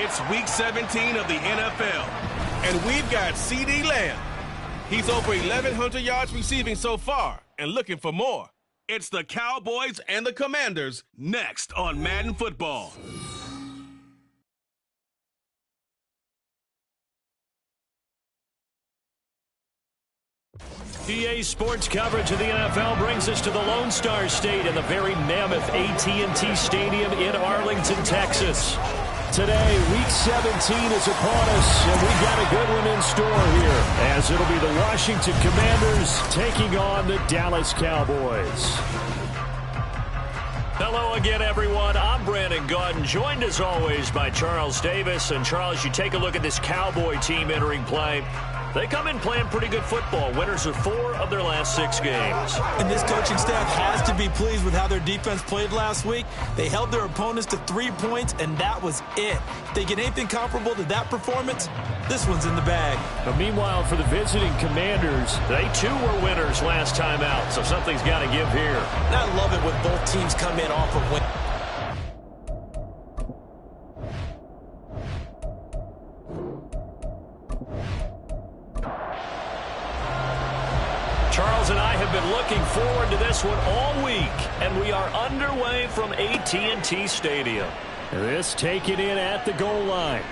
It's Week 17 of the NFL, and we've got CeeDee Lamb. He's over 1,100 yards receiving so far and looking for more. It's the Cowboys and the Commanders next on Madden Football. EA Sports coverage of the NFL brings us to the Lone Star State and the very mammoth AT&T Stadium in Arlington, Texas. Today, Week 17 is upon us, and we got a good one in store here, as it'll be the Washington Commanders taking on the Dallas Cowboys. Hello again, everyone. I'm Brandon Gaudin, joined as always by Charles Davis. And Charles, you take a look at this Cowboy team entering play. They come in playing pretty good football. Winners of 4 of their last 6 games. And this coaching staff has to be pleased with how their defense played last week. They held their opponents to 3 points, and that was it. If they get anything comparable to that performance, this one's in the bag. But meanwhile, for the visiting Commanders, they too were winners last time out, so something's got to give here. And I love it when both teams come in off of win. Charles and I have been looking forward to this one all week, and we are underway from AT&T Stadium. This taken in at the goal line.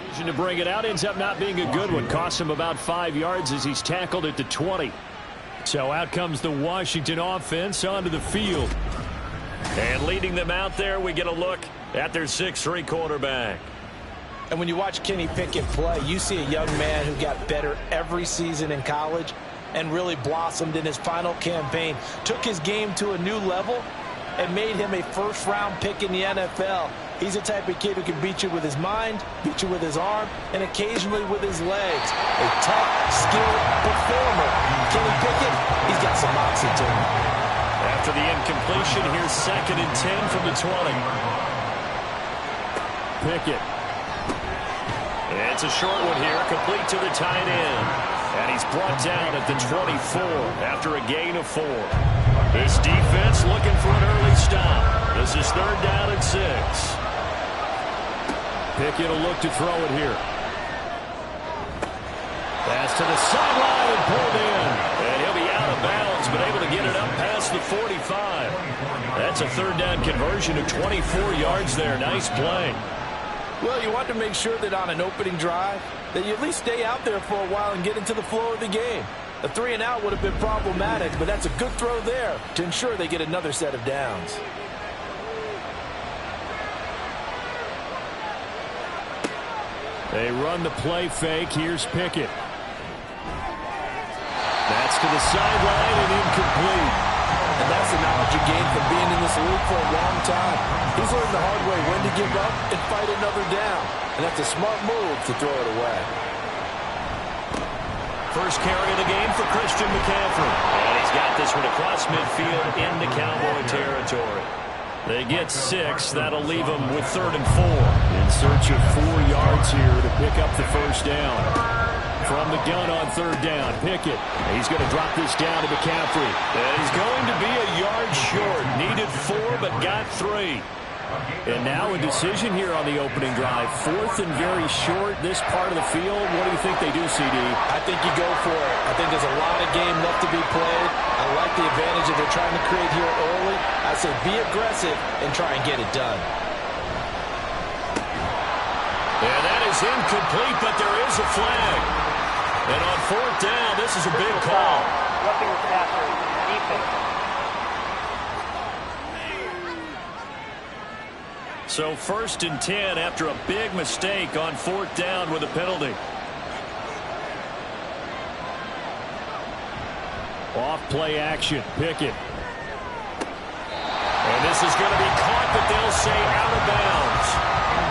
Decision to bring it out ends up not being a good one. Costs him about 5 yards as he's tackled at the 20. So out comes the Washington offense onto the field. And leading them out there, we get a look at their 6'3" quarterback. And when you watch Kenny Pickett play, you see a young man who got better every season in college and really blossomed in his final campaign, took his game to a new level, and made him a first-round pick in the NFL. He's the type of kid who can beat you with his mind, beat you with his arm, and occasionally with his legs. A tough, skilled performer. Kenny Pickett, he's got some moxie to him. After the incompletion, here's 2nd and 10 from the 20. Pickett. It's a short one here, complete to the tight end. And he's brought down at the 24 after a gain of 4. This defense looking for an early stop. This is 3rd down and 6. Pickett will look to throw it here. Pass to the sideline and pulled in. And he'll be out of bounds, but able to get it up past the 45. That's a 3rd down conversion of 24 yards there. Nice play. Well, you want to make sure that on an opening drive that you at least stay out there for a while and get into the flow of the game. A 3-and-out would have been problematic, but that's a good throw there to ensure they get another set of downs. They run the play fake. Here's Pickett. That's to the sideline and incomplete. And that's the knowledge you gain from being in this league for a long time. He's learned the hard way when to give up and fight another down. And that's a smart move to throw it away. First carry of the game for Christian McCaffrey. And he's got this one across midfield into Cowboy territory. They get 6. That'll leave them with 3rd and 4. In search of 4 yards here to pick up the first down. From the gun on 3rd down, Pickett. He's going to drop this down to McCaffrey. And he's going to be a yard short. Needed 4, but got 3. And now a decision here on the opening drive. 4th and very short, this part of the field. What do you think they do, CD? I think you go for it. I think there's a lot of game left to be played. I like the advantage that they're trying to create here early. I say be aggressive and try and get it done. And that is incomplete, but there is a flag. And on 4th down, this is a big call. Roughing the passer, defense. So 1st and 10 after a big mistake on 4th down with a penalty. Off play action, Pickett. And this is going to be caught, but they'll say out of bounds.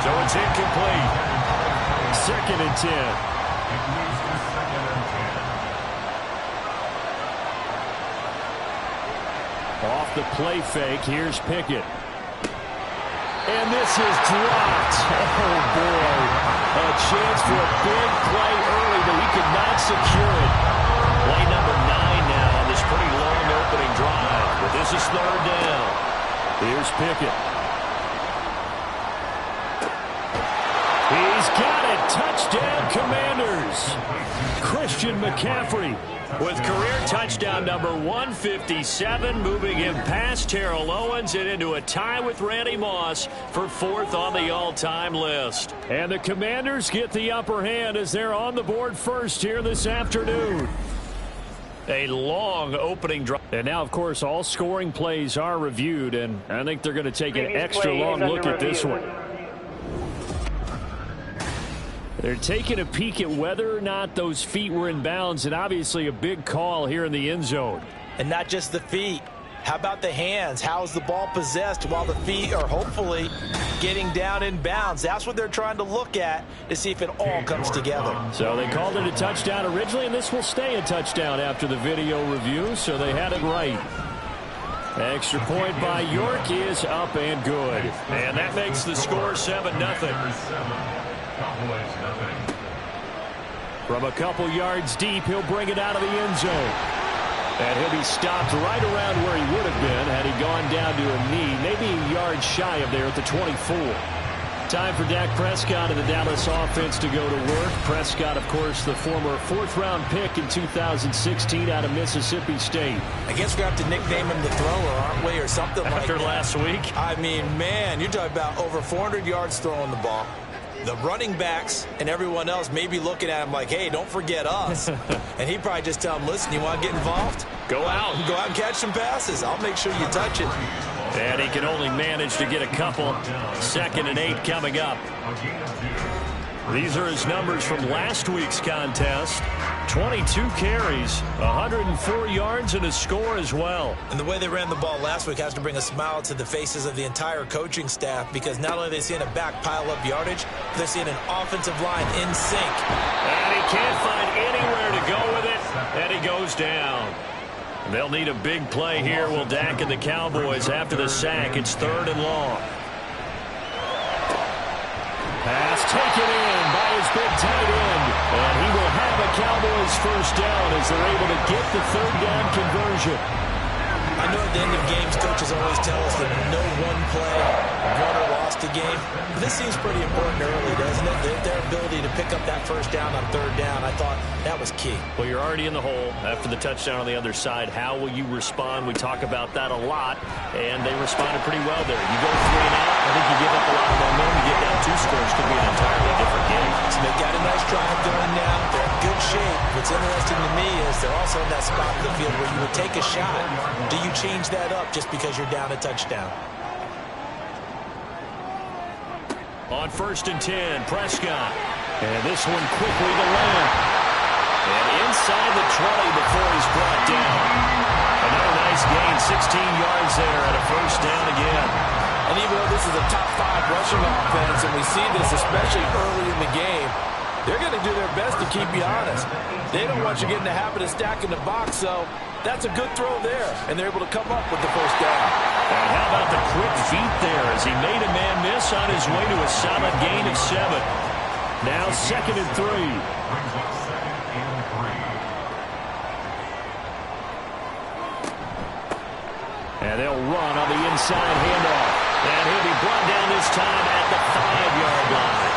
So it's incomplete. 2nd and 10. Off the play fake, here's Pickett. And this is dropped. Oh, boy. A chance for a big play early, but he could not secure it. Play number 9 now on this pretty long opening drive. But this is 3rd down. Here's Pickett. He's got it. Touchdown, Commanders. Christian McCaffrey with career touchdown number 157, moving him past Terrell Owens and into a tie with Randy Moss for 4th on the all-time list. And the Commanders get the upper hand as they're on the board first here this afternoon. A long opening drive. And now, of course, all scoring plays are reviewed, and I think they're going to take an extra long look at this one. They're taking a peek at whether or not those feet were in bounds, and obviously a big call here in the end zone. And not just the feet. How about the hands? How's the ball possessed while the feet are hopefully getting down in bounds? That's what they're trying to look at to see if it all comes together. So they called it a touchdown originally, and this will stay a touchdown after the video review, so they had it right. Extra point by York is up and good. And that makes the score 7-0. From a couple yards deep, he'll bring it out of the end zone. And he'll be stopped right around where he would have been had he gone down to a knee, maybe a yard shy of there at the 24. Time for Dak Prescott and the Dallas offense to go to work. Prescott, of course, the former 4th-round pick in 2016 out of Mississippi State. I guess we're going to have to nickname him the thrower, aren't we, or something like that. After last week? I mean, man, you're talking about over 400 yards throwing the ball. The running backs and everyone else may be looking at him like, hey, don't forget us. And he'd probably just tell him, listen, you want to get involved? Go out and catch some passes. I'll make sure you touch it. And he can only manage to get a couple. 2nd and 8 coming up. These are his numbers from last week's contest. 22 carries, 104 yards, and a score as well. And the way they ran the ball last week has to bring a smile to the faces of the entire coaching staff, because not only are they seeing a back pile up yardage, they're seeing an offensive line in sync. And he can't find anywhere to go with it, and he goes down. They'll need a big play here, will Dak and the Cowboys after the sack. It's 3rd and long. Pass taken in by his big tight end. And he will have a Cowboys first down as they're able to get the 3rd down conversion. I know at the end of games, coaches always tell us that no one play won or lost a game. But this seems pretty important early, doesn't it? Their ability to pick up that first down on 3rd down, I thought that was key. Well, you're already in the hole after the touchdown on the other side. How will you respond? We talk about that a lot, and they responded pretty well there. You go 3 and out, I think you give up a lot of momentum. You get down 2 scores, could be an entirely different game. So they got a nice drive going now. They're in good shape. What's interesting to me is they're also in that spot of the field where you would take a shot. Do you change that up just because you're down a touchdown? On 1st and 10, Prescott. And this one quickly to land. And inside the 20 before he's brought down. Another nice gain, 16 yards there and a first down again. And even though this is a top 5 rushing offense, and we see this especially early in the game, they're going to do their best to keep you honest. They don't want you getting the habit of stacking the box, so that's a good throw there, and they're able to come up with the first down. And how about the quick feet there as he made a man miss on his way to a solid gain of 7. Now 2nd and 3. And they'll run on the inside handoff. And he'll be brought down this time at the 5-yard line.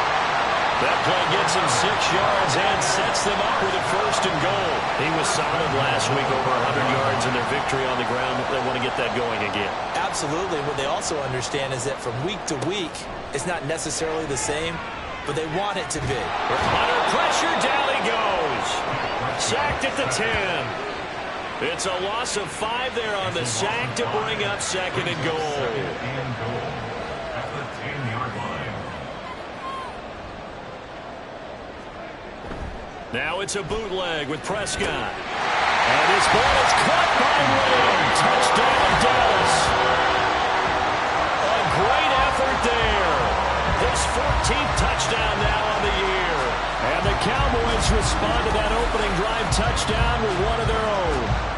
That play gets him 6 yards and sets them up with a 1st and goal. He was solid last week, over 100 yards in their victory on the ground. They want to get that going again. Absolutely. What they also understand is that from week to week, it's not necessarily the same, but they want it to be. Under pressure, down he goes. Sacked at the 10. It's a loss of 5 there on the sack to bring up 2nd and goal. Now it's a bootleg with Prescott. And his ball is caught by Lamb. Touchdown, Dallas. A great effort there. His 14th touchdown now on the year. And the Cowboys respond to that opening drive touchdown with one of their own.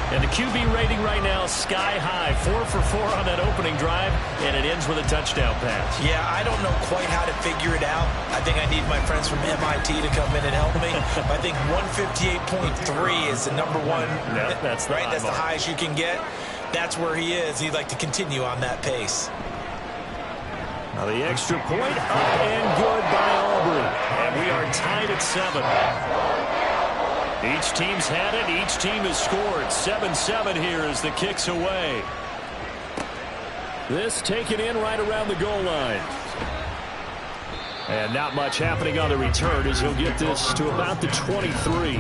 And the QB rating right now is sky high. 4 for 4 on that opening drive, and it ends with a touchdown pass. Yeah, I don't know quite how to figure it out. I think I need my friends from MIT to come in and help me. I think 158.3 is the number one. Yeah, that's the right. That's the mark. highest you can get. That's where he is. He'd like to continue on that pace. Now the extra point up and good by and 7. Each team's had it. Each team has scored. 7-7 here as the kick's away. This taken in right around the goal line. And not much happening on the return as he'll get this to about the 23.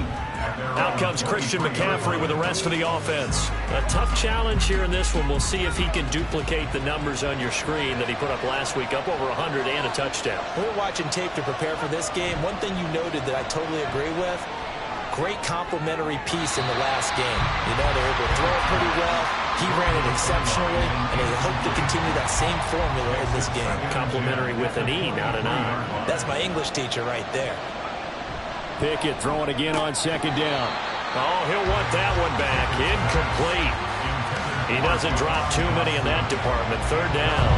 Out comes Christian McCaffrey with the rest of the offense. A tough challenge here in this one. We'll see if he can duplicate the numbers on your screen that he put up last week, up over 100 and a touchdown. We're watching tape to prepare for this game. One thing you noted that I totally agree with, great complementary piece in the last game. You know, they were able to throw it pretty well. He ran it exceptionally, and they hope to continue that same formula in this game. Complimentary with an E, not an I. That's my English teacher right there. Pickett throwing again on second down. Oh, he'll want that one back. Incomplete. He doesn't drop too many in that department. Third down.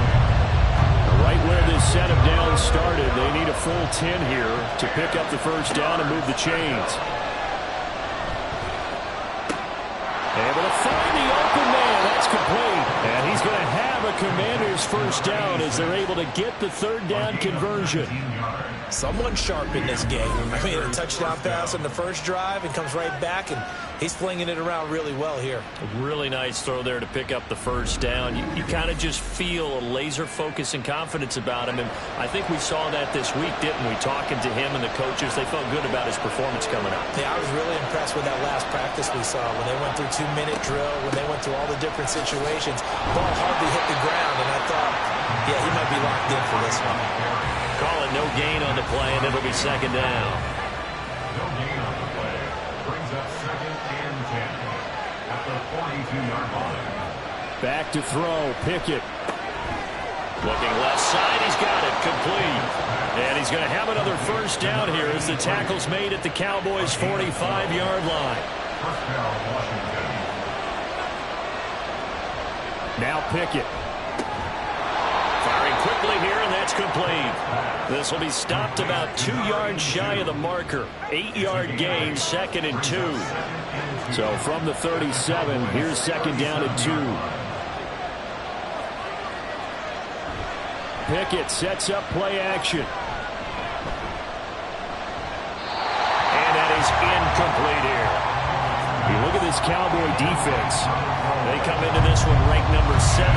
Right where this set of downs started, they need a full 10 here to pick up the first down and move the chains. Able to find the open man. That's complete. And he's going to have a Commander's first down as they're able to get the third down conversion. Someone sharp in this game. I mean, a touchdown pass on the first drive and comes right back, and he's flinging it around really well here. A really nice throw there to pick up the first down. You kind of just feel a laser focus and confidence about him, and I think we saw that this week, didn't we? Talking to him and the coaches, they felt good about his performance coming up. Yeah, I was really impressed with that last practice we saw when they went through 2-minute drill, when they went through all the different situations. Ball hardly hit the ground, and I thought, yeah, he might be locked in for this one. Call it no gain on the play, and it'll be second down. No gain on the play. Brings up second and 10 at the 42-yard line. Back to throw. Pickett. Looking left side. He's got it. Complete. And he's going to have another first down here as the tackle's made at the Cowboys' 45-yard line. First down, Washington. Now Pickett. Firing quickly here, and that's complete. This will be stopped about 2 yards shy of the marker. 8-yard gain, second and 2. So from the 37, here's second down and 2. Pickett sets up play action. And that is incomplete here. You look at this Cowboy defense. They come into this one ranked number 17,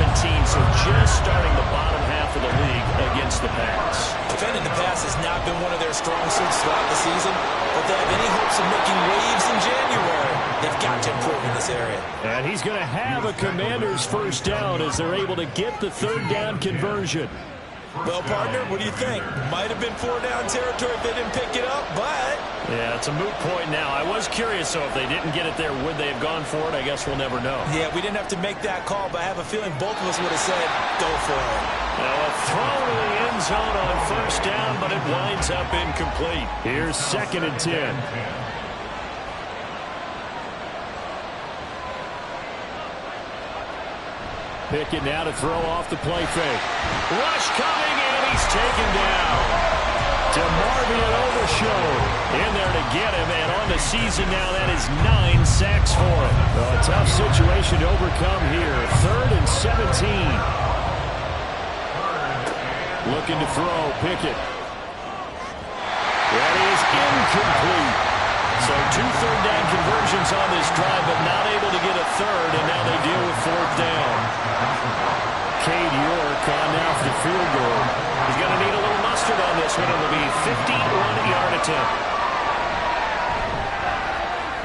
so just starting the bottom half of the league against the pass. Defending the pass has not been one of their strong suits throughout the season, but they have any hopes of making waves in January. They've got to improve in this area. And he's going to have a Commander's first down as they're able to get the third down conversion. Well, partner, what do you think? Might have been 4-down territory if they didn't pick it up, but... Yeah, it's a moot point now. I was curious, so if they didn't get it there, would they have gone for it? I guess we'll never know. Yeah, we didn't have to make that call, but I have a feeling both of us would have said, go for it. Now a throw to the end zone on first down, but it winds up incomplete. Here's second and 10. Pickett now to throw off the play fake. Rush coming, and he's taken down. DeMarvion Overshown in there to get him, and on the season now, that is 9 sacks for him. Well, a tough situation to overcome here. Third and 17. Looking to throw, Pickett. That is incomplete. So 2 third-down conversions on this drive, but not able to get a third, and now they deal with fourth down. Cade York on now for the field goal. He's going to need a little mustard on this one. It'll be a 51-yard attempt.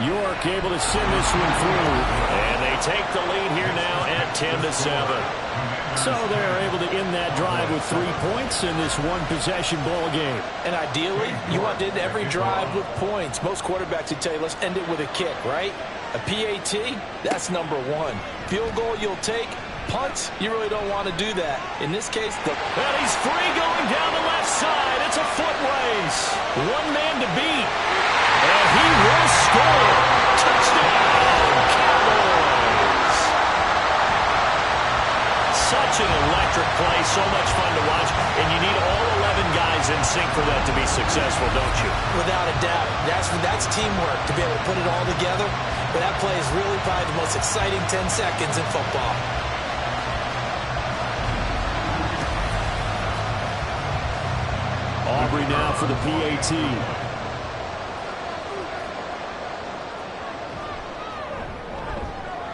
York able to send this one through, and they take the lead here now at 10-7. So they're able to end that drive with 3 points in this one-possession ball game. And ideally, you want to end every drive with points. Most quarterbacks would tell you, let's end it with a kick, right? A PAT, that's number 1. Field goal you'll take. Punts, you really don't want to do that. In this case, and he's free going down the left side. It's a foot race. One man to beat. And he will score. Touchdown, Cowboys. Such an electric play, so much fun to watch, and you need all 11 guys in sync for that to be successful, don't you? Without a doubt. That's teamwork to be able to put it all together, but that play is really probably the most exciting 10 seconds in football. Aubrey now for the PAT.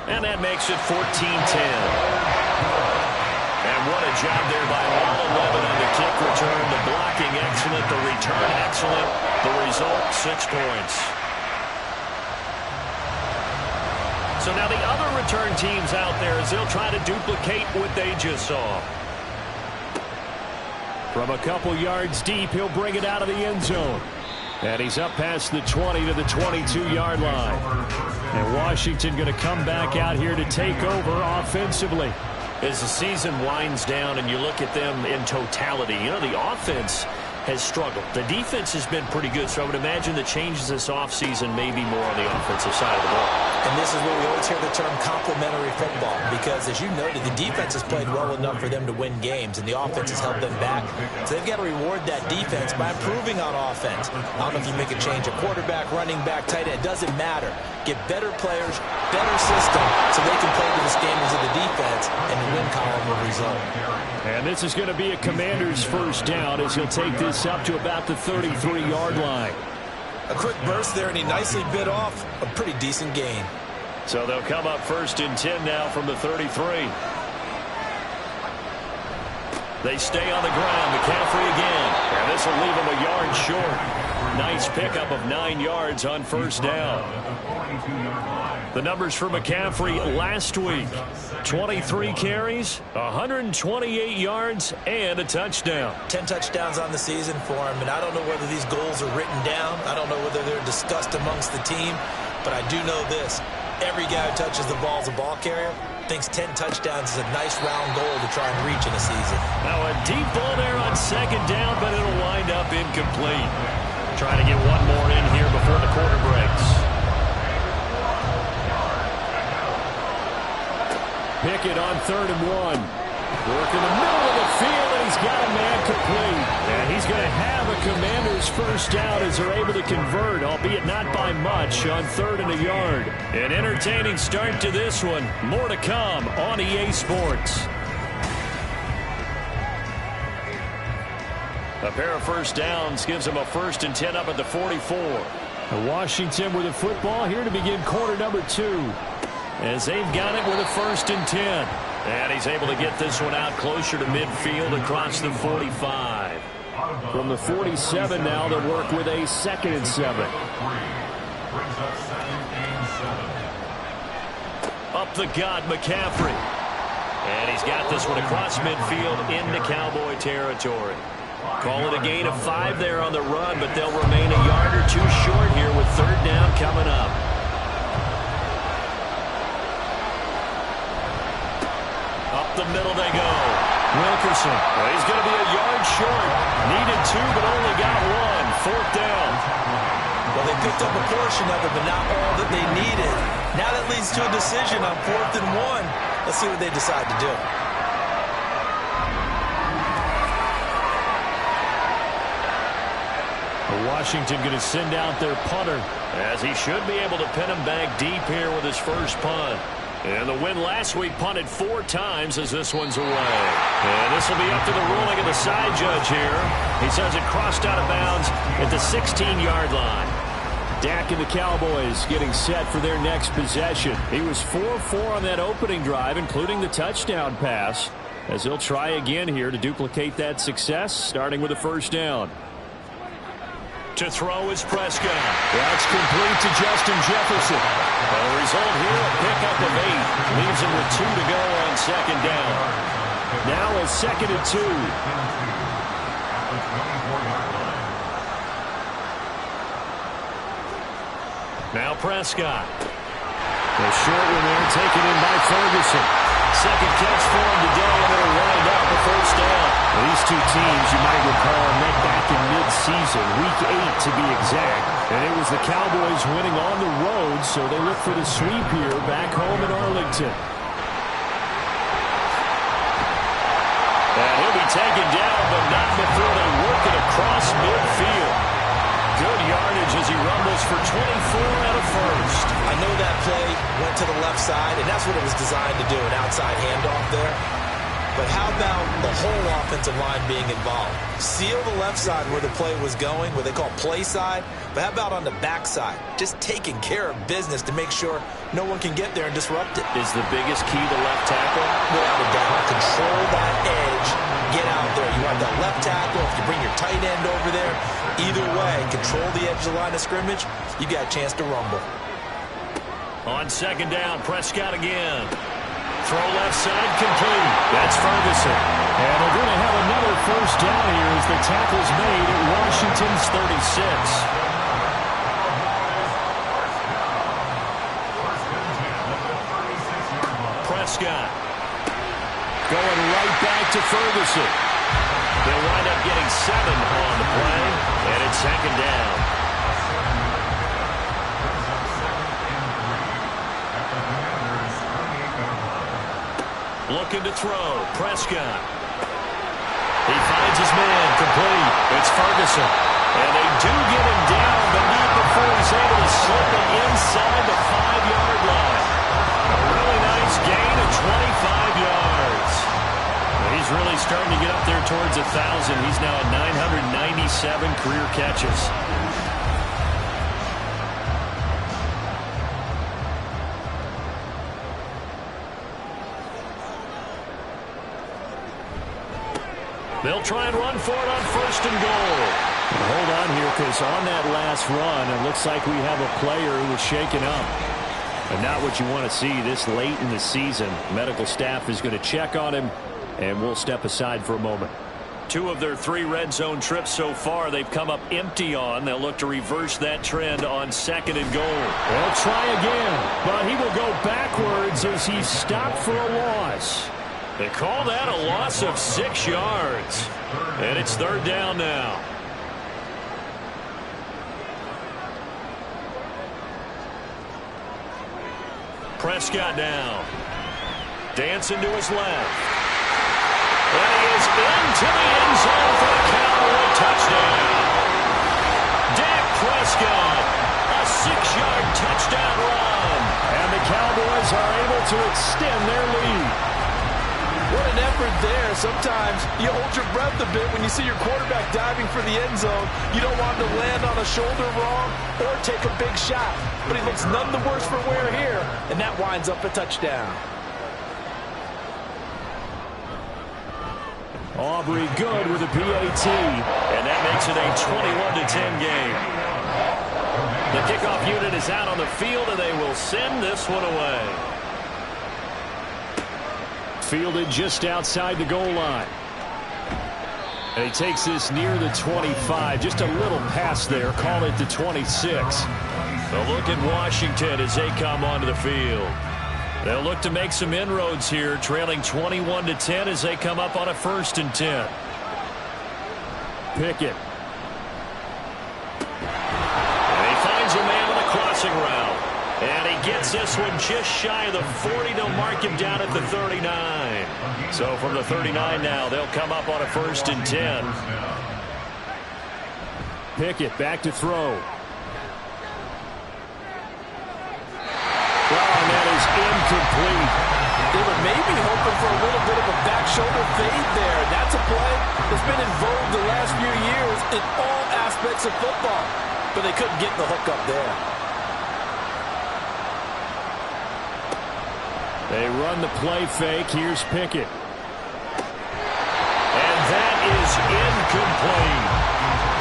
And that makes it 14-10. And what a job there by all 11 on the kick return. The blocking excellent, the return excellent. The result, 6 points. So now the other return teams out there as they'll try to duplicate what they just saw. From a couple yards deep, he'll bring it out of the end zone. And he's up past the 20 to the 22-yard line. And Washington going to come back out here to take over offensively. As the season winds down and you look at them in totality, you know, the offense has struggled. The defense has been pretty good, so I would imagine the changes this offseason may be more on the offensive side of the ball. And this is where we always hear the term complementary football, because as you noted, the defense has played well enough for them to win games, and the offense has held them back. So they've got to reward that defense by improving on offense. I don't know if you make a change, a quarterback, running back, tight end, it doesn't matter. Get better players, better system, so they can play to the standards of the defense, and the win column will result. And this is going to be a Commander's first down as he'll take this up to about the 33-yard line. A quick burst there, and he nicely bit off a pretty decent gain. So they'll come up 1st and 10 now from the 33. They stay on the ground. McCaffrey again. And this will leave him a yard short. Nice pickup of 9 yards on first down. The numbers for McCaffrey last week. 23 carries, 128 yards, and a touchdown. 10 touchdowns on the season for him, and I don't know whether these goals are written down. I don't know whether they're discussed amongst the team, but I do know this. Every guy who touches the ball as a ball carrier thinks 10 touchdowns is a nice round goal to try and reach in a season. Now a deep ball there on 2nd down, but it'll wind up incomplete. Trying to get one more in here before the quarter breaks. Pickett on 3rd and 1. Work in the middle of the field, and he's got a man complete. And he's going to have a Commander's first down as they're able to convert, albeit not by much, on 3rd and a yard. An entertaining start to this one. More to come on EA Sports. A pair of first downs gives him a 1st and 10 up at the 44. Washington with the football here to begin quarter number 2. As they've got it with a 1st and 10. And he's able to get this one out closer to midfield across the 45. From the 47 now, they'll work with a 2nd and 7. Up the gut, McCaffrey. And he's got this one across midfield into Cowboy territory. Call it a gain of 5 there on the run, but they'll remain a yard or 2 short here with 3rd down coming up. Up the middle they go. Wilkerson. Well, he's going to be a yard short. Needed 2, but only got 1. 4th down. Well, they picked up a portion of it, but not all that they needed. Now that leads to a decision on 4th and 1. Let's see what they decide to do. Washington going to send out their punter, as he should be able to pin him back deep here with his first punt. And the win last week punted 4 times as this one's away. And this will be up to the ruling of the side judge here. He says it crossed out of bounds at the 16-yard line. Dak and the Cowboys getting set for their next possession. He was 4-4 on that opening drive, including the touchdown pass, as he'll try again here to duplicate that success, starting with a first down. To throw is Prescott. That's complete to Justin Jefferson. The result here, a pickup of 8. Leaves him with 2 to go on 2nd down. Now a 2nd and 2. Now Prescott. A short one there, taken in by Ferguson. 2nd catch for him today, and it'll wind up a first down. These two teams, you might recall, met back in mid-season, week 8 to be exact. And it was the Cowboys winning on the road, so they look for the sweep here back home in Arlington. And he'll be taken down, but not before they work it across midfield. Good yardage as he rumbles for 24 out of first. I know that play went to the left side, and that's what it was designed to do, an outside handoff there. But how about the whole offensive line being involved? Seal the left side where the play was going, what they call play side. But how about on the back side? Just taking care of business to make sure no one can get there and disrupt it. Is the biggest key to left tackle? Without a doubt. Control that edge. Get out there. You want that left tackle. If you bring your tight end over there, either way, control the edge of the line of scrimmage, you got a chance to rumble. On second down, Prescott again. Throw left side, complete. That's Ferguson. And they're going to have another first down here as the tackle's made at Washington's 36. Prescott going right back to Ferguson. They'll wind up getting 7 on the play, and it's second down. Looking to throw. Prescott. He finds his man. Complete. It's Ferguson. And they do get him down, but not before he's able to slip it inside the 5-yard line. A really nice gain of 25 yards. He's really starting to get up there towards 1,000. He's now at 997 career catches. They'll try and run for it on first and goal. Hold on here, because on that last run, it looks like we have a player who was shaken up. And not what you want to see this late in the season. Medical staff is going to check on him, and we'll step aside for a moment. 2 of their 3 red zone trips so far, they've come up empty on. They'll look to reverse that trend on second and goal. They'll try again, but he will go backwards as he's stopped for a loss. They call that a loss of 6 yards. And it's third down now. Prescott now. Dancing to his left. And he is into the end zone for the Cowboy touchdown. Dak Prescott, a 6-yard touchdown run. And the Cowboys are able to extend their lead. What an effort there. Sometimes you hold your breath a bit when you see your quarterback diving for the end zone. You don't want him to land on a shoulder wrong or take a big shot. But he looks none the worse for wear here, and that winds up a touchdown. Aubrey good with a PAT. And that makes it a 21-10 game. The kickoff unit is out on the field, and they will send this one away. Fielded just outside the goal line. And he takes this near the 25. Just a little pass there. Call it the 26. A look at Washington as they come onto the field. They'll look to make some inroads here, trailing 21-10 as they come up on a 1st and 10. Pickett. And he finds a man with a crossing route. And he gets this one just shy of the 40. They'll mark him down at the 39. So from the 39 now, they'll come up on a 1st and 10. Pickett back to throw. Well, and that is incomplete. They were maybe hoping for a little bit of a back shoulder fade there. That's a play that's been in vogue the last few years in all aspects of football. But they couldn't get the hook up there. They run the play fake. Here's Pickett. And that is incomplete.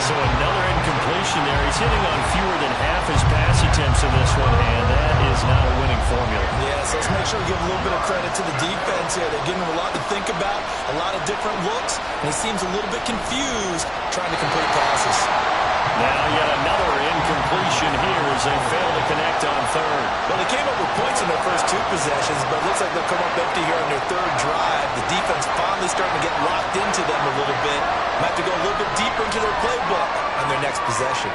So another incompletion there. He's hitting on fewer than half his pass attempts in this one, and that is not a winning formula. Yes, let's make sure we give a little bit of credit to the defense here. They're giving him a lot to think about, a lot of different looks, and he seems a little bit confused trying to complete passes. Now yet another incompletion here as they fail to connect on third. Well, they came up with points in their first 2 possessions, but it looks like they'll come up empty here on their 3rd drive. The defense finally starting to get locked into them a little bit. Might have to go a little bit deeper into their playbook on their next possession.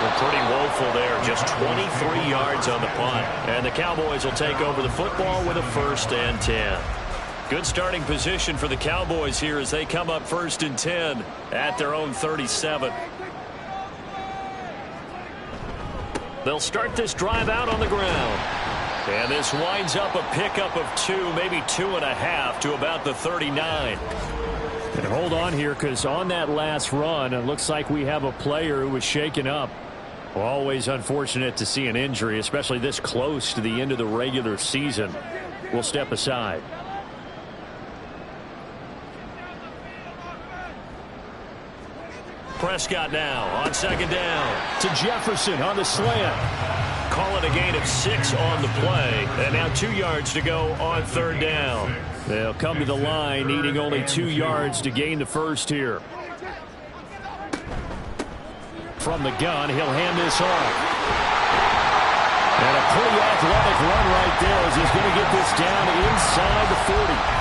Well, pretty woeful there. Just 23 yards on the punt. And the Cowboys will take over the football with a 1st and 10. Good starting position for the Cowboys here as they come up 1st and 10 at their own 37. They'll start this drive out on the ground. And this winds up a pickup of 2, maybe 2.5 to about the 39. And hold on here, because on that last run, it looks like we have a player who was shaken up. Always unfortunate to see an injury, especially this close to the end of the regular season. We'll step aside. Prescott now on second down. To Jefferson on the slant. Call it a gain of 6 on the play. And now 2 yards to go on third down. They'll come to the line needing only 2 yards to gain the first here. From the gun, he'll hand this off. And a pretty athletic run right there as he's going to get this down inside the 40.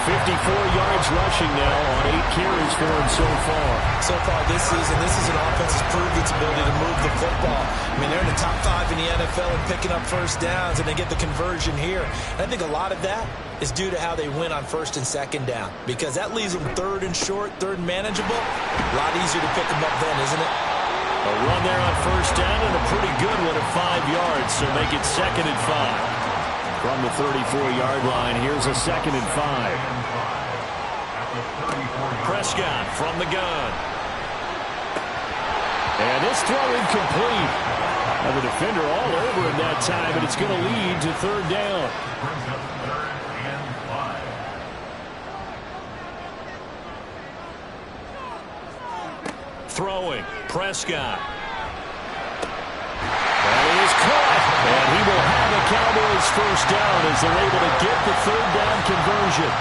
54 yards rushing now on 8 carries for him so far. So far this season, this is an offense that's proved its ability to move the football. I mean, they're in the top 5 in the NFL and picking up first downs, and they get the conversion here. And I think a lot of that is due to how they win on first and second down, because that leaves them third and short, third and manageable. A lot easier to pick them up then, isn't it? A run there on first down and a pretty good one at 5 yards, so make it 2nd and 5. From the 34-yard line, here's a 2nd and 5. Prescott from the gun. And this throw incomplete. And the defender all over him that time, but it's going to lead to third down. Throwing, Prescott. That is caught. And he will have a Cowboys first down as they're able to get the third down conversion.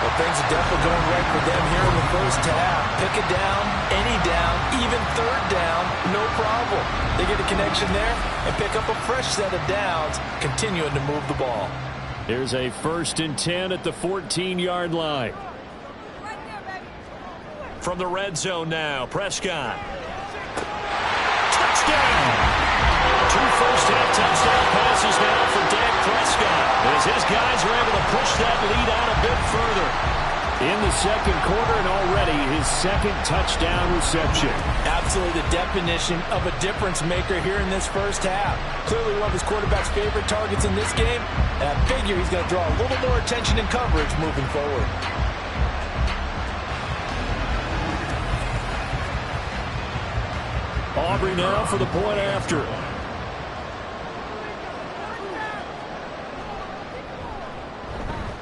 Well, things are definitely going right for them here in the first half. Pick it down, any down, even third down, no problem. They get a connection there and pick up a fresh set of downs, continuing to move the ball. Here's a 1st and 10 at the 14-yard line. From the red zone now, Prescott. Touchdown! 2 first-half touchdown passes now for Dak Prescott, as his guys are able to push that lead out a bit further. In the second quarter, and already his 2nd touchdown reception. Absolutely the definition of a difference maker here in this first half. Clearly one of his quarterback's favorite targets in this game, and I figure he's going to draw a little more attention and coverage moving forward. Aubrey now for the point after.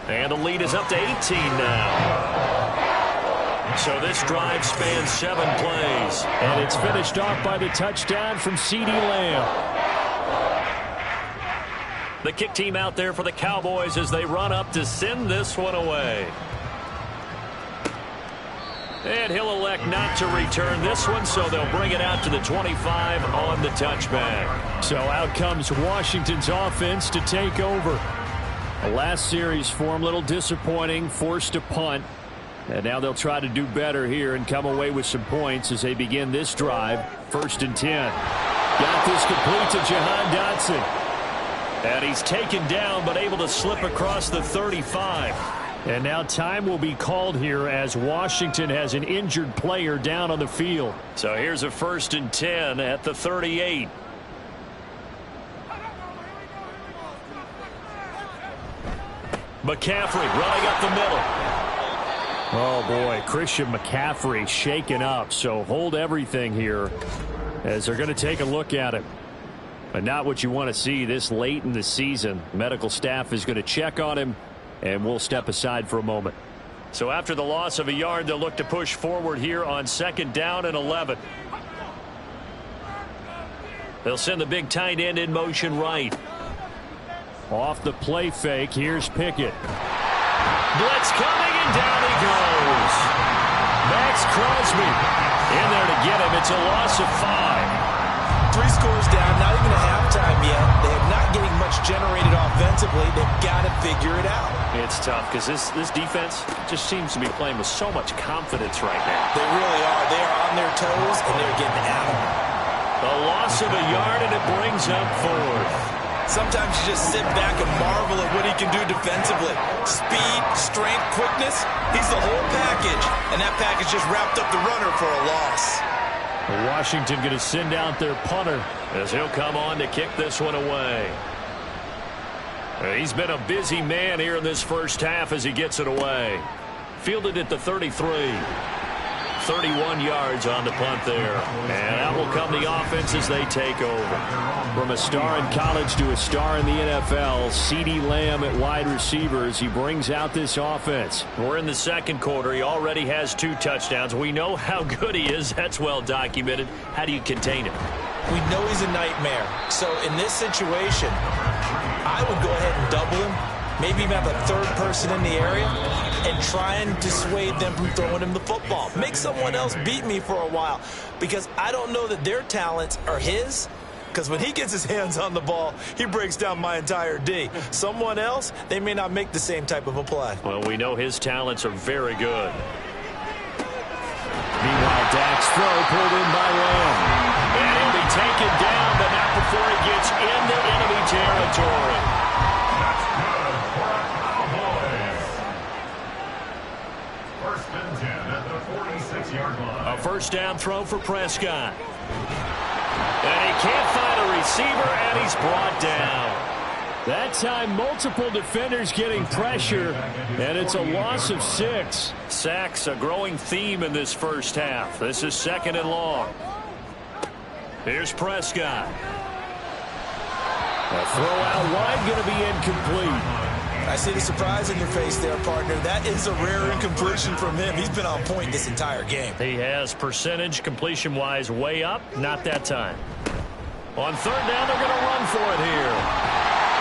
And the lead is up to 18 now. So this drive spans 7 plays. And it's finished off by the touchdown from CeeDee Lamb. The kick team out there for the Cowboys as they run up to send this one away. And he'll elect not to return this one, so they'll bring it out to the 25 on the touchback. So out comes Washington's offense to take over. The last series for him, a little disappointing, forced to punt. And now they'll try to do better here and come away with some points as they begin this drive. 1st and 10. Got this complete to Jahan Dotson. And he's taken down but able to slip across the 35. And now time will be called here as Washington has an injured player down on the field. So here's a 1st and 10 at the 38. McCaffrey running up the middle. Oh, boy, Christian McCaffrey shaken up. So hold everything here as they're going to take a look at him. But not what you want to see this late in the season. Medical staff is going to check on him, and we'll step aside for a moment. So after the loss of a yard, they'll look to push forward here on 2nd down and 11. They'll send the big tight end in motion right. Off the play fake, here's Pickett. Blitz coming, and down he goes. Max Crosby in there to get him. It's a loss of 5. 3 scores down, not even a halftime yet. They are not getting much generated offensively. They've got to figure it out. It's tough because this defense just seems to be playing with so much confidence right now. They really are. They are on their toes, and they're getting at them. A loss of a yard, and it brings up 4th. Sometimes you just sit back and marvel at what he can do defensively. Speed, strength, quickness, he's the whole package. And that package just wrapped up the runner for a loss. Washington going to send out their punter as he'll come on to kick this one away. He's been a busy man here in this first half as he gets it away. Fielded at the 33. 31 yards on the punt there. And out will come the offense as they take over. From a star in college to a star in the NFL, CeeDee Lamb at wide receivers. He brings out this offense. We're in the second quarter. He already has 2 touchdowns. We know how good he is. That's well documented. How do you contain him? We know he's a nightmare. So in this situation, I would go ahead and double him. Maybe even have a third person in the area and try and dissuade them from throwing him the football. Make someone else beat me for a while because I don't know that their talents are his. Because when he gets his hands on the ball, he breaks down my entire D. Someone else, they may not make the same type of a play. Well, we know his talents are very good. Meanwhile, Dak's throw pulled in by Lamb. And he'll be taken down, but not before he gets into enemy territory. That's good for a Cowboys. First and 10 at the 46-yard line. A first down throw for Prescott. And he can't find a receiver, and he's brought down. That time, multiple defenders getting pressure, and it's a loss of 6. Sacks, a growing theme in this first half. This is 2nd and long. Here's Prescott. A throw out wide, going to be incomplete. I see the surprise in your face there, partner. That is a rare incompletion from him. He's been on point this entire game. He has percentage completion-wise way up. Not that time. On 3rd down, they're going to run for it here.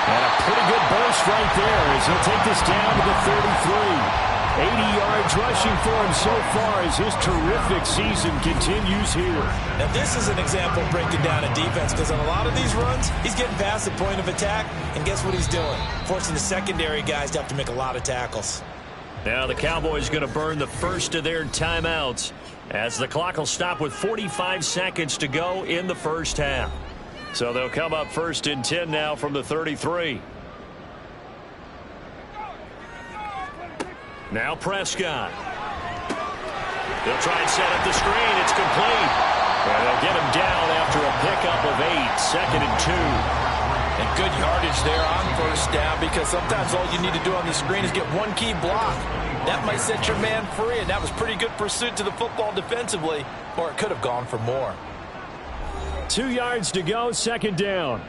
And a pretty good burst right there as he'll take this down to the 33. 80 yards rushing for him so far as his terrific season continues here. Now, this is an example of breaking down a defense because on a lot of these runs, he's getting past the point of attack, and guess what he's doing? Forcing the secondary guys to have to make a lot of tackles. Now the Cowboys going to burn the first of their timeouts as the clock will stop with 45 seconds to go in the first half. So they'll come up 1st and 10 now from the 33. Now Prescott. They'll try and set up the screen. It's complete. And they'll get him down after a pickup of 8. 2nd and 2. And good yardage there on 1st down because sometimes all you need to do on the screen is get one key block. That might set your man free, and that was pretty good pursuit to the football defensively, or it could have gone for more. 2 yards to go, 2nd down.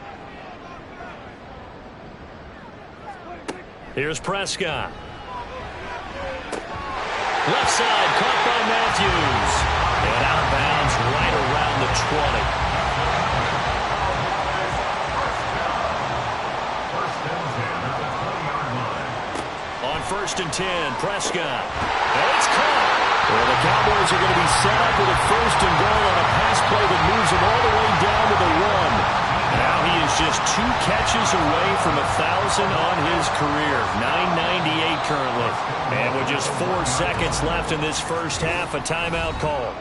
Here's Prescott. Left side, caught by Matthews. And outbounds right around the 20. On 1st and 10, Prescott. And it's caught. Well, the Cowboys are going to be set up with a 1st and goal on a pass play that moves them all the way down to the 1. Now he is just 2 catches away from 1,000 on his career. 998 currently. And with just 4 seconds left in this first half, a timeout call.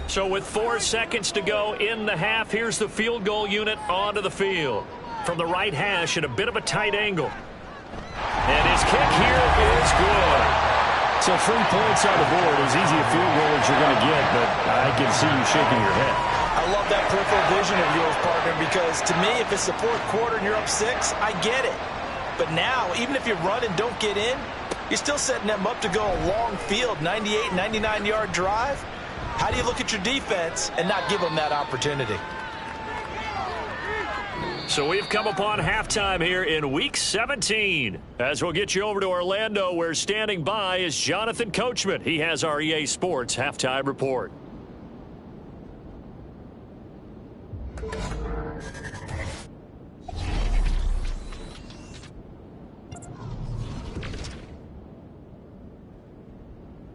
So with 4 seconds to go in the half, here's the field goal unit onto the field. From the right hash at a bit of a tight angle. And his kick here is good. So 3 points on the board, as easy a field goal as you're going to get, but I can see you shaking your head. I love that peripheral vision of yours, partner, because to me, if it's the 4th quarter and you're up 6, I get it. But now, even if you run and don't get in, you're still setting them up to go a long field, 98, 99-yard drive. How do you look at your defense and not give them that opportunity? So we've come upon halftime here in Week 17. As we'll get you over to Orlando, where standing by is Jonathan Coachman. He has our EA Sports Halftime Report.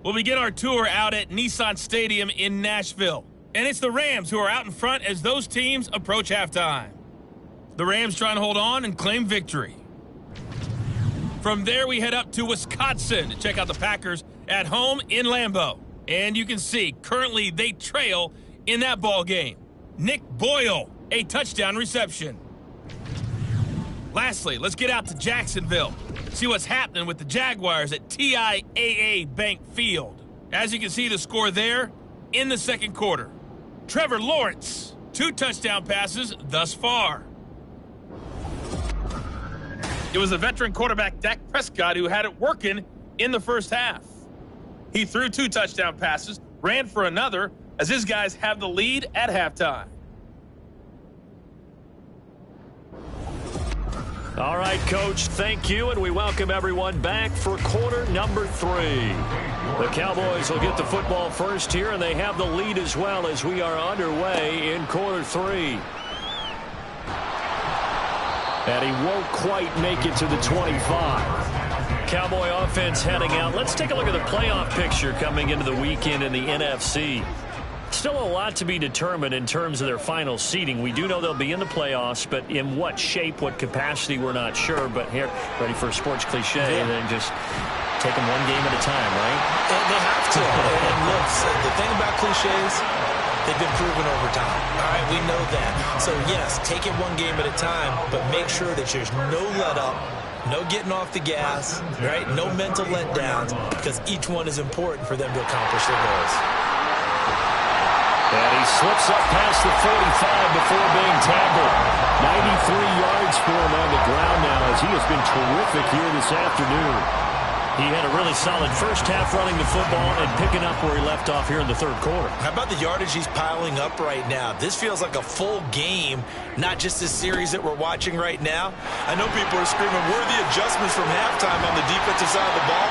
We'll begin our tour out at Nissan Stadium in Nashville. And it's the Rams who are out in front as those teams approach halftime. The Rams trying to hold on and claim victory. From there, we head up to Wisconsin to check out the Packers at home in Lambeau. And you can see, currently they trail in that ball game. Nick Boyle, a touchdown reception. Lastly, let's get out to Jacksonville. See what's happening with the Jaguars at TIAA Bank Field. As you can see the score there in the second quarter. Trevor Lawrence 2 touchdown passes thus far. It was the veteran quarterback Dak Prescott who had it working in the first half. He threw 2 touchdown passes, ran for another, as his guys have the lead at halftime. All right, Coach, thank you, and we welcome everyone back for quarter number 3. The Cowboys will get the football first here, and they have the lead as well as we are underway in quarter 3. And he won't quite make it to the 25. Cowboy offense heading out. Let's take a look at the playoff picture coming into the weekend in the NFC. Still a lot to be determined in terms of their final seeding. We do know they'll be in the playoffs, but in what shape, what capacity, we're not sure. But here, ready for a sports cliche, and then just take them one game at a time, right? And they have to. And look, the thing about cliches, they've been proven over time. All right, we know that. So, yes, take it one game at a time, but make sure that there's no let-up, no getting off the gas, right? No mental letdowns, because each one is important for them to accomplish their goals. And he slips up past the 45 before being tackled. 93 yards for him on the ground now as he has been terrific here this afternoon. He had a really solid first half running the football and picking up where he left off here in the third quarter. How about the yardage he's piling up right now? This feels like a full game, not just this series that we're watching right now. I know people are screaming, where are the adjustments from halftime on the defensive side of the ball?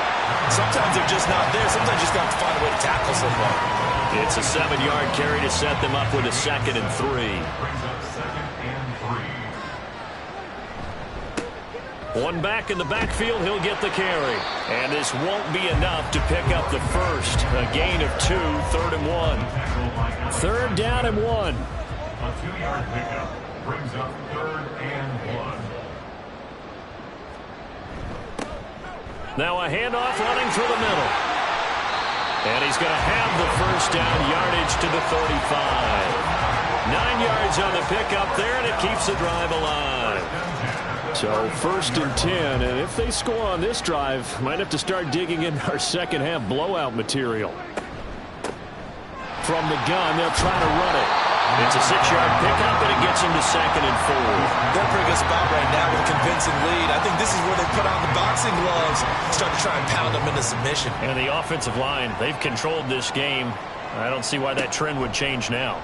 Sometimes they're just not there. Sometimes you just got to find a way to tackle someone. It's a 7-yard carry to set them up with a 2nd and 3. Brings up 2nd and 3. One back in the backfield, he'll get the carry. And this won't be enough to pick up the first. A gain of 2, 3rd and 1. 3rd down and 1. A 2-yard pickup brings up 3rd and 1. Now a handoff running through the middle. And he's going to have the first down, yardage to the 35. 9 yards on the pickup there, and it keeps the drive alive. So 1st and 10, and if they score on this drive, might have to start digging in our second half blowout material. From the gun, they'll try to run it. It's a 6-yard pickup, and it gets him to 2nd and 4. They're in a pretty good spot right now with a convincing lead. I think this is where they put on the boxing gloves, start to try and pound them into submission. And the offensive line, they've controlled this game. I don't see why that trend would change now.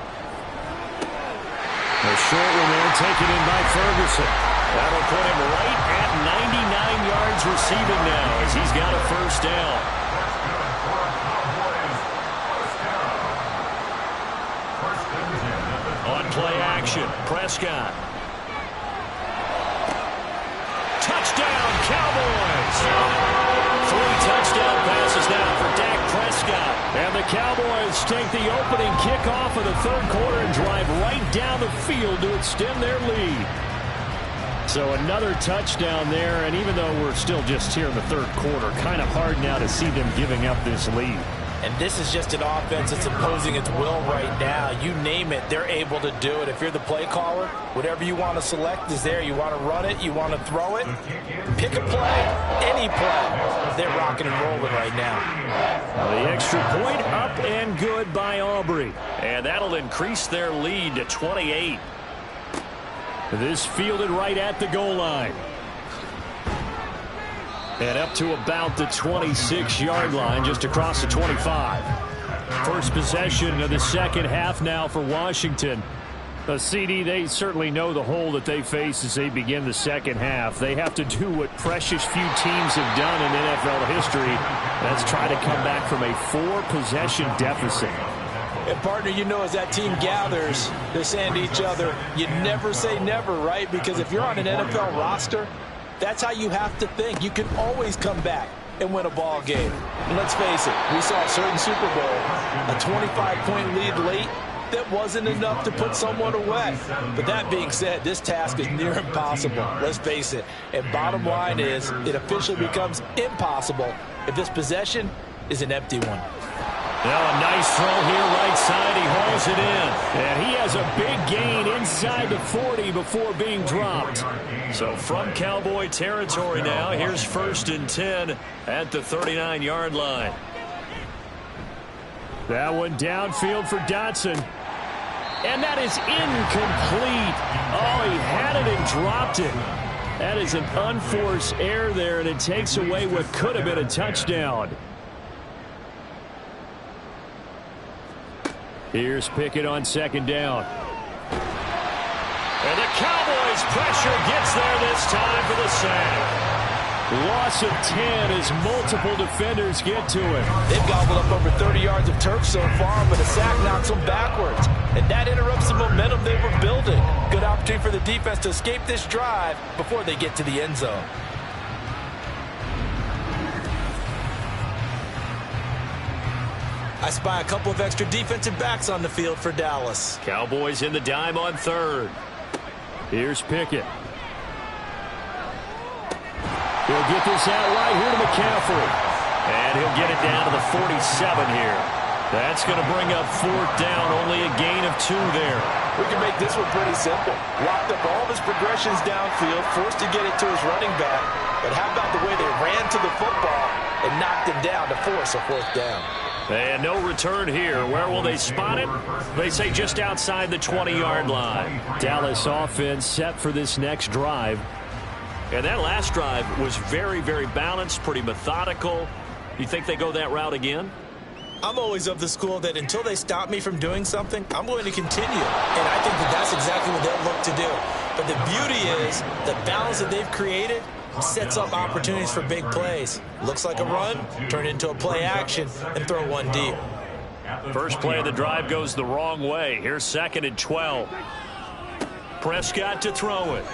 A short one there, taken in by Ferguson. That'll put him right at 99 yards receiving now as he's got a first down. On play action, Prescott. Touchdown, Cowboys! 3 touchdown passes now for Dak Prescott. And the Cowboys take the opening kickoff of the third quarter and drive right down the field to extend their lead. So another touchdown there, and even though we're still just here in the third quarter, kind of hard now to see them giving up this lead. And this is just an offense that's imposing its will right now. You name it, they're able to do it. If you're the play caller, whatever you want to select is there. You want to run it, you want to throw it, pick a play, any play. They're rocking and rolling right now. The extra point up and good by Aubrey. And that'll increase their lead to 28. This fielded right at the goal line. And up to about the 26-yard line, just across the 25. First possession of the second half now for Washington. CD, they certainly know the hole that they face as they begin the second half. They have to do what precious few teams have done in NFL history. That's try to come back from a 4-possession deficit. And, partner, you know, as that team gathers, they're saying to each other, you never say never, right? Because if you're on an NFL roster, that's how you have to think. You can always come back and win a ball game. And let's face it, we saw a certain Super Bowl, a 25-point lead late, that wasn't enough to put someone away. But that being said, this task is near impossible. Let's face it. And bottom line is, it officially becomes impossible if this possession is an empty one. Now a nice throw here right side. He hauls it in. And he has a big gain inside the 40 before being dropped. So from Cowboy territory now, here's 1st and 10 at the 39-yard line. That one downfield for Dotson. And that is incomplete. Oh, he had it and dropped it. That is an unforced error there, and it takes away what could have been a touchdown. Here's Pickett on second down. And the Cowboys' pressure gets there this time for the sack. Loss of 10 as multiple defenders get to him. They've gobbled up over 30 yards of turf so far, but a sack knocks them backwards. And that interrupts the momentum they were building. Good opportunity for the defense to escape this drive before they get to the end zone. I spy a couple of extra defensive backs on the field for Dallas. Cowboys in the dime on third. Here's Pickett. He'll get this out right here to McCaffrey. And he'll get it down to the 47 here. That's going to bring up fourth down. Only a gain of 2 there. We can make this one pretty simple. Locked up all of his progressions downfield, forced to get it to his running back. But how about the way they ran to the football and knocked him down to force a fourth down? And no return here. Where will they spot it? They say just outside the 20-yard line. Dallas offense set for this next drive. And that last drive was very, very balanced, pretty methodical. You think they go that route again? I'm always of the school that until they stop me from doing something, I'm going to continue. And I think that that's exactly what they'll look to do. But the beauty is the balance that they've created sets up opportunities for big plays. Looks like a run, turn it into a play action, and throw one deep. First play of the drive goes the wrong way. Here's 2nd and 12. Prescott to throw it.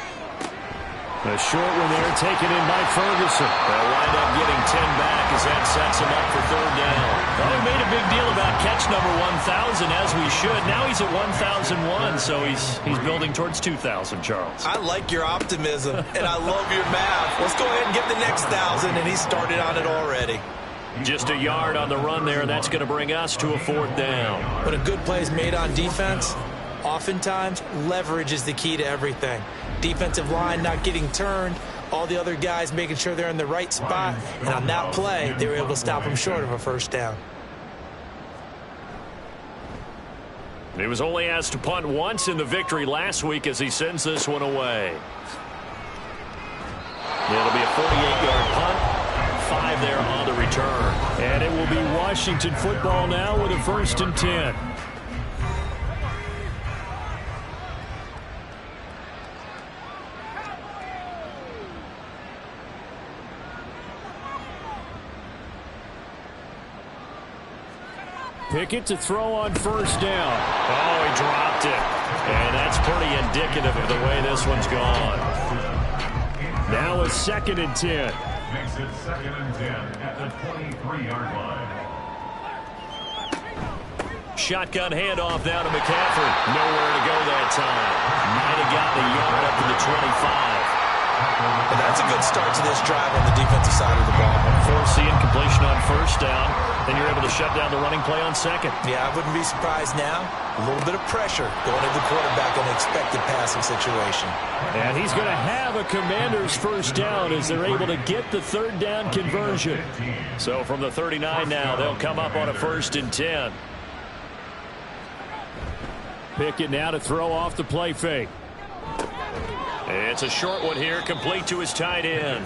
A short one there, taken in by Ferguson. They'll wind up getting 10 back as that sets him up for third down. Well, we made a big deal about catch number 1,000, as we should. Now he's at 1,001, so he's building towards 2,000, Charles. I like your optimism, and I love your math. Let's go ahead and get the next 1,000, and he started on it already. Just a yard on the run there, and that's going to bring us to a fourth down. When a good play is made on defense, oftentimes leverage is the key to everything. Defensive line not getting turned, all the other guys making sure they're in the right spot, and on that play, they were able to stop them short of a first down. He was only asked to punt once in the victory last week as he sends this one away. It'll be a 48-yard punt, 5 there on the return. And it will be Washington football now with a 1st and 10. Pickett to throw on first down. Oh, he dropped it. And that's pretty indicative of the way this one's gone. Now a 2nd and 10. Makes it 2nd and 10 at the 23-yard line. Shotgun handoff down to McCaffrey. Nowhere to go that time. Might have got the yard up to the 25. And that's a good start to this drive on the defensive side of the ball. Force the incompletion on first down. Then you're able to shut down the running play on second. Yeah, I wouldn't be surprised now. A little bit of pressure going to the quarterback in an expected passing situation. And he's going to have a Commander's first down as they're able to get the third down conversion. So from the 39 now, they'll come up on a 1st and 10. Pickett now to throw off the play fake. It's a short one here, complete to his tight end.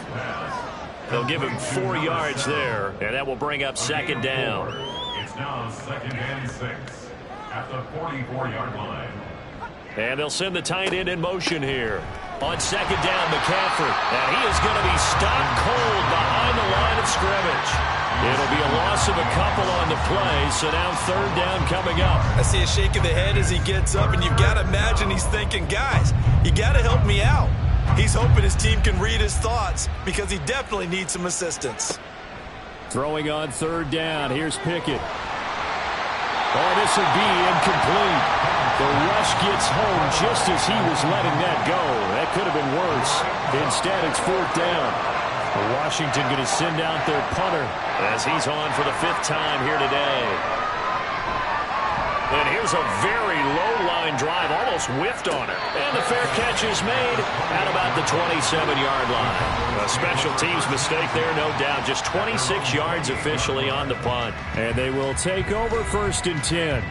They'll give him 4 yards there, and that will bring up 2nd down. It's now 2nd and 6 at the 44-yard line. And they'll send the tight end in motion here. On 2nd down, McCaffrey. And he is going to be stopped cold behind the line of scrimmage. It'll be a loss of a couple on the play, so now 3rd down coming up. I see a shake of the head as he gets up, and you've got to imagine he's thinking, guys, you got to help me out. He's hoping his team can read his thoughts because he definitely needs some assistance. Throwing on 3rd down. Here's Pickett. Oh, this will be incomplete. The rush gets home just as he was letting that go. That could have been worse. Instead, it's 4th down. Washington going to send out their punter as he's on for the 5th time here today. And here's a very low-line drive, almost whiffed on it. And the fair catch is made at about the 27-yard line. A special teams mistake there, no doubt. Just 26 yards officially on the punt. And they will take over 1st and 10.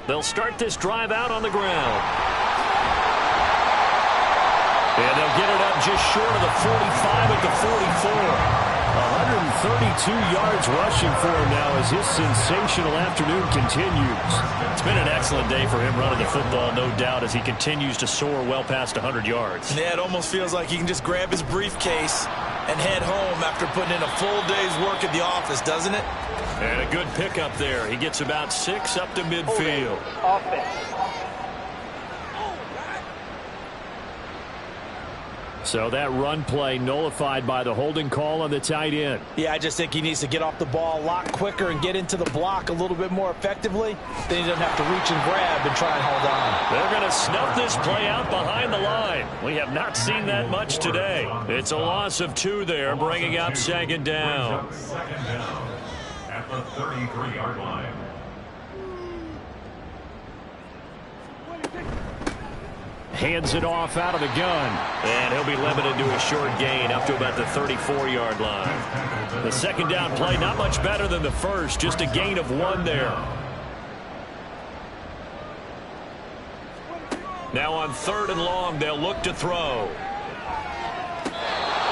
They'll start this drive out on the ground. And they'll get it up just short of the 45 at the 44. 132 yards rushing for him now as his sensational afternoon continues. It's been an excellent day for him running the football, no doubt, as he continues to soar well past 100 yards. Yeah, it almost feels like he can just grab his briefcase and head home after putting in a full day's work at the office, doesn't it? And a good pickup there. He gets about 6 up to midfield. Offense. So that run play nullified by the holding call on the tight end. Yeah, I just think he needs to get off the ball a lot quicker and get into the block a little bit more effectively. Then he doesn't have to reach and grab and try and hold on. They're going to snuff this play out behind the line. We have not seen that much today. It's a loss of 2 there, bringing up second down. Second down at the 33-yard line. Hands it off out of the gun. And he'll be limited to a short gain up to about the 34-yard line. The second down play, not much better than the first, just a gain of 1 there. Now on 3rd and long, they'll look to throw.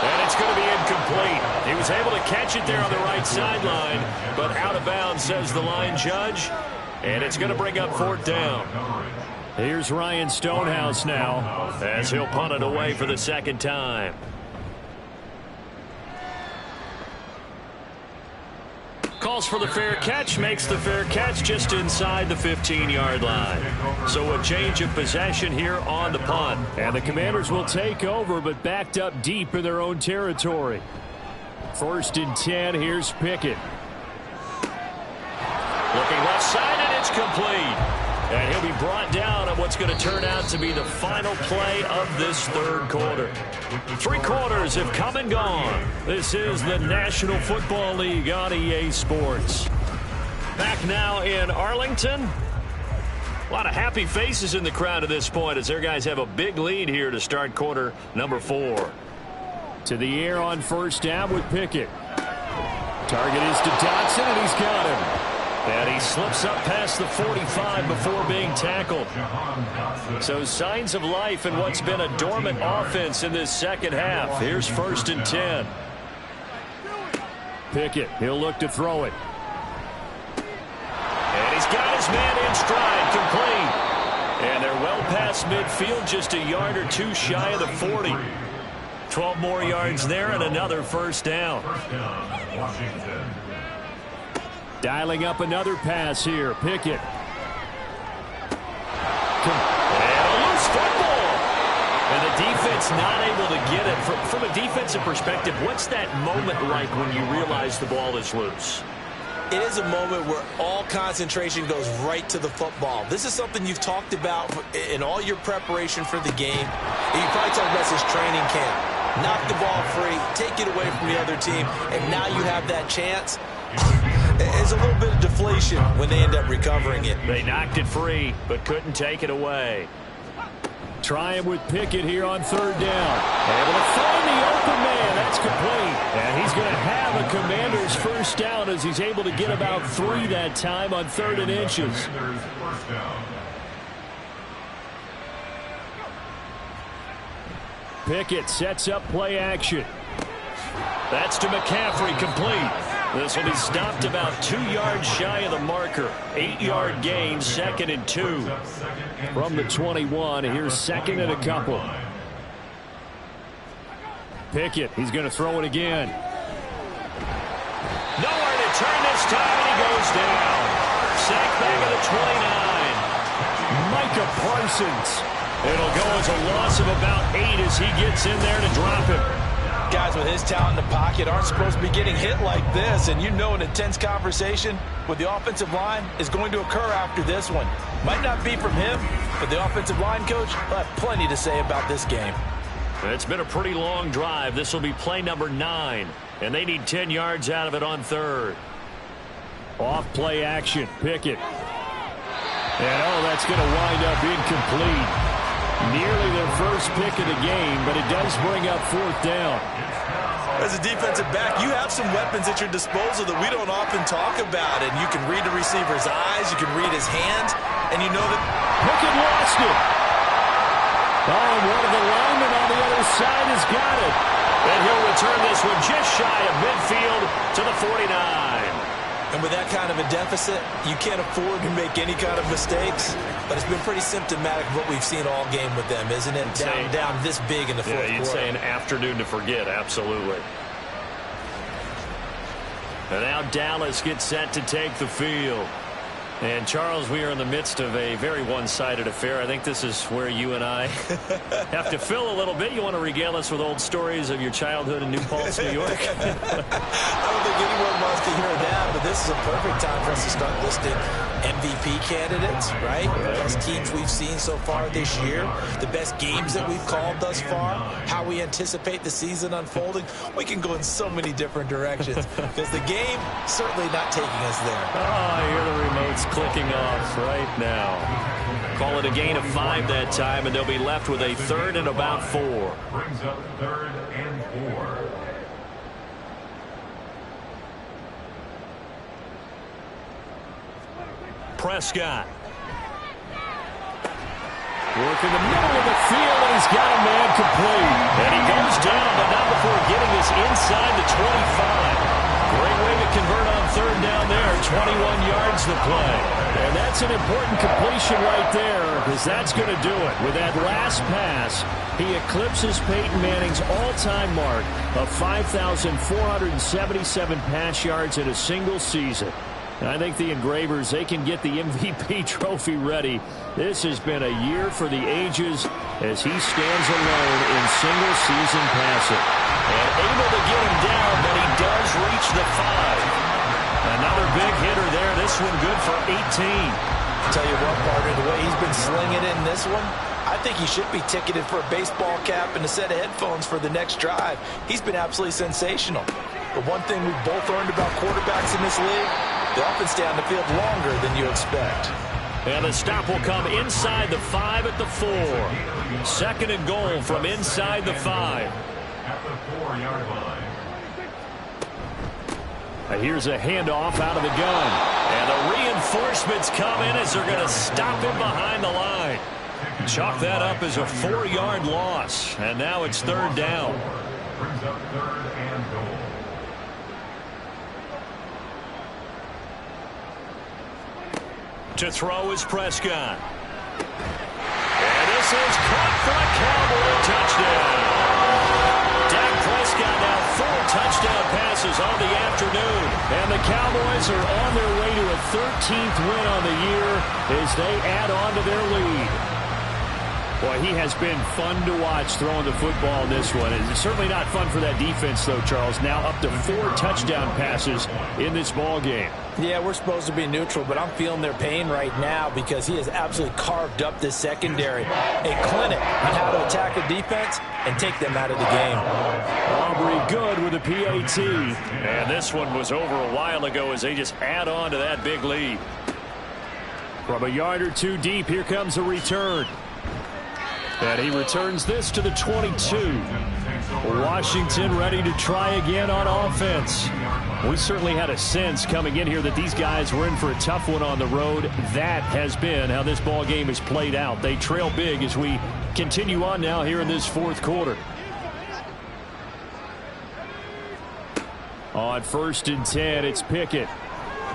And it's going to be incomplete. He was able to catch it there on the right sideline, but out of bounds, says the line judge. And it's going to bring up 4th down. Here's Ryan Stonehouse now, as he'll punt it away for the second time. Calls for the fair catch, makes the fair catch just inside the 15-yard line. So a change of possession here on the punt. And the Commanders will take over, but backed up deep in their own territory. 1st and 10, here's Pickett. Looking left side, and it's complete. And he'll be brought down on what's going to turn out to be the final play of this 3rd quarter. 3 quarters have come and gone. This is the National Football League on EA Sports. Back now in Arlington. A lot of happy faces in the crowd at this point as their guys have a big lead here to start quarter number 4. To the air on 1st down with Pickett. Target is to Dotson, and he's got him. And he slips up past the 45 before being tackled. So signs of life in what's been a dormant offense in this second half. Here's 1st and 10. Pickett, he'll look to throw it. And he's got his man in stride, complete. And they're well past midfield, just a yard or 2 shy of the 40. 12 more yards there and another 1st down. Washington. Dialing up another pass here. Pickett. And a loose football. And the defense not able to get it. From a defensive perspective, what's that moment like when you realize the ball is loose? It is a moment where all concentration goes right to the football. This is something you've talked about in all your preparation for the game. You probably talked about this training camp. Knock the ball free, take it away from the other team, and now you have that chance. It's a little bit of deflation when they end up recovering it. They knocked it free, but couldn't take it away. Trying with Pickett here on 3rd down. Able to find the open man. That's complete. And he's going to have a Commander's 1st down as he's able to get about 3 that time on 3rd and inches. Pickett sets up play action. That's to McCaffrey, complete. This will be stopped about 2 yards shy of the marker. 8-yard gain, 2nd and 2. From the 21, here's 2nd and a couple. Pickett, he's going to throw it again. Nowhere to turn this time, and he goes down. Sacked back at the 29. Micah Parsons. It'll go as a loss of about 8 as he gets in there to drop him. Guys with his talent in the pocket aren't supposed to be getting hit like this, and you know an intense conversation with the offensive line is going to occur after this one. Might not be from him, but the offensive line coach will have plenty to say about this game. It's been a pretty long drive. This will be play number 9, and they need 10 yards out of it on 3rd. Off play action, Pickett. And that's going to wind up incomplete. Nearly their first pick of the game, but it does bring up 4th down. As a defensive back, you have some weapons at your disposal that we don't often talk about, and you can read the receiver's eyes, you can read his hands. and you know that Pickett lost it. Oh, and one of the linemen on the other side has got it. And he'll return this one just shy of midfield to the 49. And with that kind of a deficit, you can't afford to make any kind of mistakes. But it's been pretty symptomatic of what we've seen all game with them, isn't it? Down this big in the fourth quarter. You'd say an afternoon to forget, absolutely. And now Dallas gets set to take the field. And, Charles, we are in the midst of a very one-sided affair. I think this is where you and I have to fill a little bit. You want to regale us with old stories of your childhood in New Paltz, New York? I don't think anyone wants to hear that, but this is a perfect time for us to start listing MVP candidates, right? The best teams we've seen so far this year, the best games that we've called thus far, how we anticipate the season unfolding. We can go in so many different directions because the game certainly not taking us there. Oh, I hear the remotes clicking off right now. Call it a gain of 5 that time, and they'll be left with a 3rd and about 4. Brings up 3rd and 4. Prescott. Work in the middle of the field, and he's got a man complete. And he goes down, but not before getting us inside the 25. Great way to convert on 3rd down there. 21 yards to play. And that's an important completion right there, because that's going to do it. With that last pass, he eclipses Peyton Manning's all-time mark of 5,477 pass yards in a single season. And I think the Engravers, they can get the MVP trophy ready. This has been a year for the ages as he stands alone in single-season passing. And able to get him down, but he does reach the 5. Another big hitter there. This one good for 18. I'll tell you what, partner, the way he's been slinging in this one, I think he should be ticketed for a baseball cap and a set of headphones for the next drive. He's been absolutely sensational. But one thing we've both learned about quarterbacks in this league, they often stay on the field longer than you expect. And the stop will come inside the 5 at the 4. 2nd and goal from inside the 5. At the 4-yard line. Here's a handoff out of the gun. And the reinforcements come in as they're going to stop him behind the line. Chalk that up as a 4-yard loss. And now it's 3rd down. Brings up 3rd and goal. To throw is Prescott. And this is caught for a Cowboy touchdown. Dak Prescott now 4 touchdown passes on the afternoon. And the Cowboys are on their way to a 13th win on the year as they add on to their lead. Boy, he has been fun to watch throwing the football in this one. It's certainly not fun for that defense, though, Charles. Now up to 4 touchdown passes in this ball game. Yeah, we're supposed to be neutral, but I'm feeling their pain right now because he has absolutely carved up this secondary. A clinic on how to attack a defense and take them out of the game. Aubrey good with a PAT. And this one was over a while ago as they just add on to that big lead. From a yard or 2 deep, here comes a return. And he returns this to the 22. Washington ready to try again on offense. We certainly had a sense coming in here that these guys were in for a tough one on the road. That has been how this ball game has played out. They trail big as we continue on now here in this 4th quarter. On 1st and 10, it's Pickett.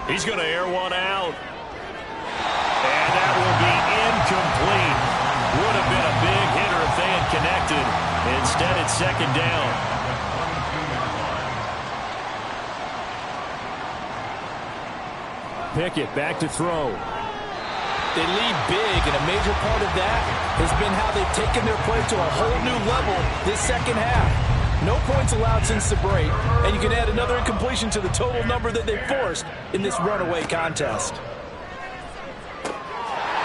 He's going to air one out. And that will be incomplete. Would have been a big hitter if they had connected. Instead, it's 2nd down. Pickett back to throw. They lead big, and a major part of that has been how they've taken their play to a whole new level this second half. No points allowed since the break, and you can add another incompletion to the total number that they forced in this runaway contest.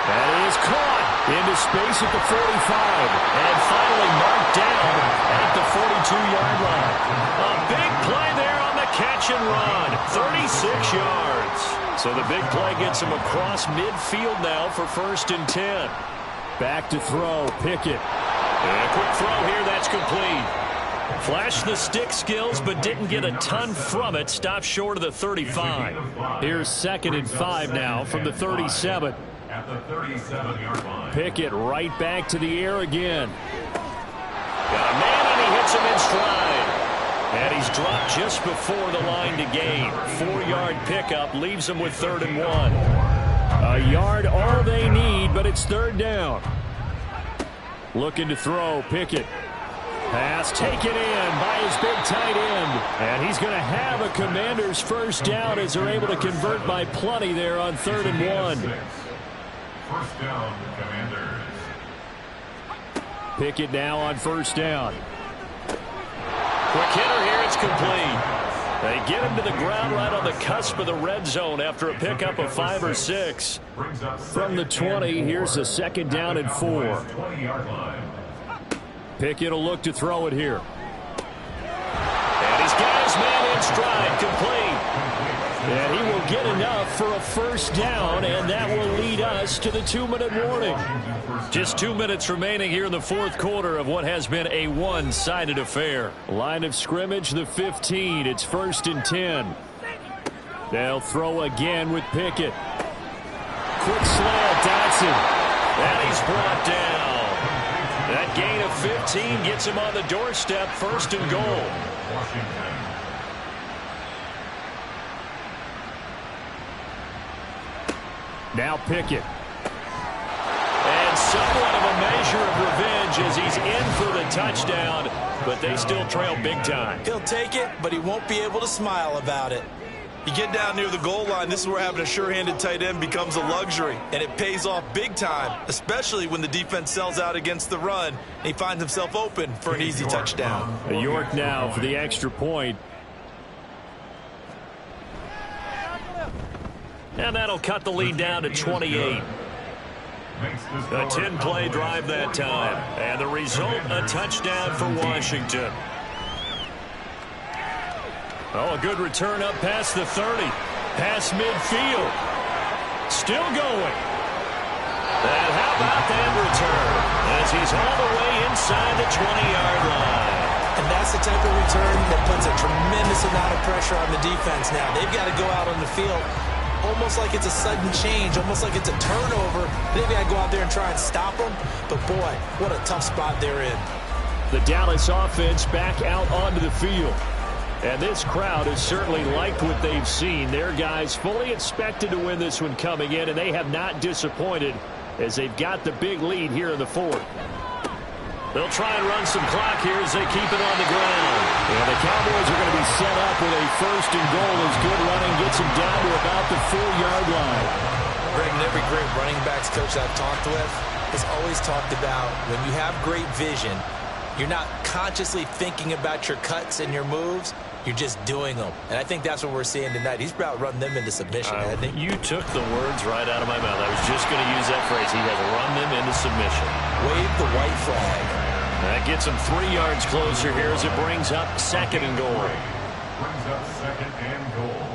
That is caught into space at the 45. And finally marked down at the 42-yard line. A big play there on the catch and run. 36 yards. So the big play gets him across midfield now for 1st and 10. Back to throw, Pickett. And a quick throw here, that's complete. Flashed the stick skills, but didn't get a ton from it. Stopped short of the 35. Here's 2nd and 5 now from the 37. at the 37-yard line. Pickett right back to the air again. Got a man, and he hits him in stride. And he's dropped just before the line to gain. 4-yard pickup leaves him with 3rd and 1. A yard all they need, but it's 3rd down. Looking to throw, Pickett. Pass taken in by his big tight end. And he's going to have a Commanders first down as they're able to convert by plenty there on 3rd and 1. First down, Commanders. Pickett now on first down. Quick hitter here, it's complete. They get him to the ground right on the cusp of the red zone after a pickup of 5 or 6. From the 20, here's the 2nd down and 4. Pickett will look to throw it here. And he's got his man in stride, complete. And he will get enough for a first down, and that will lead us to the 2-minute warning. Just 2 minutes remaining here in the 4th quarter of what has been a one-sided affair. Line of scrimmage, the 15. It's 1st and 10. They'll throw again with Pickett. Quick slant, Dotson. And he's brought down. That gain of 15 gets him on the doorstep, 1st and goal. Now Pickett. And somewhat of a measure of revenge as he's in for the touchdown, but they still trail big time. He'll take it, but he won't be able to smile about it. You get down near the goal line, this is where having a sure-handed tight end becomes a luxury, and it pays off big time, especially when the defense sells out against the run, and he finds himself open for an easy touchdown. York now for the extra point. And that'll cut the lead down to 28. A 10-play drive that time. And the result, a touchdown for Washington. Oh, a good return up past the 30. Past midfield. Still going. And how about that return? As he's all the way inside the 20-yard line. And that's the type of return that puts a tremendous amount of pressure on the defense now. They've got to go out on the field almost like it's a sudden change, almost like it's a turnover. They've got to go out there and try and stop them. But, boy, what a tough spot they're in. The Dallas offense back out onto the field. And this crowd has certainly liked what they've seen. Their guys fully expected to win this one coming in, and they have not disappointed as they've got the big lead here in the 4th. They'll try and run some clock here as they keep it on the ground. And the Cowboys are going to be set up with a 1st and goal as good running gets them down to about the 4-yard line. Greg, and every great running backs coach I've talked with has always talked about when you have great vision, you're not consciously thinking about your cuts and your moves. You're just doing them. And I think that's what we're seeing tonight. He's about running them into submission, hasn't he? You took the words right out of my mouth. I was just going to use that phrase. He has run them into submission. Wave the white flag. That gets him 3 yards closer here as it brings up 2nd and goal. Brings up 2nd and goal.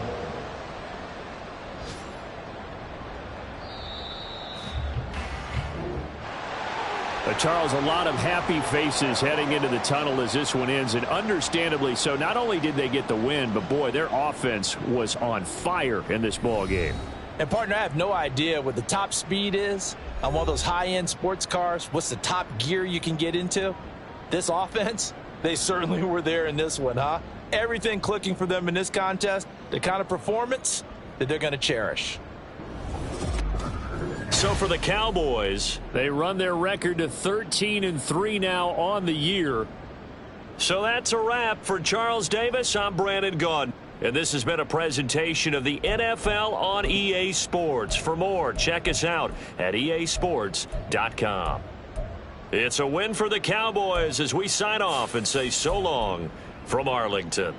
Charles, a lot of happy faces heading into the tunnel as this one ends, and understandably so. Not only did they get the win, but, boy, their offense was on fire in this ball game. And, partner, I have no idea what the top speed is on one of those high-end sports cars. What's the top gear you can get into? This offense, they certainly were there in this one, huh? Everything clicking for them in this contest, the kind of performance that they're going to cherish. So for the Cowboys, they run their record to 13-3 now on the year. So that's a wrap for Charles Davis. I'm Brandon Gaudin. And this has been a presentation of the NFL on EA Sports. For more, check us out at easports.com. It's a win for the Cowboys as we sign off and say so long from Arlington.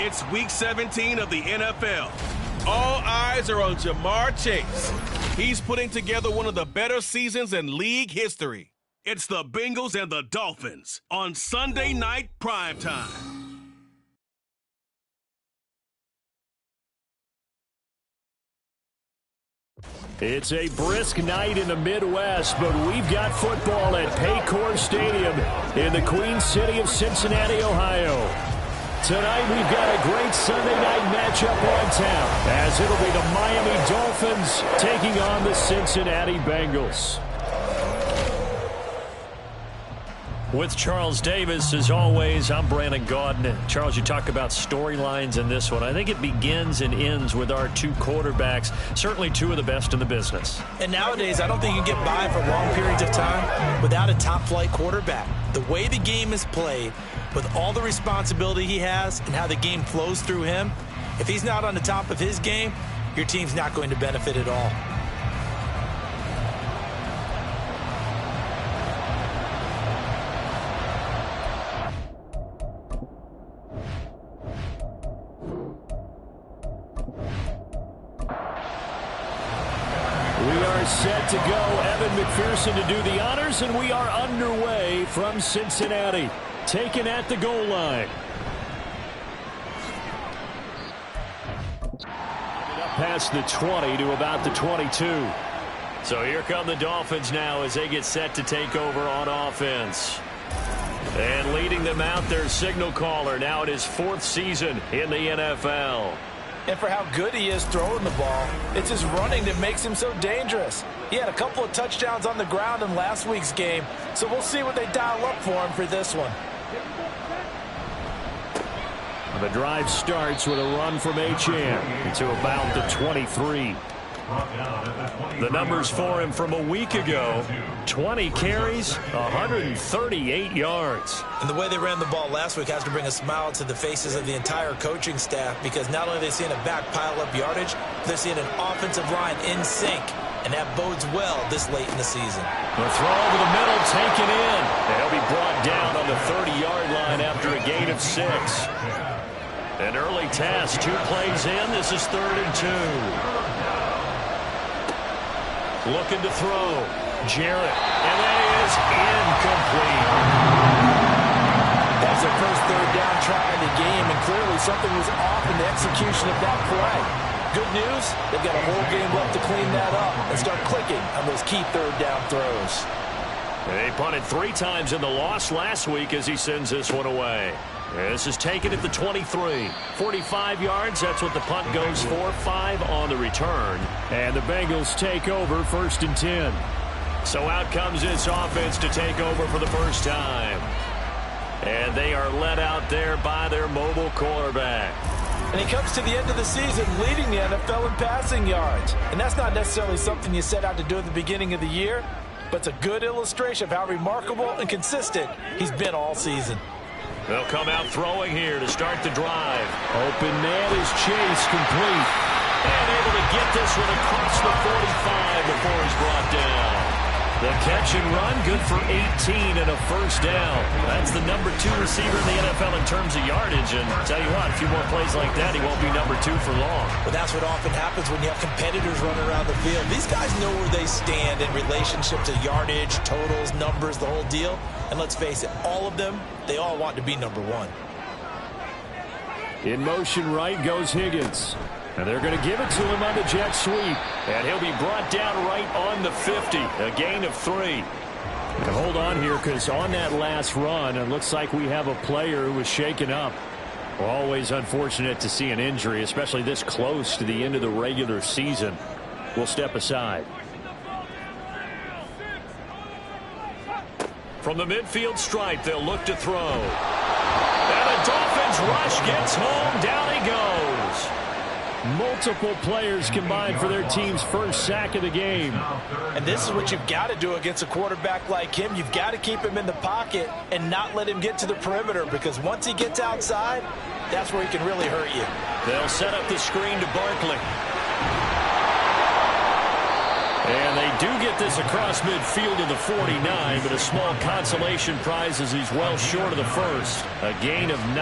It's Week 17 of the NFL. All eyes are on Jamar Chase. He's putting together one of the better seasons in league history. It's the Bengals and the Dolphins on Sunday Night Primetime. It's a brisk night in the Midwest, but we've got football at Paycor Stadium in the Queen City of Cincinnati, Ohio. Tonight we've got a great Sunday night matchup on tap, as it'll be the Miami Dolphins taking on the Cincinnati Bengals. With Charles Davis, as always, I'm Brandon Gaudin. Charles, you talk about storylines in this one. I think it begins and ends with our two quarterbacks, certainly two of the best in the business. And nowadays, I don't think you get by for long periods of time without a top-flight quarterback. The way the game is played, with all the responsibility he has and how the game flows through him, if he's not on the top of his game, your team's not going to benefit at all. Set to go, Evan McPherson to do the honors, and we are underway from Cincinnati, taken at the goal line. Up past the 20 to about the 22. So here come the Dolphins now as they get set to take over on offense. And leading them out, their signal caller, now in his fourth season in the NFL. And for how good he is throwing the ball, it's his running that makes him so dangerous. He had a couple of touchdowns on the ground in last week's game, so we'll see what they dial up for him for this one. The drive starts with a run from Achane to about the 23. The numbers for him from a week ago: 20 carries, 138 yards. And the way they ran the ball last week has to bring a smile to the faces of the entire coaching staff, because not only are they seeing a back pile up yardage, they're seeing an offensive line in sync, and that bodes well this late in the season. The throw over the middle taken in, and he'll be brought down on the 30-yard line after a gain of 6. An early test, 2 plays in. This is 3rd and 2. Looking to throw. Jarrett. And that is incomplete. That's their first third down try in the game, and clearly something was off in the execution of that play. Good news, they've got a whole game left to clean that up and start clicking on those key third down throws. They punted 3 times in the loss last week as he sends this one away. This is taken at the 23. 45 yards, that's what the punt goes for. 5 on the return. And the Bengals take over 1st and 10. So out comes this offense to take over for the first time. And they are led out there by their mobile quarterback. And he comes to the end of the season leading the NFL in passing yards. And that's not necessarily something you set out to do at the beginning of the year, but it's a good illustration of how remarkable and consistent he's been all season. They'll come out throwing here to start the drive. Open man is Chase, complete. And able to get this one across the 45 before he's brought down. The catch and run, good for 18 and a first down. That's the number 2 receiver in the NFL in terms of yardage. And tell you what, a few more plays like that, he won't be number 2 for long. But that's what often happens when you have competitors running around the field. These guys know where they stand in relationship to yardage, totals, numbers, the whole deal. And let's face it, all of them, they all want to be number 1. In motion right goes Higgins. And they're going to give it to him on the jet sweep. And he'll be brought down right on the 50. A gain of 3. And hold on here, because on that last run, it looks like we have a player who was shaken up. Always unfortunate to see an injury, especially this close to the end of the regular season. We'll step aside. From the midfield stripe, they'll look to throw. And the Dolphins rush gets home. Down he goes. Multiple players combined for their team's first sack of the game. And this is what you've got to do against a quarterback like him. You've got to keep him in the pocket and not let him get to the perimeter, because once he gets outside, that's where he can really hurt you. They'll set up the screen to Barkley. And they do get this across midfield to the 49, but a small consolation prize as he's well short of the first. A gain of 9,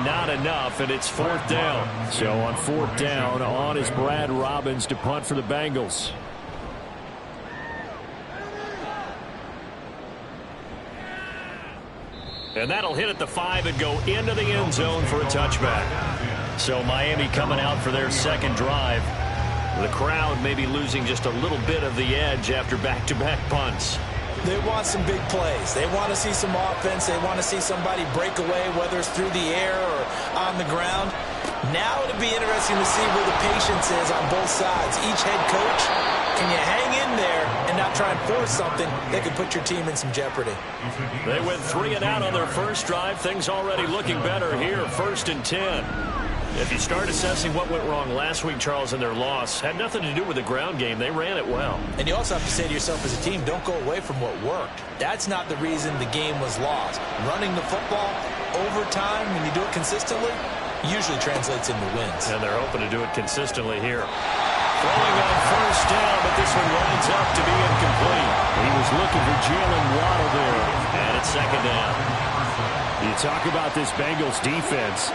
not enough, and it's 4th down. So on 4th down, on is Brad Robbins to punt for the Bengals. And that'll hit at the 5 and go into the end zone for a touchback. So Miami coming out for their second drive. The crowd may be losing just a little bit of the edge after back-to-back punts. They want some big plays. They want to see some offense. They want to see somebody break away, whether it's through the air or on the ground. Now it'll be interesting to see where the patience is on both sides. Each head coach, can you hang in there and not try and force something that could put your team in some jeopardy? They went 3 and out on their first drive. Things already looking better here, 1st and 10. If you start assessing what went wrong last week, Charles, in their loss, had nothing to do with the ground game. They ran it well. And you also have to say to yourself as a team, don't go away from what worked. That's not the reason the game was lost. Running the football over time, when you do it consistently, usually translates into wins. And they're hoping to do it consistently here. Throwing on 1st down, but this one winds up to be incomplete. He was looking for Jalen Waddle there. And it's 2nd down. You talk about this Bengals defense.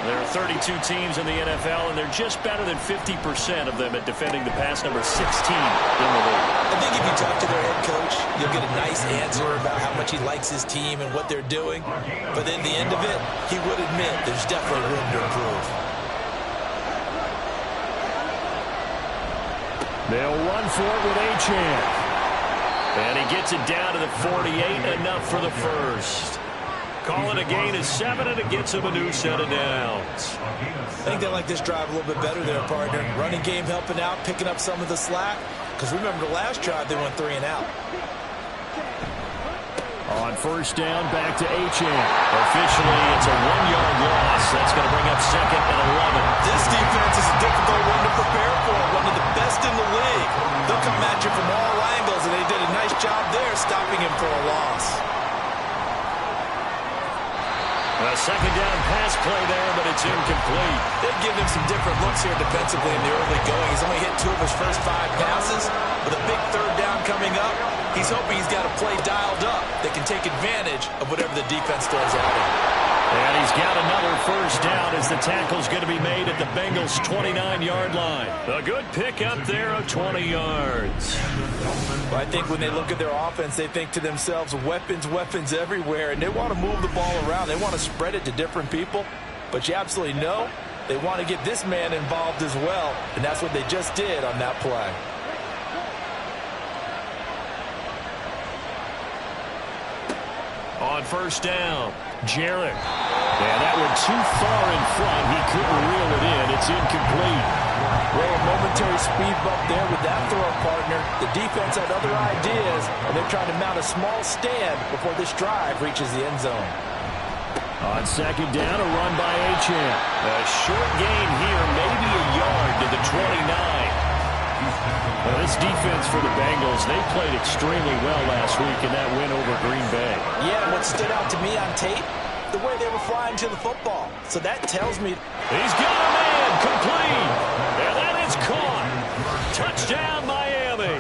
There are 32 teams in the NFL, and they're just better than 50% of them at defending the pass, number 16 in the league. I think if you talk to their head coach, you'll get a nice answer about how much he likes his team and what they're doing. But at the end of it, he would admit there's definitely room to improve. They'll run for it with Achane. And he gets it down to the 48, enough for the first. Call it a gain of 7, and it gets him a new set of downs. I think they like this drive a little bit better there, partner. Running game helping out, picking up some of the slack. Because remember the last drive, they went 3 and out. On 1st down, back to Achane. Officially, it's a 1-yard loss. That's going to bring up 2nd and 11. This defense is a difficult one to prepare for. One of the best in the league. They'll come at you from all angles, and they did a nice job there stopping him for a loss. A 2nd down pass play there, but it's incomplete. They've given him some different looks here defensively in the early going. He's only hit 2 of his first 5 passes. With a big 3rd down coming up, he's hoping he's got a play dialed up that can take advantage of whatever the defense throws at him. And he's got another 1st down as the tackle's going to be made at the Bengals' 29-yard line. A good pickup there of 20 yards. Well, I think when they look at their offense, they think to themselves, weapons, weapons everywhere, and they want to move the ball around. They want to spread it to different people, but you absolutely know they want to get this man involved as well, and that's what they just did on that play. On 1st down, Jarrett. And that one too far in front. He couldn't reel it in. It's incomplete. Well, a momentary speed bump there with that throw, partner. The defense had other ideas, and they're trying to mount a small stand before this drive reaches the end zone. On 2nd down, a run by Achane. A short gain here, maybe a yard to the 29. Well, this defense for the Bengals, they played extremely well last week in that win over Green Bay. Yeah, and what stood out to me on tape, the way they were flying to the football. So that tells me... He's got a man, complete. And that is caught. Touchdown, Miami.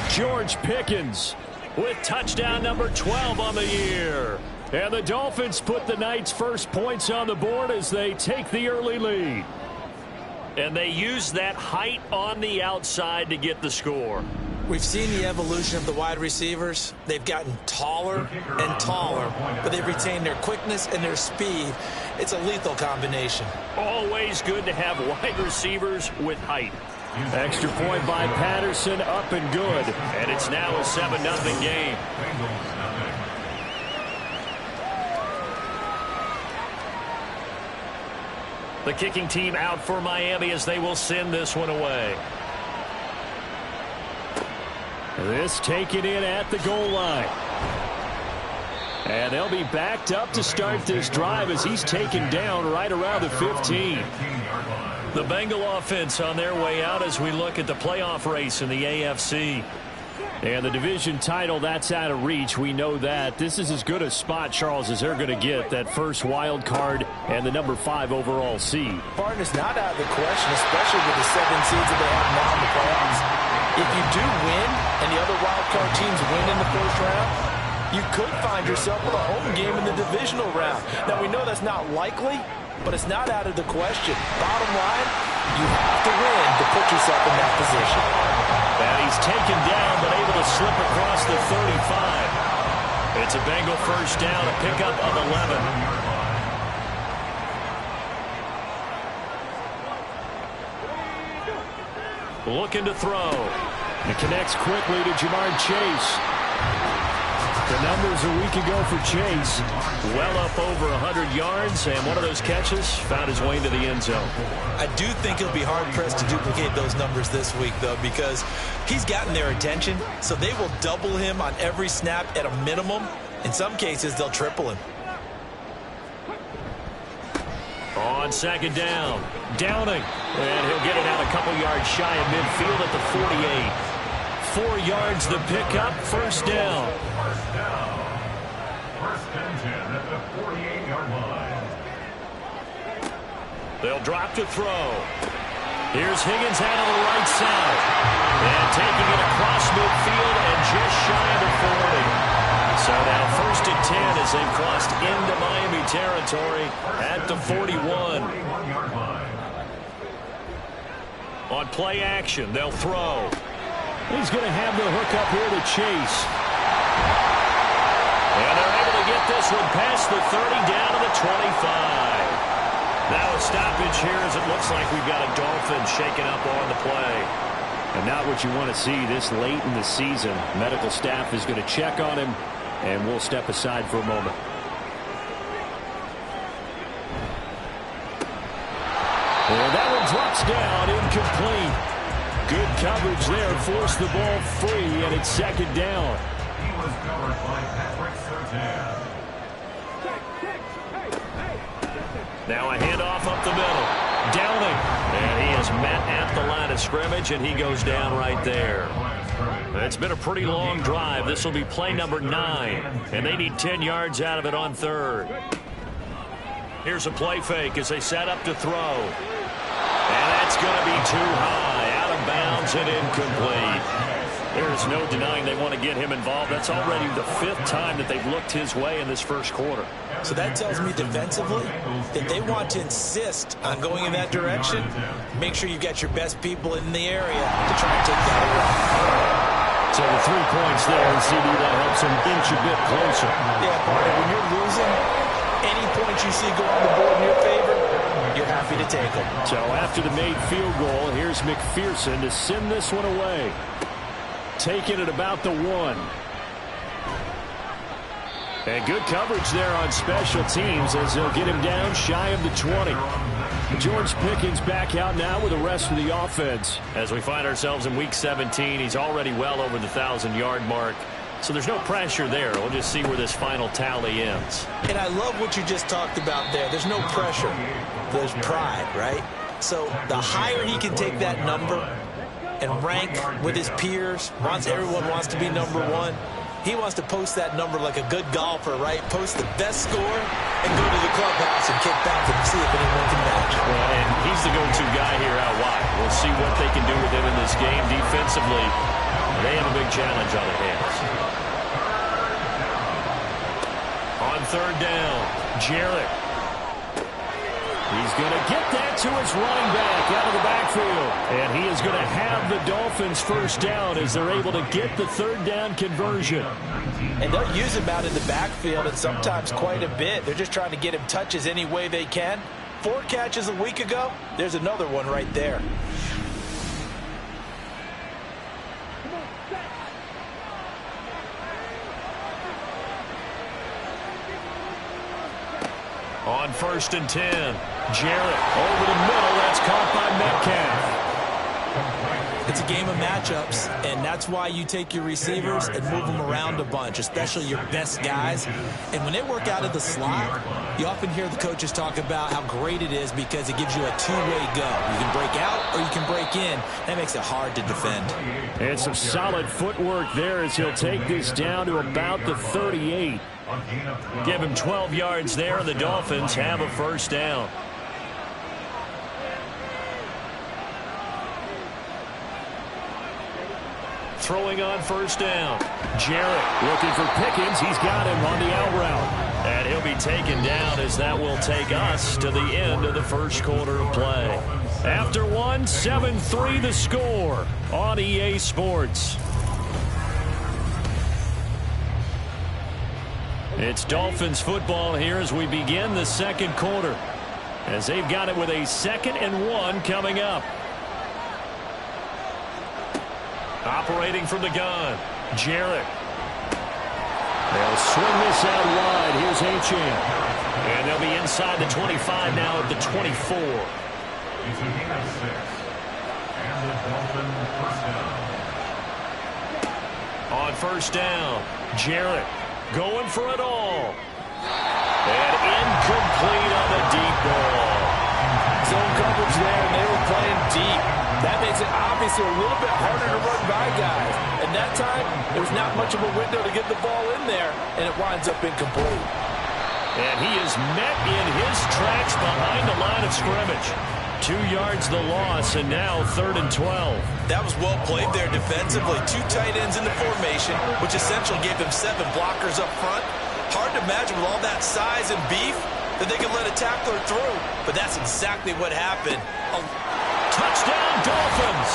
George Pickens with touchdown number 12 on the year. And the Dolphins put the Knights' first points on the board as they take the early lead. And they use that height on the outside to get the score. We've seen the evolution of the wide receivers. They've gotten taller and taller, but they've retained their quickness and their speed. It's a lethal combination. Always good to have wide receivers with height. Extra point by Patterson, up and good. And it's now a 7-0 game. The kicking team out for Miami as they will send this one away. This taken in at the goal line. And they'll be backed up to start this drive as he's taken down right around the 15. The Bengal offense on their way out as we look at the playoff race in the AFC. And the division title, that's out of reach. We know that. This is as good a spot, Charles, as they're going to get. That first wild card and the number 5 overall seed. Partner's not out of the question, especially with the 7 seeds that they have now in the playoffs. If you do win and the other wild card teams win in the first round, you could find yourself with a home game in the divisional round. Now, we know that's not likely, but it's not out of the question. Bottom line, you have to win to put yourself in that position. And he's taken down, but able to slip across the 35. It's a Bengal first down, a pickup of 11. Looking to throw. It connects quickly to Jamar Chase. The numbers a week ago for Chase. Well up over 100 yards, and one of those catches found his way into the end zone. I do think he'll be hard-pressed to duplicate those numbers this week, though, because he's gotten their attention, so they will double him on every snap at a minimum. In some cases, they'll triple him. On second down, Downing, and he'll get it out a couple yards shy of midfield at the 48. 4 yards the pickup, first down. First and 10 at the 48-yard line. They'll drop to throw. Here's Higgins out on the right side. And taking it across midfield and just shy of the 40. So now first and 10 as they've crossed into Miami territory at the 41. On play action, they'll throw. He's going to have the hook up here to Chase. And they're able to get this one past the 30 down to the 25. Now a stoppage here as it looks like we've got a Dolphin shaking up on the play. And not what you want to see this late in the season. Medical staff is going to check on him, and we'll step aside for a moment. And that one drops down, incomplete. Good coverage there, forced the ball free, and it's second down. He was covered by Patrick Surtain. Now a handoff up the middle. Downing. And he is met at the line of scrimmage, and he goes down right there. It's been a pretty long drive. This will be play number 9, and they need 10 yards out of it on third. Here's a play fake as they set up to throw. And that's going to be too high. Out of bounds and incomplete. There is no denying they want to get him involved. That's already the 5th time that they've looked his way in this first quarter. So that tells me defensively that they want to insist on going in that direction. Make sure you've got your best people in the area to try and take that away. So the 3 points there, and CD, that helps him inch a bit closer. Yeah, Barney, when you're losing, any points you see go on the board in your favor, you're happy to take them. So after the made field goal, here's McPherson to send this one away. Taking it about the 1. And good coverage there on special teams as they'll get him down shy of the 20. George Pickens back out now with the rest of the offense. As we find ourselves in Week 17, he's already well over the 1,000-yard mark. So there's no pressure there. We'll just see where this final tally ends. And I love what you just talked about there. There's no pressure. There's pride, right? So the higher he can take that number and rank with his peers, everyone wants to be number 1. He wants to post that number like a good golfer, right? Post the best score and go to the clubhouse and kick back and see if anyone can match. Well, and he's the go-to guy here out wide. We'll see what they can do with him in this game. Defensively, they have a big challenge on their hands. On third down, Jarrett. He's going to get that to his running back out of the backfield. And he is going to have the Dolphins first down as they're able to get the third down conversion. And they'll use him out in the backfield and sometimes quite a bit. They're just trying to get him touches any way they can. 4 catches a week ago. There's another one right there. On first and 10, Jarrett over the middle. That's caught by Metcalf. It's a game of matchups, and that's why you take your receivers and move them around a bunch, especially your best guys. And when they work out of the slot, you often hear the coaches talk about how great it is because it gives you a two-way go. You can break out or you can break in. That makes it hard to defend. And some solid footwork there as he'll take this down to about the 38. Give him 12 yards there, and the Dolphins have a first down. throwing on first down. Jarrett looking for Pickens. He's got him on the out route. And he'll be taken down as that will take us to the end of the first quarter of play. After one, 7-3 the score on EA Sports. It's Dolphins football here as we begin the second quarter, as they've got it with a 2nd and 1 coming up. Operating from the gun, Jarrett. They'll swing this out wide. Here's Achane. And they'll be inside the 25 now at the 24. It's a gain of 6. And the Dolphins first down. On first down, Jarrett going for it all. And incomplete on the deep ball. Zone coverage there, and they were playing deep. That makes it obviously a little bit harder to run by guys. And that time, there's not much of a window to get the ball in there, and it winds up incomplete. And he is met in his tracks behind the line of scrimmage. 2 yards the loss, and now 3rd and 12. That was well played there defensively. 2 tight ends in the formation, which essentially gave them 7 blockers up front. Hard to imagine with all that size and beef that they could let a tackler through. But that's exactly what happened. Touchdown, Dolphins!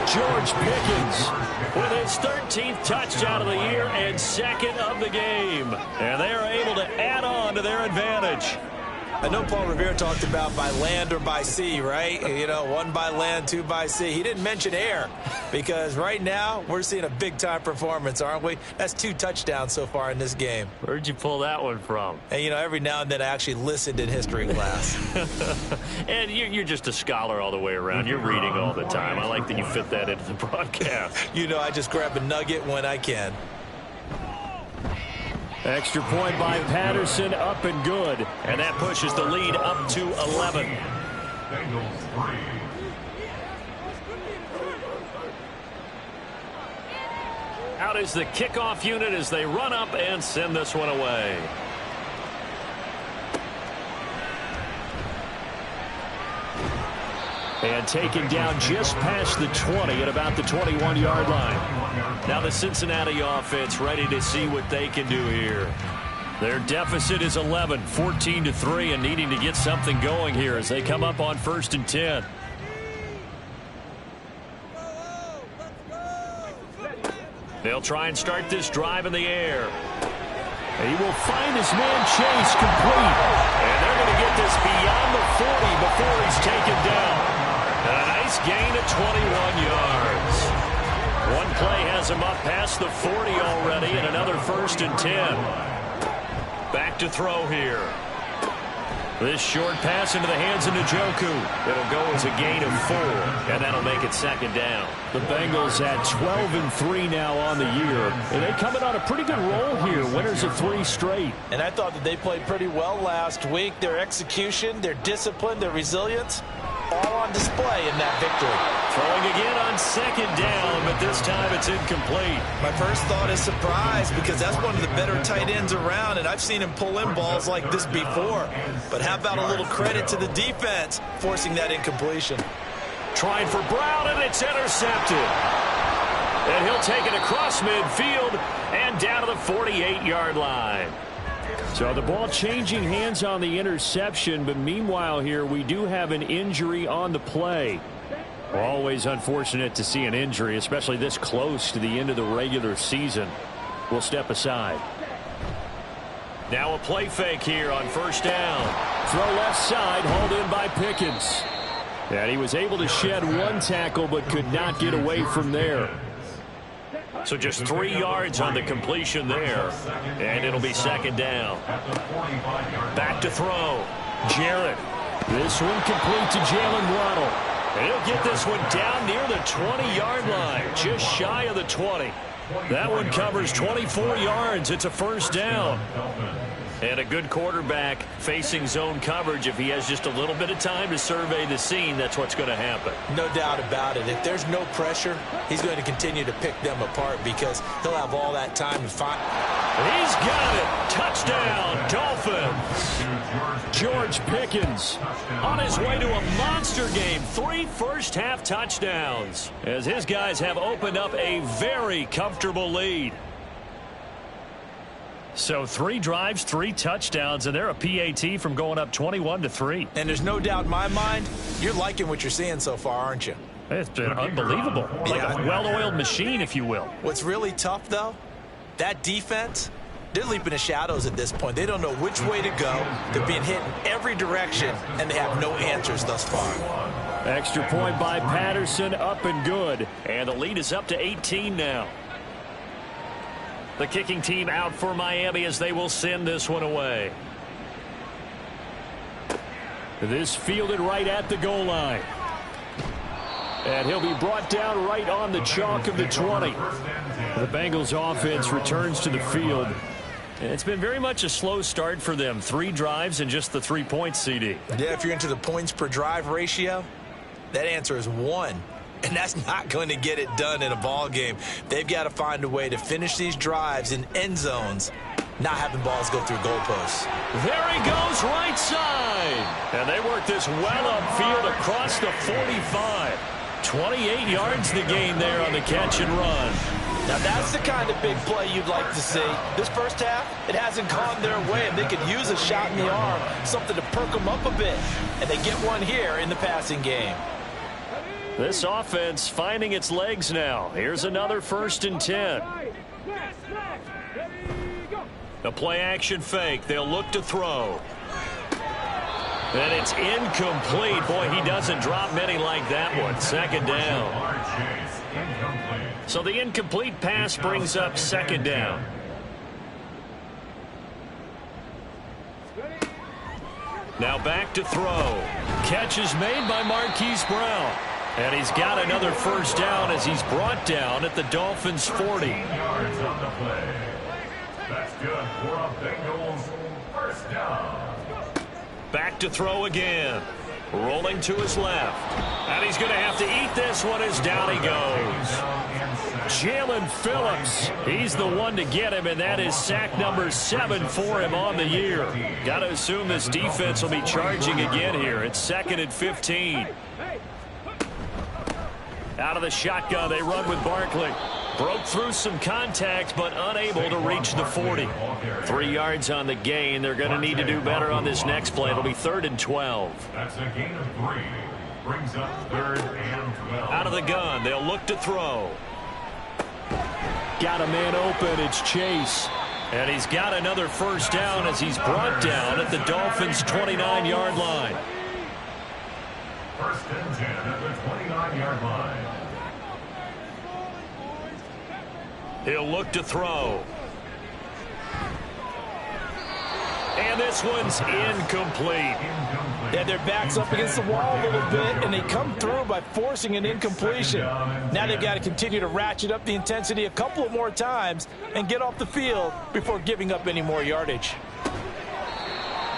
George Pickens with his 13th touchdown of the year and 2nd of the game. And they are able to add on to their advantage. I know Paul Revere talked about by land or by sea, right? You know, 1 by land, 2 by sea. He didn't mention air because right now we're seeing a big-time performance, aren't we? That's 2 touchdowns so far in this game. Where'd you pull that one from? And, you know, every now and then I actually listened in history class. And you're just a scholar all the way around. You're reading all the time. I like that you fit that into the broadcast. You know, I just grab a nugget when I can. Extra point by Patterson, up and good. And that pushes the lead up to 11. Bengals 3. Out is the kickoff unit as they run up and send this one away. And taken down just past the 20 at about the 21-yard line. Now the Cincinnati offense ready to see what they can do here. Their deficit is 11, 14-3, and needing to get something going here as they come up on 1st and 10. They'll try and start this drive in the air. And he will find his man Chase complete. And they're going to get this beyond the 40 before he's taken down. And a nice gain of 21 yards. One play has him up past the 40 already, and another 1st and 10. Back to throw here. This short pass into the hands of Njoku. It'll go as a gain of 4, and that'll make it 2nd down. The Bengals at 12-3 now on the year, and they come in on a pretty good roll here. Winners of 3 straight. And I thought that they played pretty well last week. Their execution, their discipline, their resilience, all on display in that victory. Throwing again on 2nd down, but this time it's incomplete. My first thought is surprise because that's one of the better tight ends around, and I've seen him pull in balls like this before. But how about a little credit to the defense forcing that incompletion? Trying for Brown, and it's intercepted. And he'll take it across midfield and down to the 48-yard line. So the ball changing hands on the interception, but meanwhile here we do have an injury on the play. Always unfortunate to see an injury, especially this close to the end of the regular season. We'll step aside. Now a play fake here on 1st down. Throw left side, hauled in by Pickens. And he was able to shed 1 tackle but could not get away from there. So just 3 yards on the completion there. And it'll be 2nd down. Back to throw. Jarrett. This one complete to Jalen Waddle. And he'll get this one down near the 20-yard line. Just shy of the 20. That one covers 24 yards. It's a 1st down. And a good quarterback facing zone coverage. If he has just a little bit of time to survey the scene, that's what's going to happen. No doubt about it. If there's no pressure, he's going to continue to pick them apart because he'll have all that time to find. He's got it. Touchdown, Dolphins. George Pickens on his way to a monster game. 3 first-half touchdowns as his guys have opened up a very comfortable lead. So 3 drives, 3 touchdowns, and they're a PAT from going up 21-3. And there's no doubt in my mind, you're liking what you're seeing so far, aren't you? It's been unbelievable. Like a well-oiled machine, if you will. What's really tough, though, that defense, they're leaping the shadows at this point. They don't know which way to go. They're being hit in every direction, and they have no answers thus far. Extra point by Patterson, up and good. And the lead is up to 18 now. The kicking team out for Miami as they will send this one away. This fielded right at the goal line. And he'll be brought down right on the chalk of the 20. The Bengals offense returns to the field. And it's been very much a slow start for them. 3 drives and just the 3 points, CD. Yeah, if you're into the points per drive ratio, that answer is 1. And that's not going to get it done in a ball game. They've got to find a way to finish these drives in end zones, not having balls go through goalposts. There he goes, right side. And they work this well upfield across the 45. 28 yards the gain there on the catch and run. Now that's the kind of big play you'd like to see. This first half, it hasn't gone their way, and they could use a shot in the arm, something to perk them up a bit. And they get one here in the passing game. This offense finding its legs now. Here's another 1st and 10. A play action fake. They'll look to throw. And it's incomplete. Boy, he doesn't drop many like that one. 2nd down. So the incomplete pass brings up 2nd down. Now back to throw. Catch is made by Marquise Brown. And he's got another 1st down as he's brought down at the Dolphins' 40. Yards on the play. That's good for a Bengals 1st down. Back to throw again. Rolling to his left. And he's going to have to eat this one as down he goes. Jalen Phillips. He's the one to get him, and that is sack number 7 for him on the year. Got to assume this defense will be charging again here. It's 2nd and 15. Out of the shotgun, they run with Barkley. Broke through some contact, but unable to reach the 40. 3 yards on the gain. They're going to need to do better on this next play. It'll be 3rd and 12. That's a gain of 3. Brings up 3rd and 12. Out of the gun, they'll look to throw. Got a man open. It's Chase. And he's got another 1st down as he's brought down at the Dolphins' 29-yard line. 1st and 10 at the 29-yard line. He'll look to throw. And this one's incomplete. Yeah, their back's up against the wall a little bit, and they come through by forcing an incompletion. Now they've got to continue to ratchet up the intensity a couple of more times and get off the field before giving up any more yardage.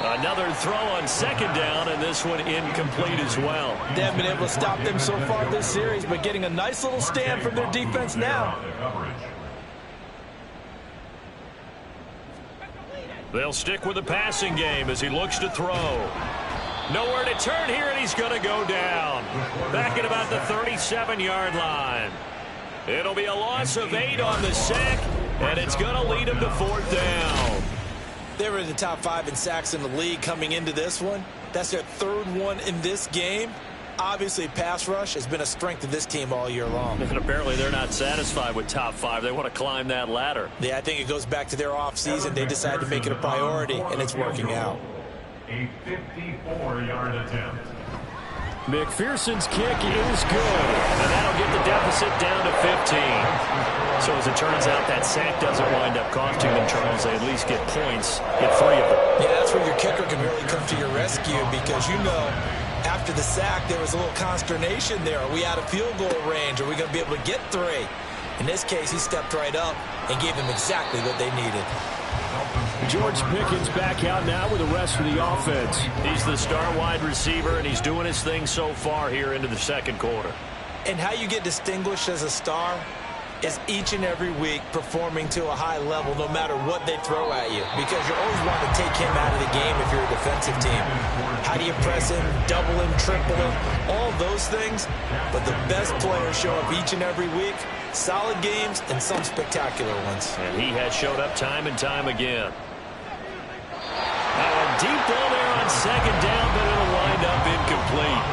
Another throw on 2nd down, and this one incomplete as well. They haven't been able to stop them so far this series, but getting a nice little stand from their defense now. They'll stick with the passing game as he looks to throw. Nowhere to turn here, and he's going to go down. Back at about the 37-yard line. It'll be a loss of 8 on the sack, and it's going to lead him to 4th down. They were in the top 5 in sacks in the league coming into this one. That's their 3rd one in this game. Obviously, pass rush has been a strength of this team all year long. And apparently they're not satisfied with top 5. They want to climb that ladder. Yeah, I think it goes back to their offseason. They decided to make it a priority, and it's working out. A 54-yard attempt. McPherson's kick is good, and that'll get the deficit down to 15. So as it turns out, that sack doesn't wind up costing them, Charles. They at least get points, get 3 of them. Yeah, that's where your kicker can really come to your rescue because, you know, after the sack, there was a little consternation there. Are we out of field goal range? Are we going to be able to get 3? In this case, he stepped right up and gave them exactly what they needed. George Pickens back out now with the rest of the offense. He's the star wide receiver, and he's doing his thing so far here into the 2nd quarter. And how you get distinguished as a star, is each and every week performing to a high level no matter what they throw at you, because you always want to take him out of the game if you're a defensive team. How do you press him, double him, triple him, all those things? But the best players show up each and every week, solid games and some spectacular ones. And he has showed up time and time again. Now a deep ball there on second down, but it'll wind up incomplete.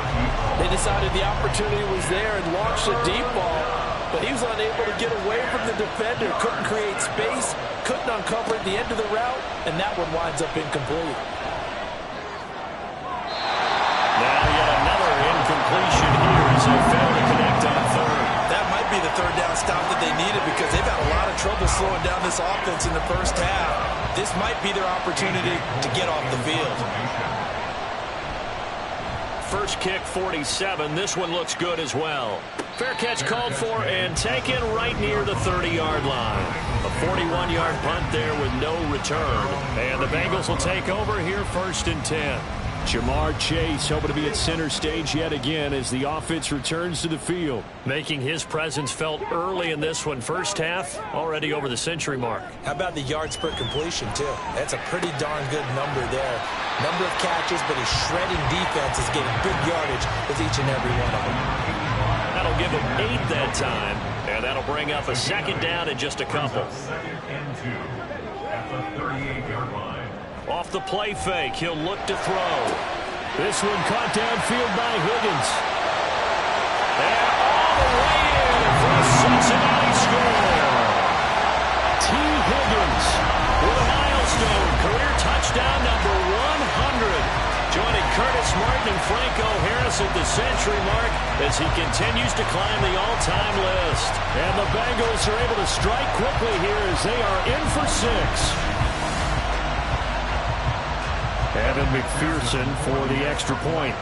They decided the opportunity was there and launched a deep ball, but he was unable to get away from the defender, couldn't create space, couldn't uncover at the end of the route, and that one winds up incomplete. Now yet another incompletion here as they fail to connect on third. That might be the third down stop that they needed, because they've had a lot of trouble slowing down this offense in the first half. This might be their opportunity to get off the field. First kick, 47. This one looks good as well. Fair catch called for and taken right near the 30-yard line. A 41-yard punt there with no return. And the Bengals will take over here, 1st and 10. Jamar Chase hoping to be at center stage yet again as the offense returns to the field. Making his presence felt early in this one. First half, already over the century mark. How about the yards per completion, too? That's a pretty darn good number there. Number of catches, but his shredding defense is getting big yardage with each and every one of them. That'll give him 8 that time, and that'll bring up a second down in just a couple. 2nd and 2 at the 38-yard line. Off the play fake, he'll look to throw. This one caught downfield by Higgins. And all the way in for a Cincinnati score. T. Higgins with a milestone career touchdown number 100. Joining Curtis Martin and Franco Harris at the century mark as he continues to climb the all-time list. And the Bengals are able to strike quickly here as they are in for 6. Evan McPherson for the extra point.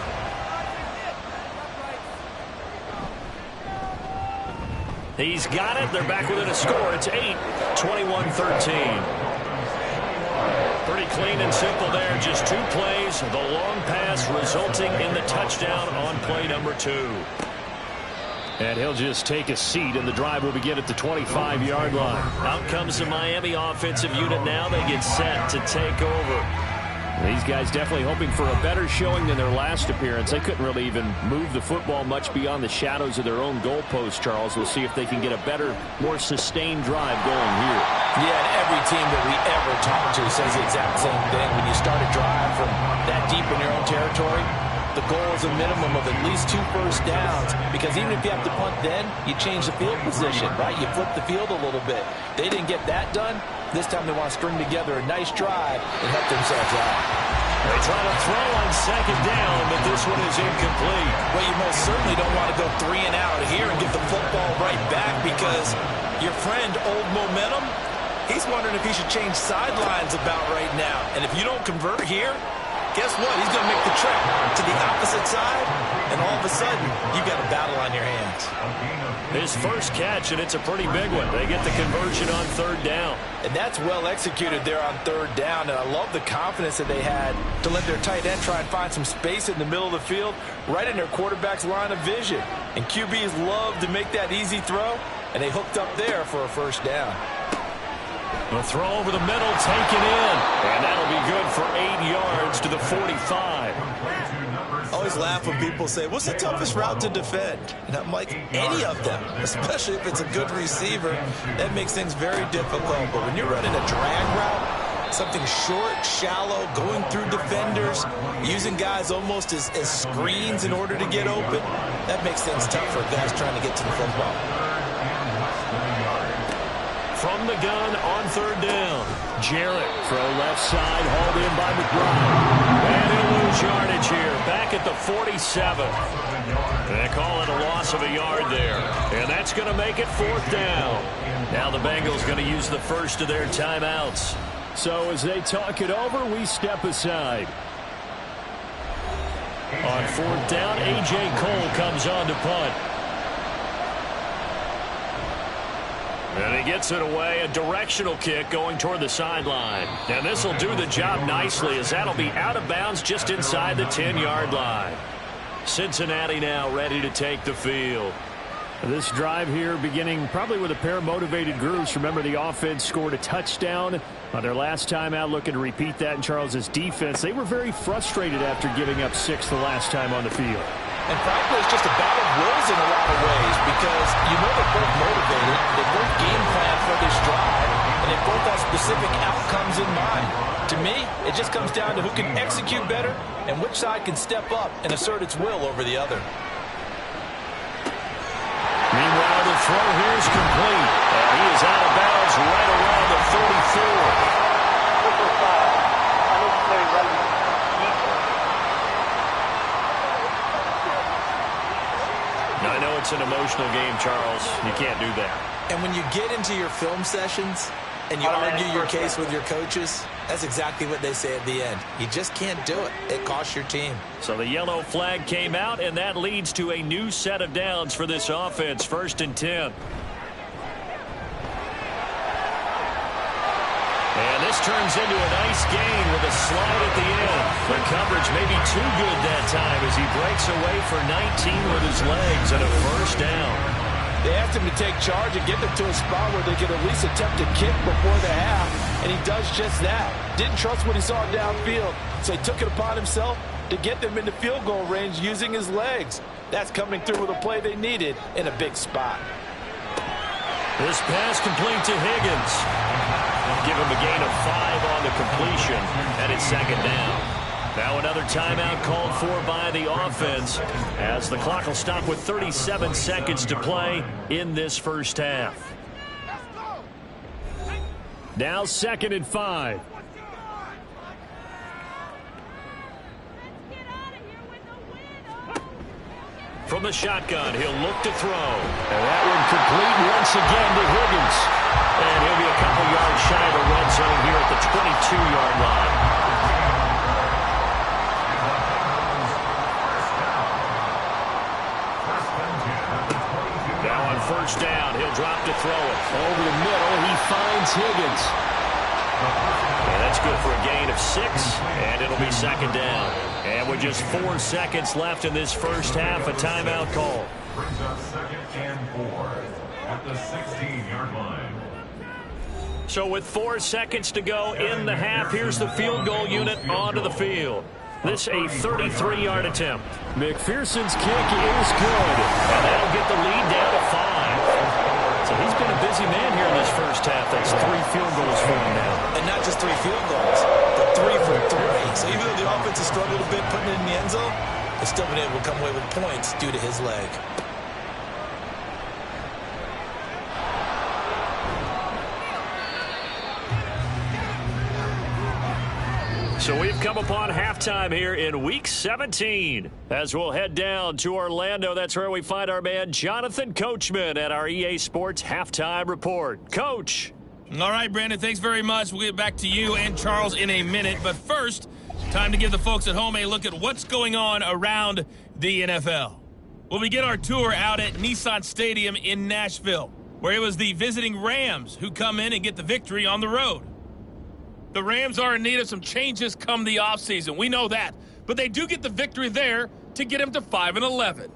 He's got it. They're back within a score. It's 8, 21-13. Pretty clean and simple there. Just 2 plays. The long pass resulting in the touchdown on play number 2. And he'll just take a seat, and the drive will begin at the 25-yard line. Out comes the Miami offensive unit now. They get set to take over. These guys definitely hoping for a better showing than their last appearance. They couldn't really even move the football much beyond the shadows of their own goalpost, Charles. We'll see if they can get a better, more sustained drive going here. Yeah, and every team that we ever talk to says the exact same thing. When you start a drive from that deep in your own territory, the goal is a minimum of at least 2 first downs, because even if you have to punt then, you change the field position, right? You flip the field a little bit. They didn't get that done. This time they want to string together a nice drive and help themselves out. They try to throw on second down, but this one is incomplete. Well, you most certainly don't want to go 3 and out here and get the football right back, because your friend, Old Momentum, he's wondering if he should change sidelines about right now. And if you don't convert here, guess what? He's going to make the trip to the opposite side, and all of a sudden, you've got a battle on your hands. His first catch, and it's a pretty big one. They get the conversion on 3rd down. And that's well executed there on 3rd down, and I love the confidence that they had to let their tight end try and find some space in the middle of the field, right in their quarterback's line of vision. And QBs love to make that easy throw, and they hooked up there for a first down. The throw over the middle, taken in, and that'll be good for 8 yards to the 45. I always laugh when people say, what's the toughest route to defend? And I'm like, any of them, especially if it's a good receiver. That makes things very difficult. But when you're running a drag route, something short, shallow, going through defenders, using guys almost as screens in order to get open, that makes things tough for guys trying to get to the football. From the gun on 3rd down. Jarrett, throw left side, hauled in by McBride. And he'll lose yardage here, back at the 47. They call it a loss of a yard there. And that's going to make it 4th down. Now the Bengals going to use the first of their timeouts. So as they talk it over, we step aside. On 4th down, A.J. Cole comes on to punt. And he gets it away, a directional kick going toward the sideline. And this will do the job nicely, as that'll be out of bounds just inside the 10-yard line. Cincinnati now ready to take the field. This drive here beginning probably with a pair of motivated groups. Remember, the offense scored a touchdown on their last time out, looking to repeat that in Charles's defense. They were very frustrated after giving up 6 the last time on the field. And frankly, it's just a battle of wills in a lot of ways because you know they're both motivated, they both game plan for this drive, and they both have specific outcomes in mind. To me, it just comes down to who can execute better and which side can step up and assert its will over the other. Meanwhile, the throw here is complete. And he is out of bounds right around the 34. Unnecessary running. Now, I know it's an emotional game, Charles. You can't do that. And when you get into your film sessions and you argue your case with your coaches, that's exactly what they say at the end. You just can't do it. It costs your team. So the yellow flag came out, and that leads to a new set of downs for this offense. 1st and 10. And this turns into a nice gain with a slide at the end. The coverage may be too good that time as he breaks away for 19 with his legs and a 1st down. They asked him to take charge and get them to a spot where they could at least attempt a kick before the half, and he does just that. Didn't trust what he saw downfield, so he took it upon himself to get them into field goal range using his legs. That's coming through with a play they needed in a big spot. This pass complete to Higgins. Give him a gain of 5 on the completion, and it's 2nd down. Now another timeout called for by the offense as the clock will stop with 37 seconds to play in this first half. Now 2nd and 5. From the shotgun, he'll look to throw. And that one complete once again to Higgins. And he'll be a couple yards shy of the red zone here at the 22-yard line. Now on 1st down, he'll drop to throw it. Over the middle, he finds Higgins. And that's good for a gain of 6, and it'll be 2nd down. And with just 4 seconds left in this first half, a timeout call. Brings up 2nd and 4 at the 16-yard line. So with 4 seconds to go in the half, here's the field goal unit onto the field. This a 33-yard attempt. McPherson's kick is good. And that'll get the lead down to 5. So he's been a busy man here in this first half. That's 3 field goals for him now. And not just 3 field goals, but 3 for 3. So even though the offense has struggled a bit putting it in the end zone, they've still been able to come away with points due to his leg. So we've come upon halftime here in Week 17. As we'll head down to Orlando, that's where we find our man Jonathan Coachman at our EA Sports Halftime Report. Coach. All right, Brandon, thanks very much. We'll get back to you and Charles in a minute. But first, time to give the folks at home a look at what's going on around the NFL. We'll begin our tour out at Nissan Stadium in Nashville, where it was the visiting Rams who come in and get the victory on the road. The Rams are in need of some changes come the offseason. We know that. But they do get the victory there to get them to 5-11.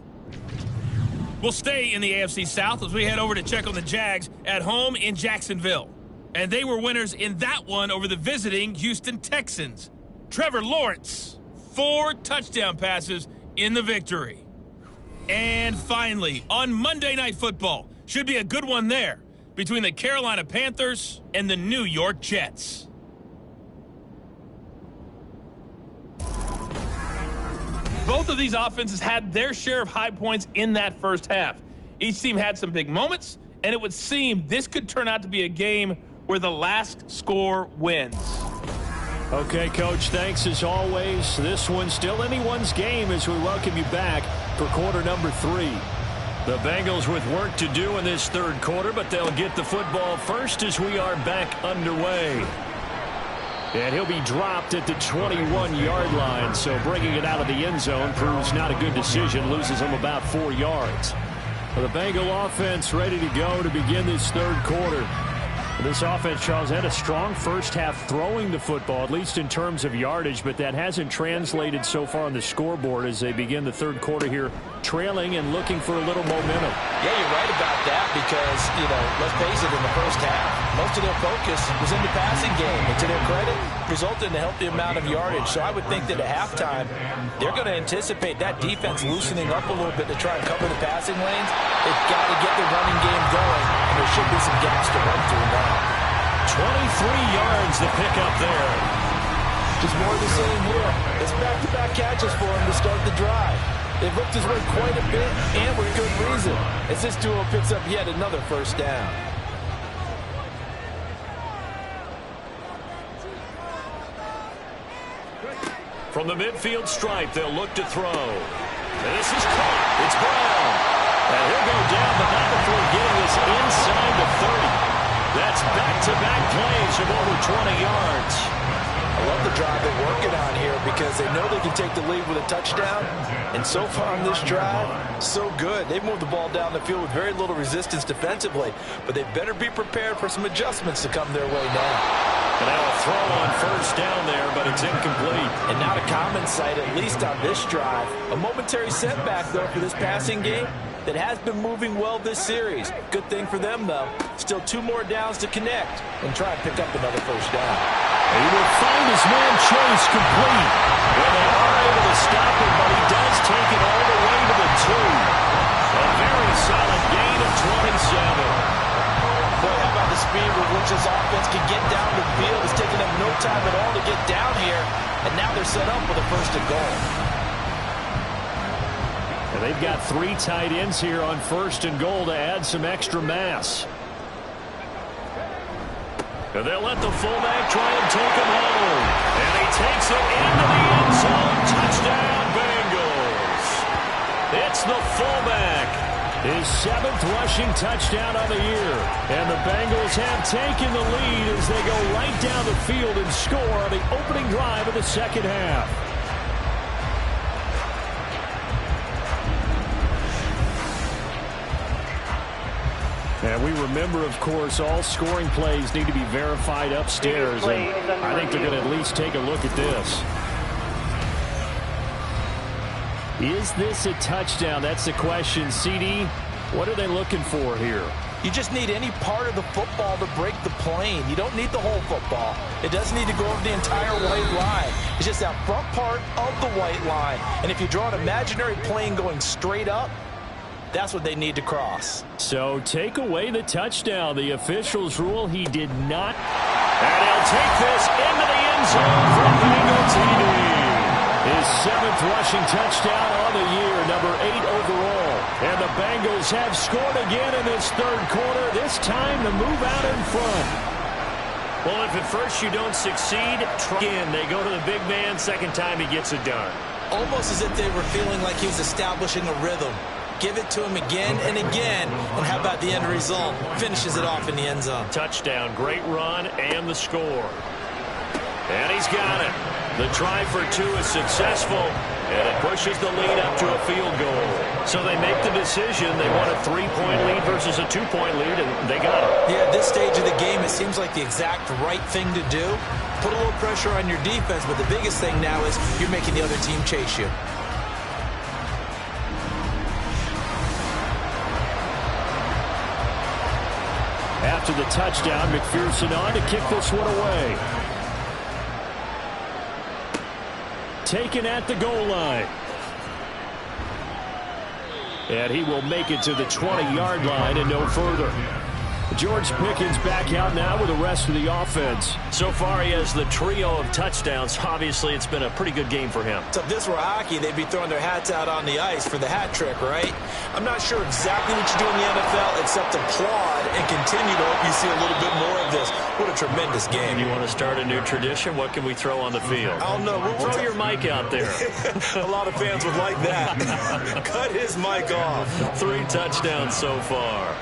We'll stay in the AFC South as we head over to check on the Jags at home in Jacksonville. And they were winners in that one over the visiting Houston Texans. Trevor Lawrence, 4 touchdown passes in the victory. And finally, on Monday Night Football, should be a good one there between the Carolina Panthers and the New York Jets. Both of these offenses had their share of high points in that first half. Each team had some big moments, and it would seem this could turn out to be a game where the last score wins. Okay, Coach, thanks as always. This one's still anyone's game as we welcome you back for quarter number 3. The Bengals with work to do in this third quarter, but they'll get the football first as we are back underway. And he'll be dropped at the 21-yard line, so bringing it out of the end zone proves not a good decision, loses him about 4 yards. Well, the Bengal offense ready to go to begin this third quarter. This offense, Charles, had a strong first half throwing the football, at least in terms of yardage, but that hasn't translated so far on the scoreboard as they begin the third quarter here, trailing and looking for a little momentum. Yeah, you're right about that because, let's face it, in the first half, most of their focus was in the passing game. And to their credit, resulted in a healthy amount of yardage. So I would think that at halftime, they're going to anticipate that defense loosening up a little bit to try and cover the passing lanes. They've got to get the running game going, and there should be some gaps to run through now. 23 yards to pick up there. Just more of the same here. It's back-to-back catches for him to start the drive. They've looked his way quite a bit, and with good reason, as this duo picks up yet another first down. From the midfield stripe, they'll look to throw. And this is caught. It's Brown. And he'll go down, but not before getting this inside the 30. That's back-to-back plays of over 20 yards. I love the drive they're working on here because they know they can take the lead with a touchdown. And so far on this drive, so good. They've moved the ball down the field with very little resistance defensively, but they better be prepared for some adjustments to come their way now. And now a throw on first down there, but it's incomplete. And not a common sight, at least on this drive. A momentary setback, though, for this passing game that has been moving well this series. Good thing for them, though. Still 2 more downs to connect and try and pick up another first down. He will find his man Chase complete. Well, they are able to stop him, but he does take it all the way to the 2. A very solid gain of 27. Boy, how about the speed with which this offense can get down the field? It's taking them no time at all to get down here, and now they're set up with a first and goal. And they've got 3 tight ends here on first and goal to add some extra mass. And they'll let the fullback try and take him home. And he takes it into the end zone. Touchdown, Bengals. It's the fullback. His 7th rushing touchdown on the year. And the Bengals have taken the lead as they go right down the field and score on the opening drive of the second half. And we remember, of course, all scoring plays need to be verified upstairs. And I think they're going to at least take a look at this. Is this a touchdown? That's the question. CD, what are they looking for here? You just need any part of the football to break the plane. You don't need the whole football. It doesn't need to go over the entire white line. It's just that front part of the white line. And if you draw an imaginary plane going straight up, that's what they need to cross. So take away the touchdown. The officials rule he did not. And he'll take this into the end zone for Bengal TD. His 7th rushing touchdown on the year, number 8 overall. And the Bengals have scored again in this third quarter, this time to move out in front. Well, if at first you don't succeed, try again. They go to the big man. Second time he gets it done. Almost as if they were feeling like he was establishing a rhythm. Give it to him again and again. And how about the end result? Finishes it off in the end zone. Touchdown, great run, and the score. And he's got it. The try for 2 is successful, and it pushes the lead up to a field goal. So they make the decision. They want a 3-point lead versus a 2-point lead, and they got it. Yeah, at this stage of the game, it seems like the exact right thing to do. Put a little pressure on your defense, but the biggest thing now is you're making the other team chase you. After the touchdown, McPherson on to kick this one away. Taken at the goal line. And he will make it to the 20-yard line and no further. George Pickens back out now with the rest of the offense. So far, he has the trio of touchdowns. Obviously, it's been a pretty good game for him. So if this were hockey, they'd be throwing their hats out on the ice for the hat trick, right? I'm not sure exactly what you do in the NFL except applaud and continue to hope you see a little bit more of this. What a tremendous game. You want to start a new tradition? What can we throw on the field? I don't know. We'll throw your mic out there. A lot of fans would like that. Cut his mic off. 3 touchdowns so far.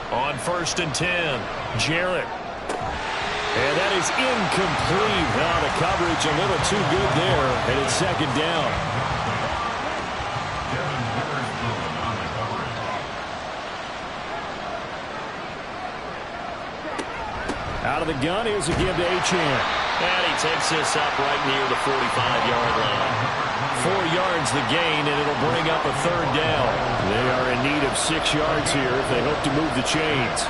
On 1st and 10, Jarrett. And that is incomplete. Now the coverage a little too good there, and it's second down. Out of the gun, here's a give to Achane. And he takes this up right near the 45-yard line. 4 yards the gain, and it'll bring up a third down. They are in need of 6 yards here if they hope to move the chains.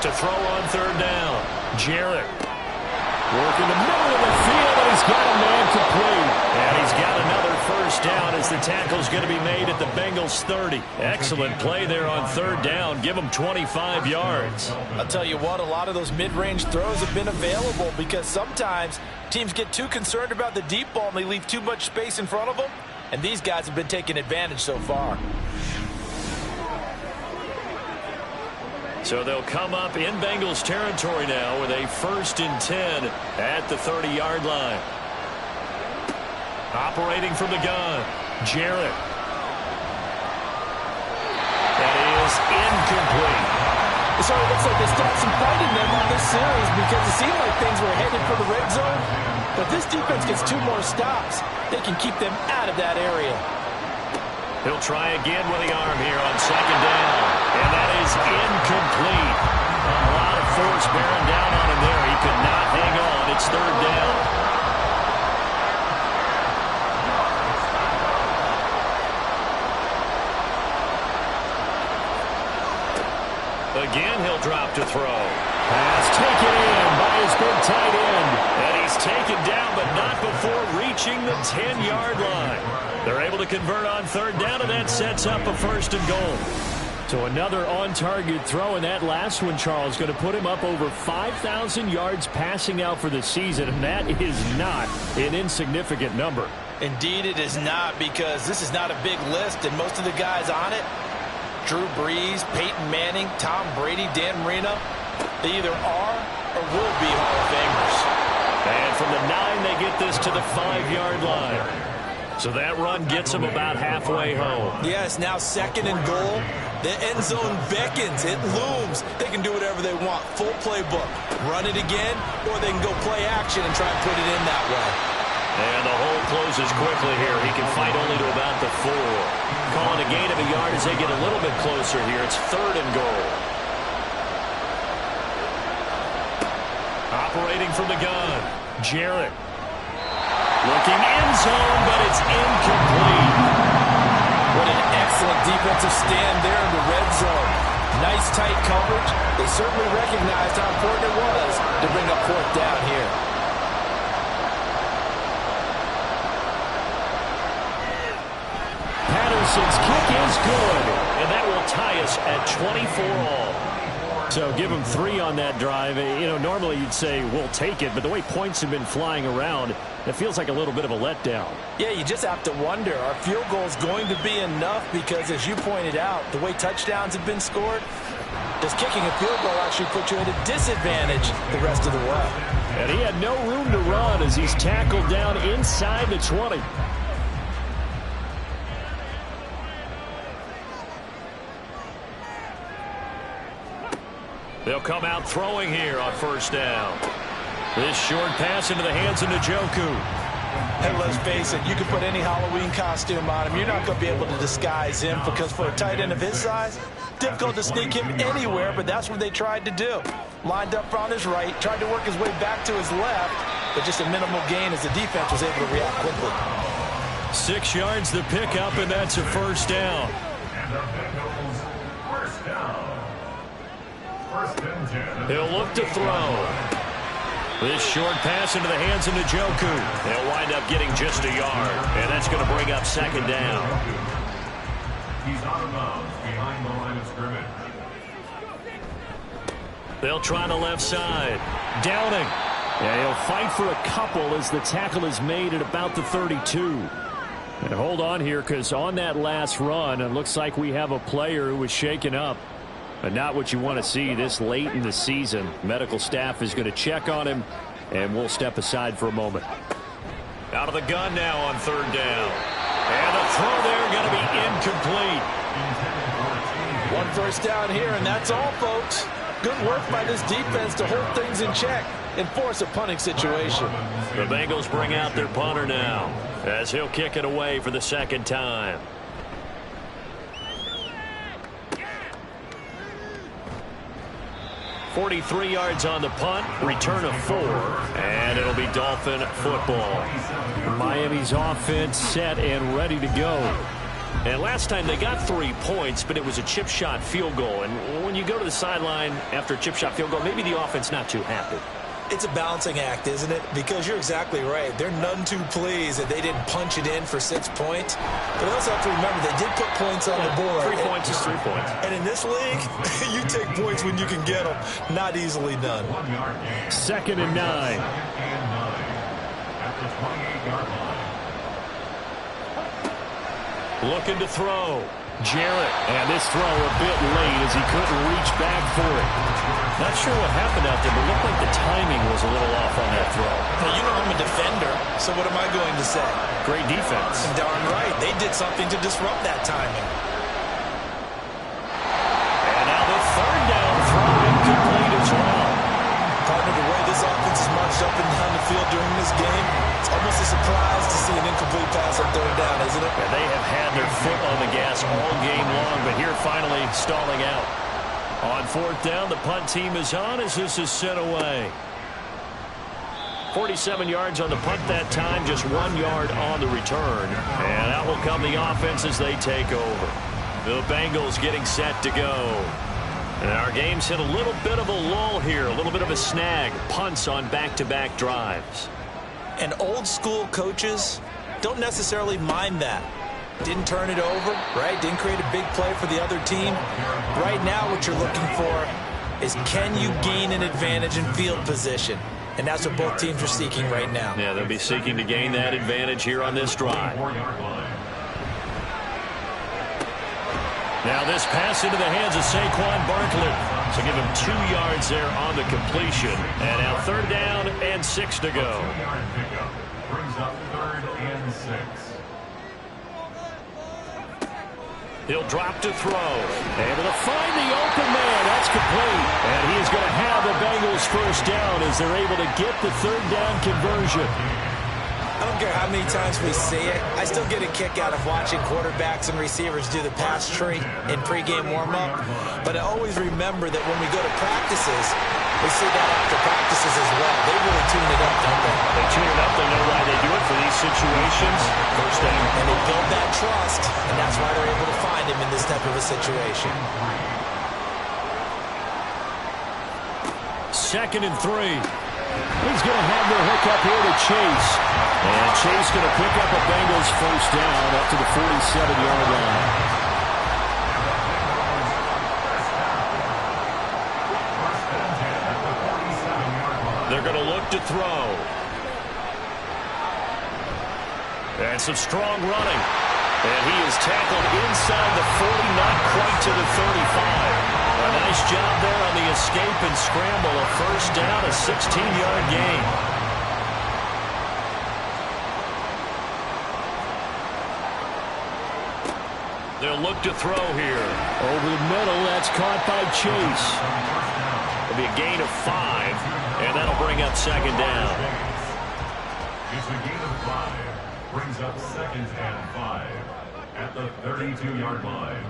To throw on third down, Jarrett. Work in the middle of the field, and he's got a man complete. And he's got another first down as the tackle's going to be made at the Bengals 30. Excellent play there on third down. Give them 25 yards. I'll tell you what, a lot of those mid-range throws have been available because sometimes teams get too concerned about the deep ball and they leave too much space in front of them. And these guys have been taking advantage so far. So they'll come up in Bengals territory now with a 1st and 10 at the 30-yard line. Operating from the gun, Jarrett. That is incomplete. So it looks like they stopped some fight in them on this series because it seemed like things were headed for the red zone. But this defense gets 2 more stops. They can keep them out of that area. He'll try again with the arm here on second down. And that is incomplete. A lot of force bearing down on him there. He could not hang on. It's third down. Again, he'll drop to throw. Pass taken in by his big tight end. And he's taken down, but not before reaching the 10-yard line. They're able to convert on third down, and that sets up a 1st and goal. So another on-target throw, and that last one, Charles, going to put him up over 5,000 yards passing out for the season, and that is not an insignificant number. Indeed it is not, because this is not a big list, and most of the guys on it, Drew Brees, Peyton Manning, Tom Brady, Dan Marino, they either are or will be Hall of Famers. And from the 9, they get this to the 5-yard line. So that run gets them about halfway home. Yes, now 2nd and goal. The end zone beckons. It looms. They can do whatever they want. Full playbook. Run it again, or they can go play action and try and put it in that way. And the hole closes quickly here. He can fight only to about the 4. Calling a gain of a yard as they get a little bit closer here. It's 3rd and goal. Operating from the gun, Jarrett. Looking end zone, but it's incomplete. What an excellent defensive stand there in the red zone. Nice tight coverage. They certainly recognized how important it was to bring up 4th down here. Patterson's kick is good. And that will tie us at 24 all. So give him 3 on that drive. You know, normally you'd say, we'll take it, but the way points have been flying around, it feels like a little bit of a letdown. Yeah, you just have to wonder, are field goals going to be enough? Because as you pointed out, the way touchdowns have been scored, does kicking a field goal actually put you at a disadvantage the rest of the way? And he had no room to run as he's tackled down inside the 20. They'll come out throwing here on 1st down. This short pass into the hands of Njoku. And let's face it, you can put any Halloween costume on him. You're not going to be able to disguise him because for a tight end of his size, difficult to sneak him anywhere, but that's what they tried to do. Lined up on his right, tried to work his way back to his left, but just a minimal gain as the defense was able to react quickly. 6 yards the pickup, and that's a 1st down. And the Bengals, 1st down. 1st and 10. He'll look to throw. This short pass into the hands of Njoku. They'll wind up getting just a yard, and that's going to bring up 2nd down. He's out of bounds behind the line of scrimmage. They'll try the left side. Downing. Yeah, he'll fight for a couple as the tackle is made at about the 32. And hold on here, because on that last run, it looks like we have a player who was shaken up. But not what you want to see this late in the season. Medical staff is going to check on him, and we'll step aside for a moment. Out of the gun now on 3rd down. And the throw there going to be incomplete. 1 first down here, and that's all, folks. Good work by this defense to hold things in check and force a punting situation. The Bengals bring out their punter now as he'll kick it away for the 2nd time. 43 yards on the punt, return of 4, and it'll be Dolphin football. Miami's offense set and ready to go. And last time they got 3 points, but it was a chip shot field goal. And when you go to the sideline after a chip shot field goal, maybe the offense not too happy. It's a balancing act, isn't it? Because you're exactly right. They're none too pleased that they didn't punch it in for 6 points. But I also have to remember they did put points on the board. 3 points is 3 points. And in this league, you take points when you can get them. Not easily done. 2nd and 9. At the 28-yard line. Looking to throw. Jarrett, and this throw a bit late as he couldn't reach back for it. Not sure what happened out there, but looked like the timing was a little off on that throw. Now, you know I'm a defender, so what am I going to say? Great defense. And darn right. They did something to disrupt that timing. And now the 3rd down throw incomplete as well. Partner, the way this offense has marched up and down the field during this game, it's almost a surprise to see an incomplete pass on 3rd down, isn't it? And they have had their foot on the gas all game long, but here finally stalling out. On 4th down, the punt team is on as this is sent away. 47 yards on the punt that time, just 1 yard on the return. And out will come the offense as they take over. The Bengals getting set to go. And our game's hit a little bit of a lull here, a little bit of a snag. Punts on back-to-back drives. And old school coaches don't necessarily mind that. Didn't turn it over, right? Didn't create a big play for the other team. Right now what you're looking for is can you gain an advantage in field position? And that's what both teams are seeking right now. Yeah, they'll be seeking to gain that advantage here on this drive. Now this pass into the hands of Saquon Barkley. So give him 2 yards there on the completion. And now 3rd down and 6 to go. Brings up 3rd and 6. He'll drop to throw. Able to find the open man. That's complete. And he is going to have the Bengals 1st down as they're able to get the 3rd down conversion. I don't care how many times we see it. I still get a kick out of watching quarterbacks and receivers do the pass tree in pregame warm-up. But I always remember that when we go to practices, we see that after practices as well. They really tune it up, don't they? They tune it up. They know why they do it for these situations. 1st down. And they build that trust, and that's why they're able to find him in this type of a situation. 2nd and 3. He's going to have the hook up here to Chase. And Chase going to pick up a Bengals 1st down up to the 47-yard line. They're going to look to throw. And some strong running. And he is tackled inside the 40, not quite to the 35. A nice job there on the escape and scramble. A 1st down, a 16-yard gain. They'll look to throw here. Over the middle, that's caught by Chase. It'll be a gain of 5, and that'll bring up 2nd down. It's a gain of 5. Brings up 2nd and 5 at the 32-yard line.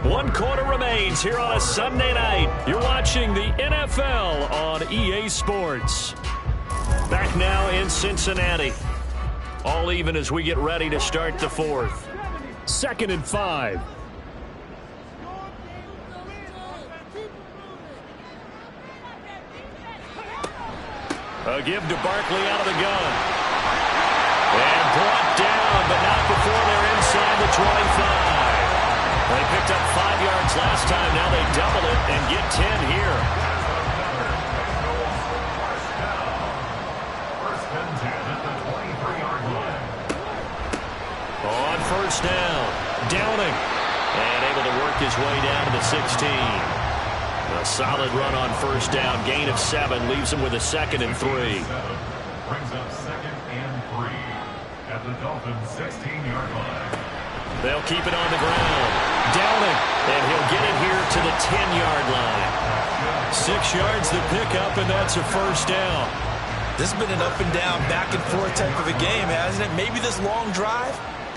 1 quarter remains here on a Sunday night. You're watching the NFL on EA Sports. Back now in Cincinnati. All even as we get ready to start the 4th. 2nd and 5. A give to Barkley out of the gun. And brought down, but not before they're inside the 25. They picked up 5 yards last time. Now they double it and get 10 here. First and 10 at the 23-yard line. On 1st down, Downing. And able to work his way down to the 16. A solid run on 1st down. Gain of 7 leaves him with a 2nd and 3. Brings up 2nd and 3 at the Dolphins' 16-yard line. They'll keep it on the ground. Downing. And he'll get it here to the 10-yard line. 6 yards to pick up, and that's a 1st down. This has been an up and down, back and forth type of a game, hasn't it? Maybe this long drive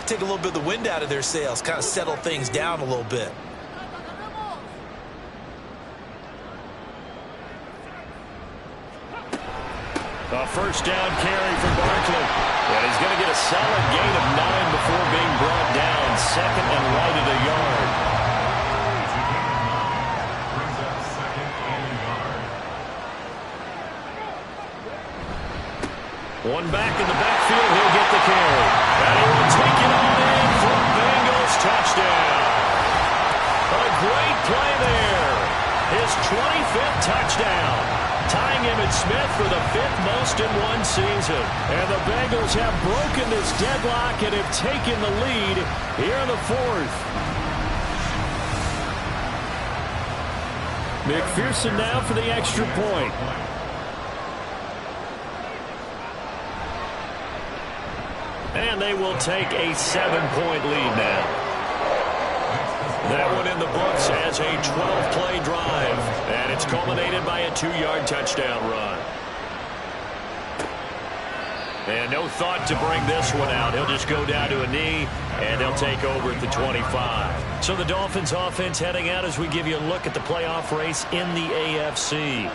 take a little bit of the wind out of their sails, kind of settle things down a little bit. A first down carry for Barkley. And he's going to get a solid gain of 9 before being brought down. Second and right at a yard. Brings up second and a yard. One back in the backfield. He'll get the carry. And he will take it on in for a Bengals touchdown. A great play there. His 25th touchdown. Tying Emmitt Smith for the 5th most in one season. And the Bengals have broken this deadlock and have taken the lead here in the 4th. McPherson now for the extra point. And they will take a 7-point lead now. That one in the books as a 12-play drive. And it's culminated by a 2-yard touchdown run. And no thought to bring this one out. He'll just go down to a knee, and they'll take over at the 25. So the Dolphins offense heading out as we give you a look at the playoff race in the AFC.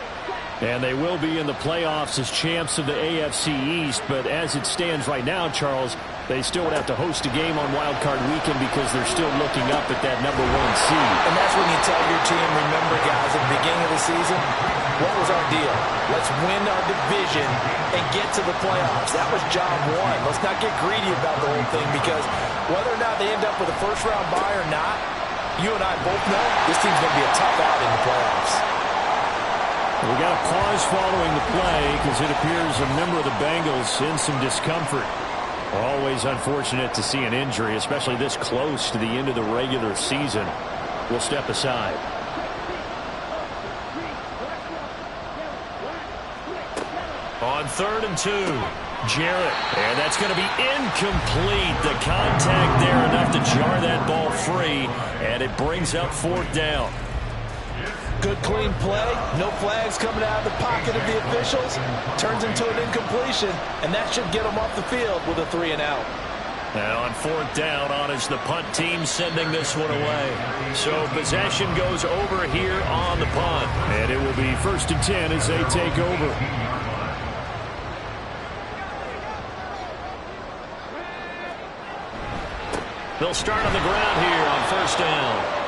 And they will be in the playoffs as champs of the AFC East. But as it stands right now, Charles, they still would have to host a game on Wild Card Weekend because they're still looking up at that #1 seed. And that's when you tell your team, remember, guys, at the beginning of the season, what was our deal? Let's win our division and get to the playoffs. That was job one. Let's not get greedy about the whole thing, because whether or not they end up with a first-round bye or not, you and I both know this team's going to be a tough out in the playoffs. We got a pause following the play because it appears a member of the Bengals in some discomfort. Always unfortunate to see an injury, especially this close to the end of the regular season. We'll step aside. On 3rd and 2, Jarrett. And that's going to be incomplete. The contact there enough to jar that ball free, and it brings up 4th down. Good, clean play. No flags coming out of the pocket of the officials. Turns into an incompletion, and that should get them off the field with a 3-and-out. And on 4th down, on is the punt team sending this one away. So possession goes over here on the punt. And it will be 1st and 10 as they take over. They'll start on the ground here on 1st down.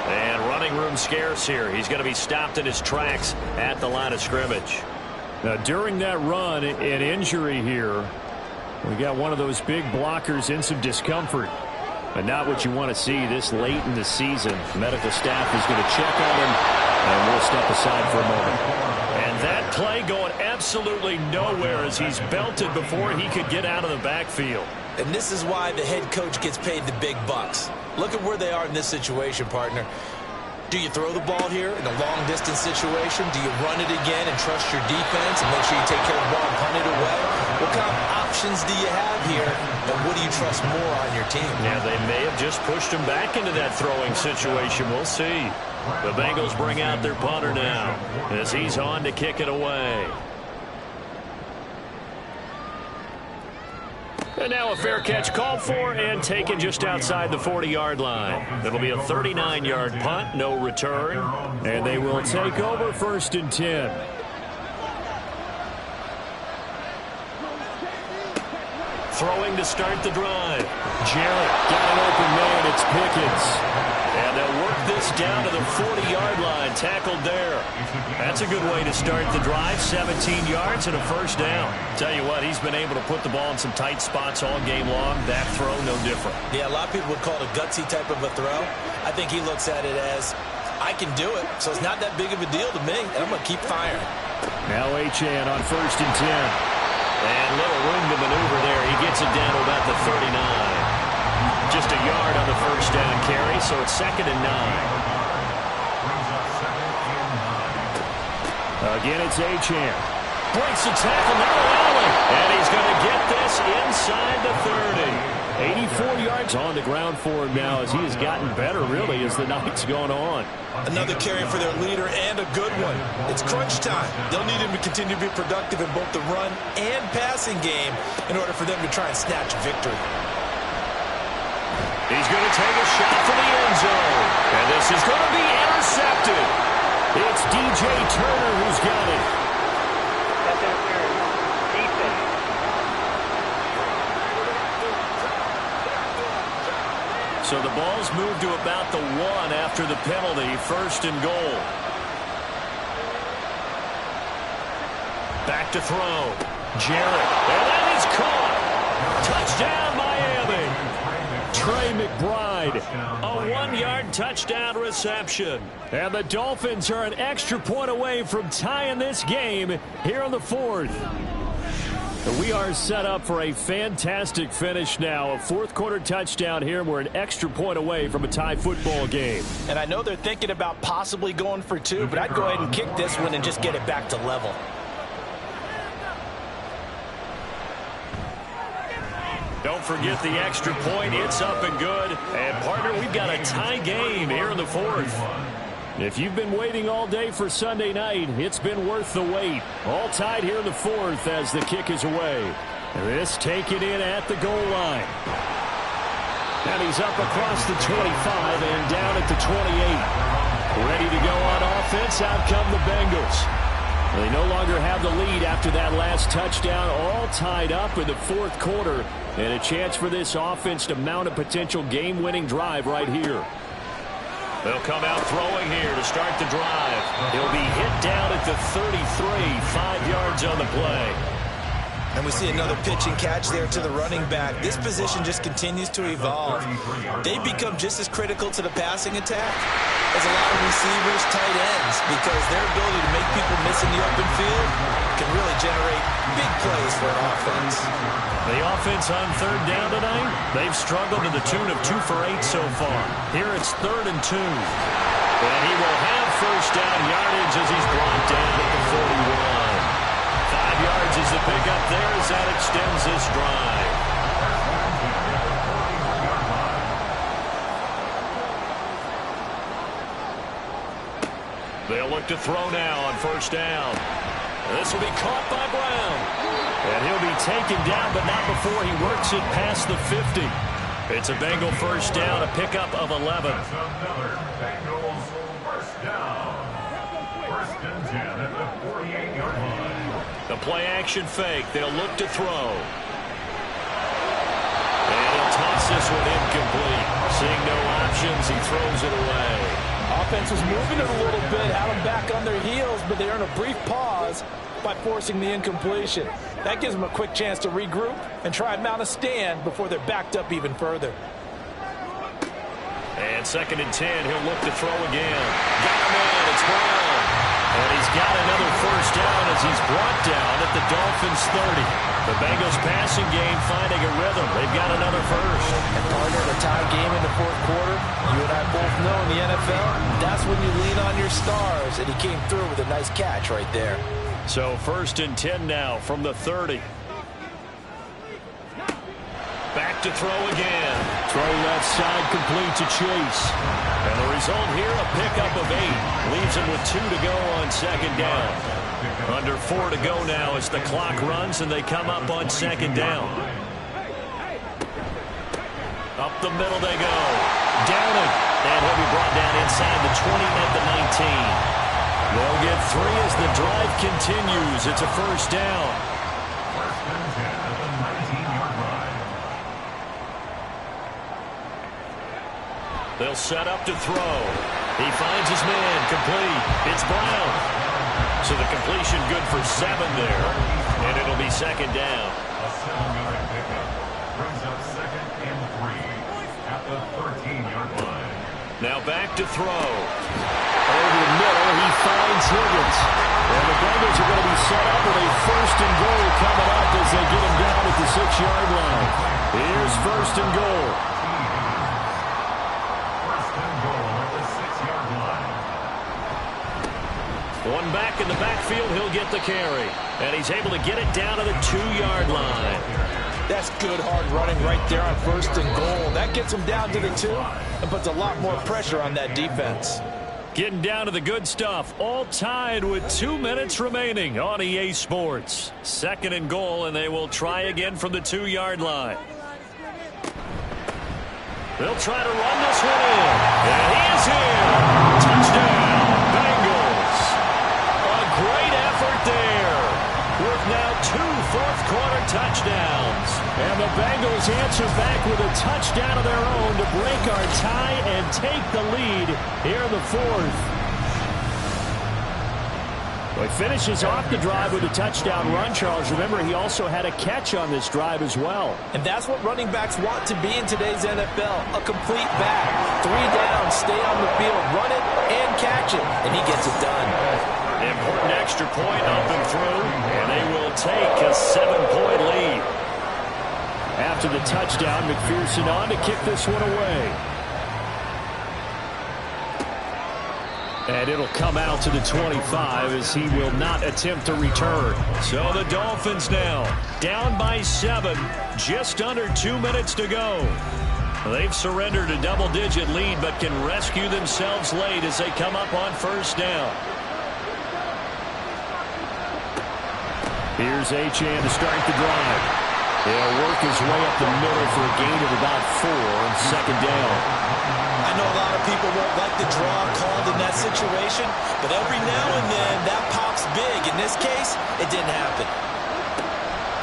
And running room scarce here. He's going to be stopped in his tracks at the line of scrimmage. Now, during that run, an injury here. We got one of those big blockers in some discomfort. But not what you want to see this late in the season. Medical staff is going to check on him, and we'll step aside for a moment. And that play going absolutely nowhere as he's belted before he could get out of the backfield. And this is why the head coach gets paid the big bucks. Look at where they are in this situation, partner. Do you throw the ball here in a long-distance situation? Do you run it again and trust your defense and make sure you take care of the ball and punt it away? What kind of options do you have here, and what do you trust more on your team? Yeah, they may have just pushed him back into that throwing situation. We'll see. The Bengals bring out their punter now as he's on to kick it away. And now a fair catch called for and taken just outside the 40-yard line. It'll be a 39-yard punt, no return. And they will take over 1st and 10. Throwing to start the drive. Jarrett got an open man. It's Pickens. And they'll work this down to the 40-yard line, tackled there. That's a good way to start the drive, 17 yards and a 1st down. Tell you what, he's been able to put the ball in some tight spots all game long. That throw, no different. Yeah, a lot of people would call it a gutsy type of a throw. I think he looks at it as, I can do it, so it's not that big of a deal to me, and I'm going to keep firing. Now Achane on 1st and 10. And little room to maneuver there. He gets it down to about the 39. Just a yard on the 1st down carry, so it's 2nd and 9. Again, it's Achane. Breaks the tackle, now allowing. And he's going to get this inside the 30. 84 yards on the ground for him now as he has gotten better, really, as the night's gone on. Another carry for their leader, and a good one. It's crunch time. They'll need him to continue to be productive in both the run and passing game in order for them to try and snatch victory. He's going to take a shot for the end zone. And this is going to be intercepted. It's DJ Turner who's got it. That's interference. Defense. So the ball's moved to about the 1 after the penalty. 1st and goal. Back to throw. Jarrett. And that is caught. Touchdown, Miami. Trey McBride, a 1-yard touchdown reception. And the Dolphins are an extra point away from tying this game here in the 4th. We are set up for a fantastic finish now. A 4th-quarter touchdown here. We're an extra point away from a tie football game. And I know they're thinking about possibly going for 2, but I'd go ahead and kick this one and just get it back to level. Don't forget the extra point. It's up and good. And, partner, we've got a tie game here in the 4th. If you've been waiting all day for Sunday night, it's been worth the wait. All tied here in the 4th as the kick is away. This taken in at the goal line. And he's up across the 25 and down at the 28. Ready to go on offense. Out come the Bengals. They no longer have the lead after that last touchdown, all tied up in the 4th quarter, and a chance for this offense to mount a potential game-winning drive right here. They'll come out throwing here to start the drive. He'll be hit down at the 33, 5 yards on the play. And we see another pitch and catch there to the running back. This position just continues to evolve. They become just as critical to the passing attack as a lot of receivers, tight ends, because their ability to make people miss in the open field can really generate big plays for an offense. The offense on 3rd down tonight, they've struggled to the tune of 2 for 8 so far. Here it's 3rd and 2. And he will have 1st down yardage as he's brought down at the 41. 5 yards is the pickup there as that extends this drive. They'll look to throw now on 1st down. This will be caught by Brown. And he'll be taken down, but not before he works it past the 50. It's a Bengal 1st down, a pickup of 11. That's another Bengals 1st down. 1st and 10 at the 48-yard line. The play action fake. They'll look to throw. And he'll toss this one incomplete. Seeing no options, he throws it away. Offense was moving it a little bit, had them back on their heels, but they earn a brief pause by forcing the incompletion. That gives them a quick chance to regroup and try and mount a stand before they're backed up even further. And 2nd and 10, he'll look to throw again. Got him in, it's Brown. And he's got another 1st down as he's brought down at the Dolphins 30. The Bengals passing game finding a rhythm. They've got another 1st. And partner, the tie game in the 4th quarter, you and I both know in the NFL, that's when you lean on your stars. And he came through with a nice catch right there. So 1st and 10 now from the 30. Back to throw again. Throw left side complete to Chase. And the result here, a pickup of 8. Leaves him with 2 to go on 2nd down. Under 4 to go now as the clock runs and they come up on 2nd down. Up the middle they go. Down it. And he'll be brought down inside the 20 at the 19. They'll get 3 as the drive continues. It's a 1st down. 1st and 10 at the 19-yard line. They'll set up to throw. He finds his man. Complete. It's Brown. So the completion good for 7 there. And it'll be 2nd down. A 7-yard pickup brings up 2nd and 3 at the 13-yard line. Now back to throw. Over the middle, he finds Higgins. And the Bengals are going to be set up with a 1st and goal coming up as they get him down at the 6-yard line. Here's 1st and goal. 1st and goal at the 6-yard line. One back in the backfield, he'll get the carry. And he's able to get it down to the 2-yard line. That's good hard running right there on 1st and goal. That gets him down to the 2 and puts a lot more pressure on that defense. Getting down to the good stuff. All tied with 2 minutes remaining on EA Sports. 2nd and goal, and they will try again from the 2-yard line. They'll try to run this one in. And he is in. Touchdown, Bengals. A great effort there. With now 2 fourth-quarter touchdowns. And the Bengals answer back with a touchdown of their own to break our tie and take the lead here in the fourth. Well, he finishes off the drive with a touchdown run, Charles. Remember, he also had a catch on this drive as well. And that's what running backs want to be in today's NFL, a complete back. 3 down, stay on the field, run it, and catch it. And he gets it done. Important extra point up and through, and they will take a 7-point lead. After the touchdown, McPherson on to kick this one away. And it'll come out to the 25 as he will not attempt to return. So the Dolphins now down by 7, just under 2 minutes to go. They've surrendered a double-digit lead but can rescue themselves late as they come up on first down. Here's Achane to start the drive. He'll work his way up the middle for a gain of about 4 on second down. I know a lot of people won't like the draw called in that situation, but every now and then that pops big. In this case, it didn't happen.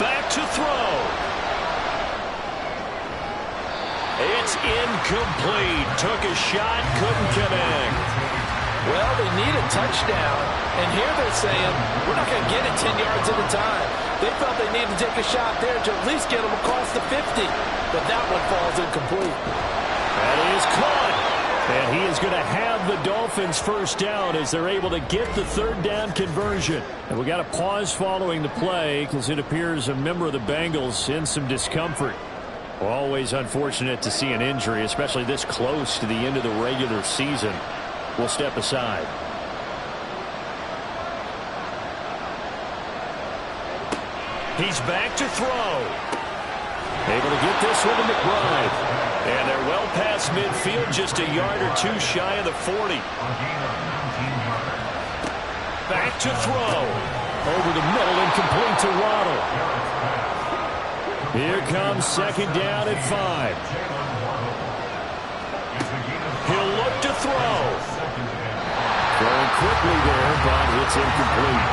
Back to throw. It's incomplete. Took a shot, couldn't connect. Well, they need a touchdown, and here they're saying, we're not going to get it 10 yards at a time. They felt they needed to take a shot there to at least get them across the 50, but that one falls incomplete. That is caught, and he is going to have the Dolphins first down as they're able to get the third down conversion. And we got a pause following the play because it appears a member of the Bengals in some discomfort. Always unfortunate to see an injury, especially this close to the end of the regular season. We'll step aside. He's back to throw. Able to get this one to McBride. And they're well past midfield, just a yard or 2 shy of the 40. Back to throw. Over the middle and complete to Waddle. Here comes second down at 5. He'll look to throw. Going quickly there, but it's incomplete.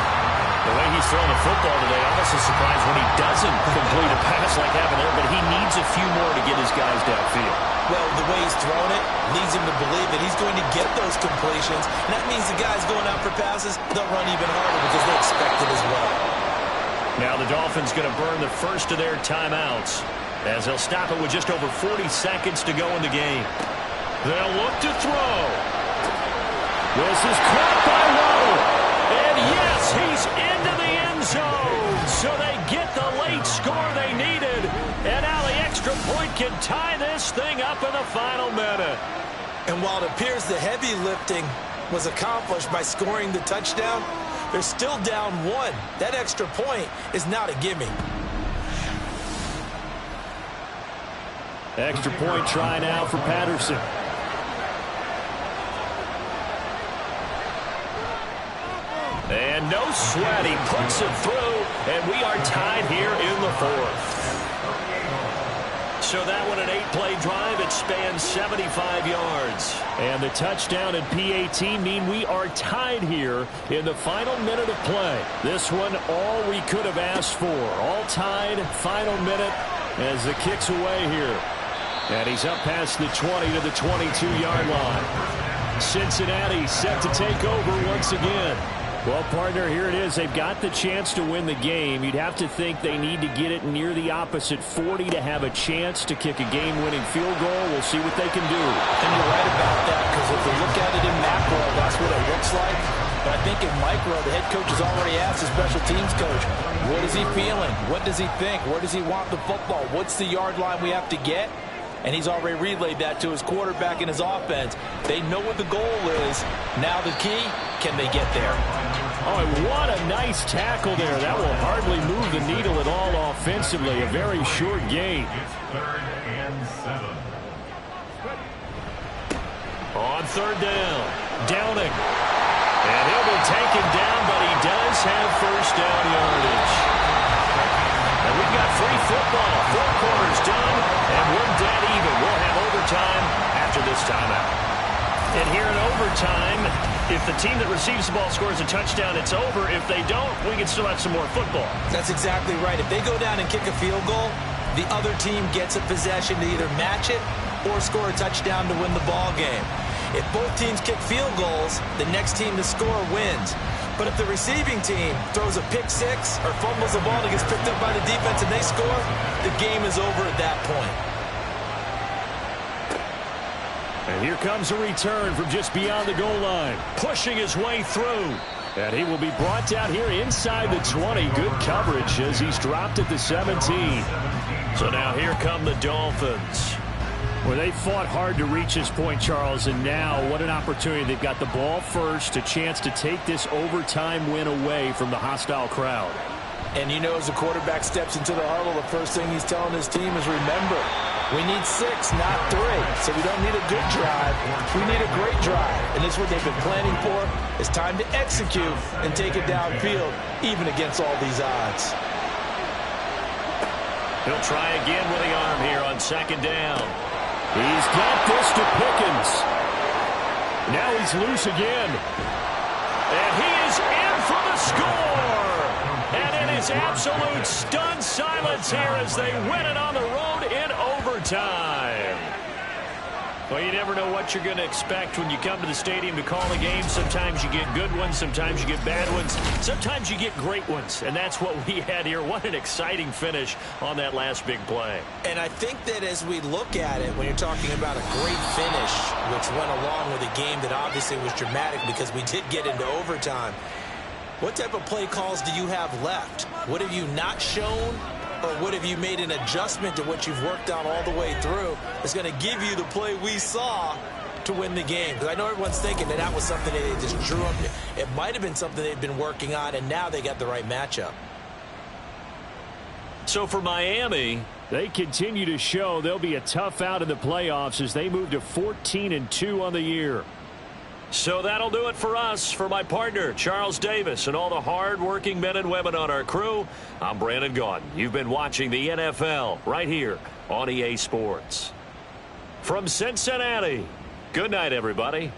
The way he's throwing the football today, I'm also surprised when he doesn't complete a pass like happened there, but he needs a few more to get his guys downfield. Well, the way he's throwing it leads him to believe that he's going to get those completions. And that means the guys going out for passes, they'll run even harder because they expect it as well. Now the Dolphins going to burn the first of their timeouts as they'll stop it with just over 40 seconds to go in the game. They'll look to throw. This is caught by Waddle. And yes, he's into the end zone. So they get the late score they needed. And now the extra point can tie this thing up in the final minute. And while it appears the heavy lifting was accomplished by scoring the touchdown, they're still down 1. That extra point is not a gimme. Extra point try now for Patterson. And no sweat, he puts it through, and we are tied here in the fourth. So that one an 8-play drive, it spans 75 yards. And the touchdown and PAT mean we are tied here in the final minute of play. This one, all we could have asked for. All tied, final minute as the kick's away here. And he's up past the 20 to the 22-yard line. Cincinnati set to take over once again. Well, partner, here it is. They've got the chance to win the game. You'd have to think they need to get it near the opposite 40 to have a chance to kick a game-winning field goal. We'll see what they can do. And you're right about that, because if they look at it in macro, that's what it looks like. But I think in micro, the head coach has already asked the special teams coach, what is he feeling? What does he think? Where does he want the football? What's the yard line we have to get? And he's already relayed that to his quarterback and his offense. They know what the goal is. Now the key, can they get there? Oh, and what a nice tackle there. That will hardly move the needle at all offensively. A very short gain. It's 3rd and 7. On third down, Downing. And he'll be taken down, but he does have first down yardage. And we've got free football. 4 quarters done, and we're dead even. We'll have overtime overtime after this timeout. And here in overtime, if the team that receives the ball scores a touchdown, it's over. If they don't, we can still have some more football. That's exactly right. If they go down and kick a field goal, the other team gets a possession to either match it or score a touchdown to win the ball game. If both teams kick field goals, the next team to score wins. But if the receiving team throws a pick six or fumbles the ball and it gets picked up by the defense and they score, the game is over at that point. And here comes a return from just beyond the goal line. Pushing his way through. And he will be brought down here inside the 20. Good coverage as he's dropped at the 17. So now here come the Dolphins. Well, they fought hard to reach this point, Charles, and now what an opportunity. They've got the ball first, a chance to take this overtime win away from the hostile crowd. And you know, as the quarterback steps into the huddle, the first thing he's telling his team is, remember, we need 6, not 3. So we don't need a good drive. We need a great drive. And this is what they've been planning for. It's time to execute and take it downfield, even against all these odds. He'll try again with the arm here on second down. He's got this to Pickens. Now he's loose again. And he is in for the score. And it is absolute stunned silence here as they win it on the road in overtime. Well, you never know what you're going to expect when you come to the stadium to call a game. Sometimes you get good ones. Sometimes you get bad ones. Sometimes you get great ones. And that's what we had here. What an exciting finish on that last big play. And I think that as we look at it, when you're talking about a great finish, which went along with a game that obviously was dramatic because we did get into overtime, what type of play calls do you have left? What have you not shown? Or what have you made an adjustment to what you've worked on all the way through that's going to give you the play we saw to win the game? Because I know everyone's thinking that was something that they just drew up. It might have been something they've been working on, and now they got the right matchup. So for Miami, they continue to show they'll be a tough out in the playoffs as they move to 14-2 on the year. So that'll do it for us. For my partner, Charles Davis, and all the hard-working men and women on our crew, I'm Brandon Gaudin. You've been watching the NFL right here on EA Sports. From Cincinnati, good night, everybody.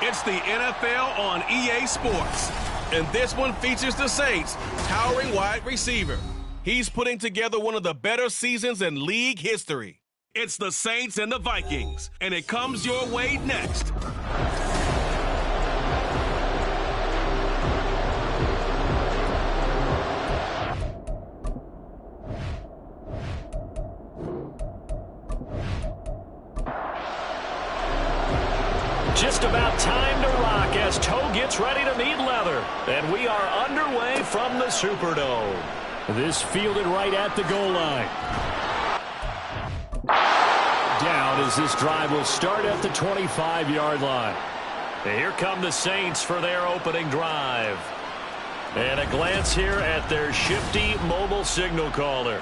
It's the NFL on EA Sports, and this one features the Saints' towering wide receiver. He's putting together one of the better seasons in league history. It's the Saints and the Vikings, and it comes your way next. Just about time to rock as toe gets ready to meet leather. And we are underway from the Superdome. This fielded right at the goal line. Down as this drive will start at the 25-yard line. And here come the Saints for their opening drive. And a glance here at their shifty mobile signal caller.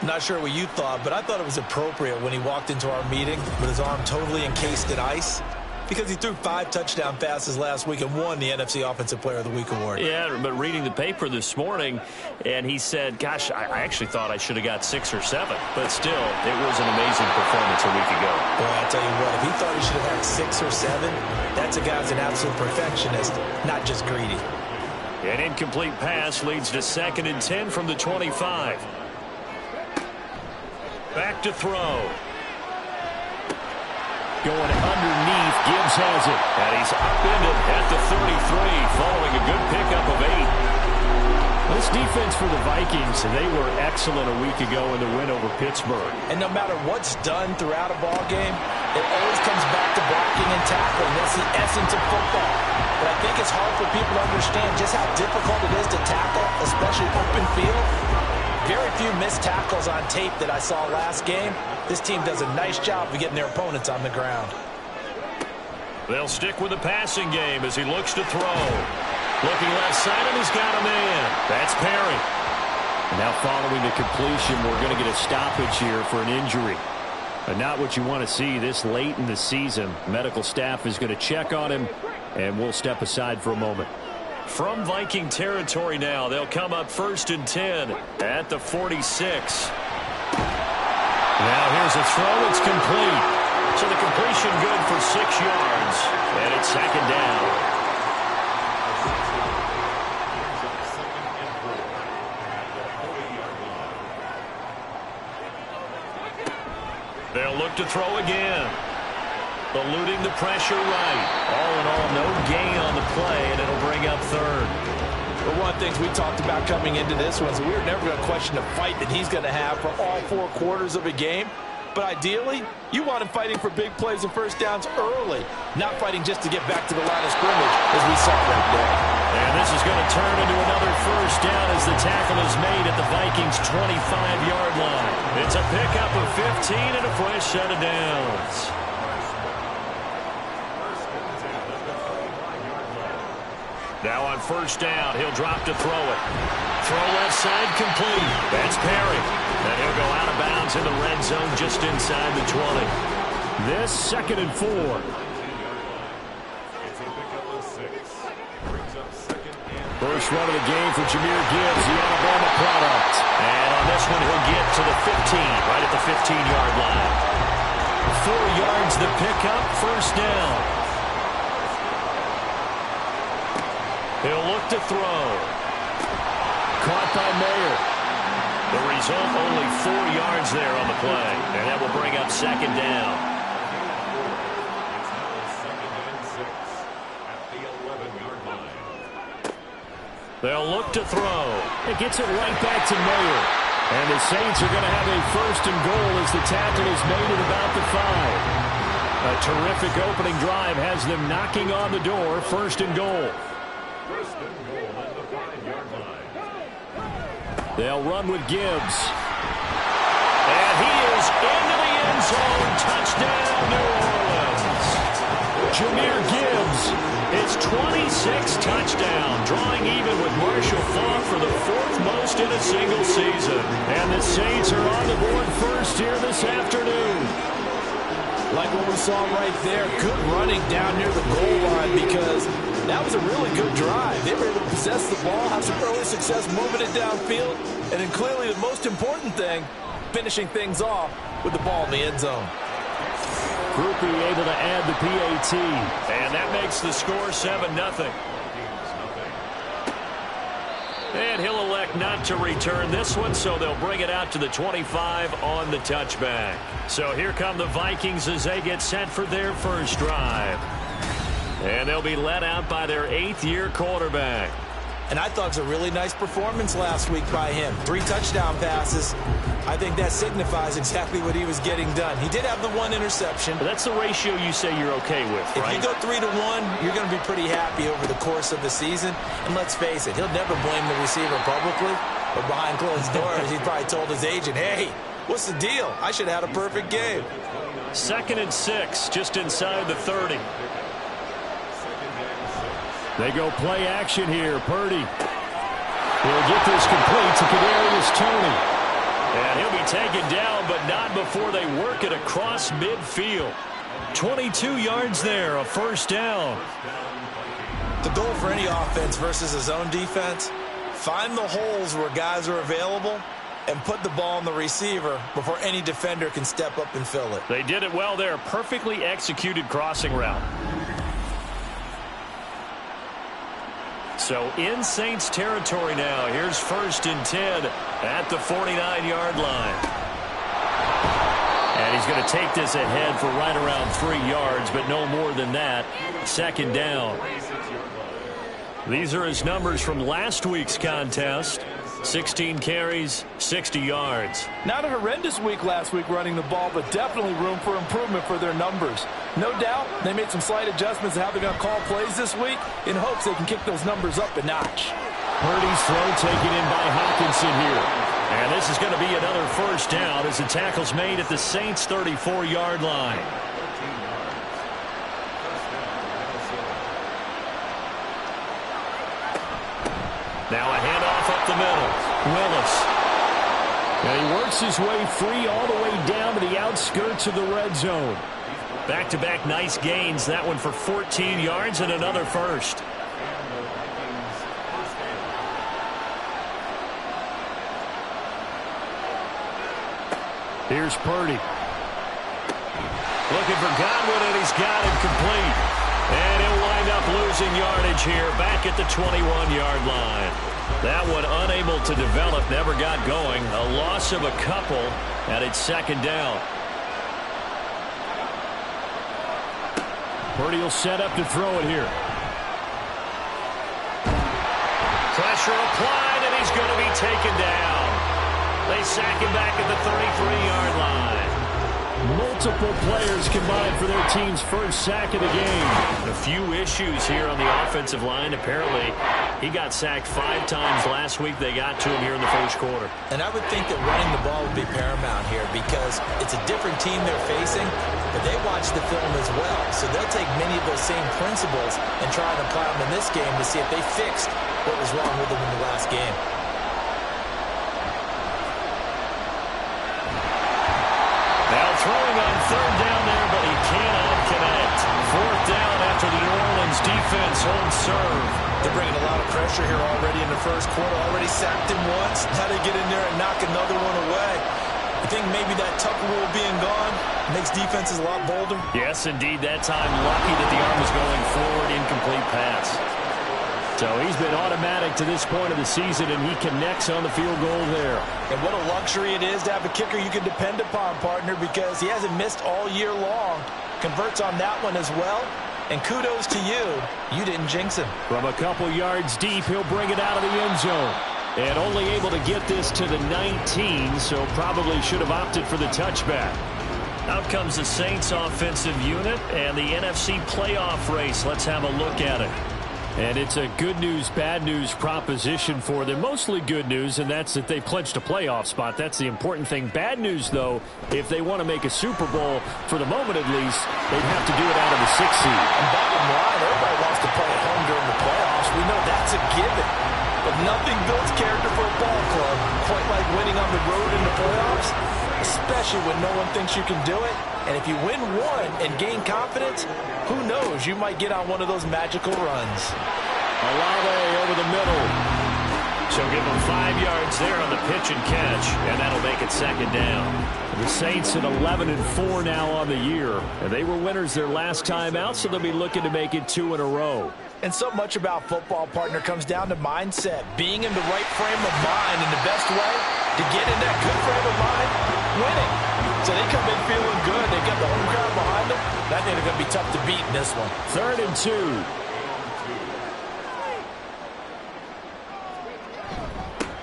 Not sure what you thought, but I thought it was appropriate when he walked into our meeting with his arm totally encased in ice, because he threw 5 touchdown passes last week and won the NFC Offensive Player of the Week award. Yeah, but reading the paper this morning, and he said, gosh, I actually thought I should have got 6 or 7. But still, it was an amazing performance a week ago. Boy, I'll tell you what, if he thought he should have had 6 or 7, that's a guy who's an absolute perfectionist, not just greedy. An incomplete pass leads to 2nd and 10 from the 25. Back to throw. Going underneath, Gibbs has it. And he's upended at the 33, following a good pickup of 8. This defense for the Vikings, they were excellent a week ago in the win over Pittsburgh. And no matter what's done throughout a ball game, it always comes back to blocking and tackling. That's the essence of football. But I think it's hard for people to understand just how difficult it is to tackle, especially open field. Very few missed tackles on tape that I saw last game. This team does a nice job of getting their opponents on the ground. They'll stick with the passing game as he looks to throw. Looking left side, and he's got a man. That's Perry. Now following the completion, we're going to get a stoppage here for an injury. And not what you want to see this late in the season. Medical staff is going to check on him, and we'll step aside for a moment. From Viking territory now, they'll come up 1st and 10 at the 46. Now here's a throw. It's complete. So the completion good for 6 yards. And it's 2nd down. They'll look to throw again. Eluding the pressure right. All in all, no gain on the play, and it'll bring up 3rd. But one of the things we talked about coming into this one is we were never going to question the fight that he's going to have for all 4 quarters of a game. But ideally, you want him fighting for big plays and first downs early, not fighting just to get back to the line of scrimmage, as we saw right there. And this is going to turn into another first down as the tackle is made at the Vikings' 25-yard line. It's a pickup of 15 and a fresh set of downs. Now on first down, he'll drop to throw it. Throw left side complete. That's Perry. And he'll go out of bounds in the red zone just inside the 20. This 2nd and 4. First run of the game for Jahmyr Gibbs, the Alabama product. And on this one, he'll get to the 15, right at the 15-yard line. 4 yards the pickup, first down. He'll look to throw. Caught by Mayer. The result, only 4 yards there on the play. And that will bring up 2nd down. They'll look to throw. It gets it right back to Mayer. And the Saints are going to have a 1st and goal as the tackle is made at about the 5. A terrific opening drive has them knocking on the door, 1st and goal. At the 5-yard line. They'll run with Gibbs. And into the end zone. Touchdown, New Orleans. Jahmyr Gibbs, his 26th touchdown, drawing even with Marshall Faulk for the 4th most in a single season. And the Saints are on the board first here this afternoon. Like what we saw right there, good running down near the goal line, because that was a really good drive. They were able to possess the ball, have some early success moving it downfield, and then clearly the most important thing, finishing things off with the ball in the end zone. Groupie able to add the PAT, and that makes the score 7-0. And he'll elect not to return this one, so they'll bring it out to the 25 on the touchback. So here come the Vikings as they get set for their first drive. And they'll be led out by their 8th-year quarterback. And I thought it was a really nice performance last week by him. 3 touchdown passes. I think that signifies exactly what he was getting done. He did have the 1 interception. But that's the ratio you say you're okay with, right? If you go 3-to-1, you're going to be pretty happy over the course of the season. And let's face it, he'll never blame the receiver publicly. But behind closed doors, he probably told his agent, hey, what's the deal? I should have had a perfect game. 2nd and 6, just inside the 30. They go play action here. Purdy will get this complete to Kadarius Toney. And he'll be taken down, but not before they work it across midfield. 22 yards there, a first down. The goal for any offense versus his own defense, find the holes where guys are available and put the ball on the receiver before any defender can step up and fill it. They did it well there. Perfectly executed crossing route. So in Saints territory now. Here's 1st and 10 at the 49-yard line. And he's going to take this ahead for right around 3 yards, but no more than that. 2nd down. These are his numbers from last week's contest. 16 carries, 60 yards. Not a horrendous week last week running the ball, but definitely room for improvement for their numbers. No doubt they made some slight adjustments to how they're going to call plays this week in hopes they can kick those numbers up a notch. Purdy's throw taken in by Hawkinson here. And this is going to be another first down as the tackle's made at the Saints' 34-yard line. Now a handoff up the middle. Willis. And he works his way free all the way down to the outskirts of the red zone. Back-to-back nice gains. That one for 14 yards and another first. Here's Purdy. Looking for Godwin, and he's got it complete. And he'll wind up losing yardage here back at the 21-yard line. That one unable to develop, never got going. A loss of a couple, and it's 2nd down. Purdy will set up to throw it here. Pressure applied, and he's going to be taken down. They sack him back at the 33-yard line. Multiple players combined for their team's first sack of the game. A few issues here on the offensive line. Apparently, he got sacked 5 times last week. They got to him here in the first quarter. And I would think that running the ball would be paramount here because it's a different team they're facing, but they watch the film as well. So they'll take many of those same principles and try to apply them in this game to see if they fixed what was wrong with them in the last game. Throwing on 3rd down there, but he cannot connect. 4th down after the New Orleans defense holds serve. They're bringing a lot of pressure here already in the first quarter. Already sacked him once. Now they get in there and knock another one away. I think maybe that Tucker rule being gone makes defenses a lot bolder. Yes, indeed. That time lucky that the arm was going forward. Incomplete pass. So he's been automatic to this point of the season, and he connects on the field goal there. And what a luxury it is to have a kicker you can depend upon, partner, because he hasn't missed all year long. Converts on that one as well. And kudos to you. You didn't jinx him. From a couple yards deep, he'll bring it out of the end zone. And only able to get this to the 19, so probably should have opted for the touchback. Out comes the Saints offensive unit and the NFC playoff race. Let's have a look at it. And it's a good news, bad news proposition for them. Mostly good news, and that's that they clinched a playoff spot. That's the important thing. Bad news, though, if they want to make a Super Bowl, for the moment at least, they'd have to do it out of the 6th seed. And bottom line, everybody wants to play at home during the playoffs. We know that's a given. But nothing builds character for a ball club quite like winning on the road in the playoffs, especially when no one thinks you can do it. And if you win one and gain confidence, who knows? You might get on one of those magical runs. Olave over the middle. So give him 5 yards there on the pitch and catch, and that'll make it 2nd down. The Saints at 11-4 now on the year. And they were winners their last time out, so they'll be looking to make it 2 in a row. And so much about football, partner, comes down to mindset. Being in the right frame of mind, and the best way to get in that good frame of mind, winning. So they come in feeling good. They got the home crowd behind them. That thing is going to be tough to beat in this one. 3rd and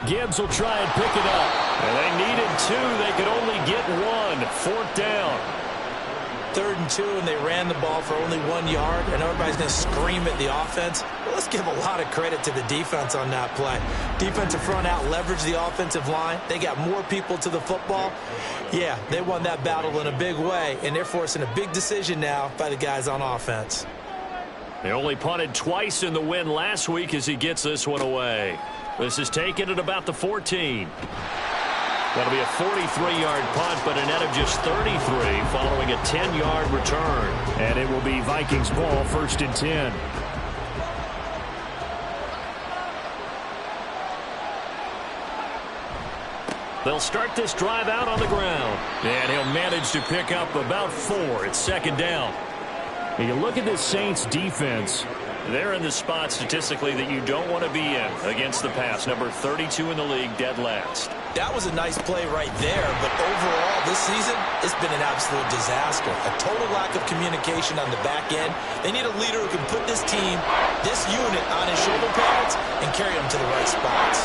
2. Gibbs will try and pick it up. And they needed 2. They could only get 1. 4th down. 3rd and 2, and they ran the ball for only 1 yard, and everybody's going to scream at the offense. Well, let's give a lot of credit to the defense on that play. Defensive front out leveraged the offensive line. They got more people to the football. Yeah, they won that battle in a big way, and they're forcing a big decision now by the guys on offense. They only punted twice in the win last week as he gets this one away. This is taken at about the 14. That'll be a 43-yard punt, but a net of just 33 following a 10-yard return. And it will be Vikings ball, 1st and 10. They'll start this drive out on the ground. And he'll manage to pick up about 4. It's 2nd down. And you look at this Saints defense. They're in the spot statistically that you don't want to be in against the pass. Number 32 in the league, dead last. That was a nice play right there, but overall this season, it's been an absolute disaster. A total lack of communication on the back end. They need a leader who can put this team, this unit, on his shoulder pads and carry them to the right spots.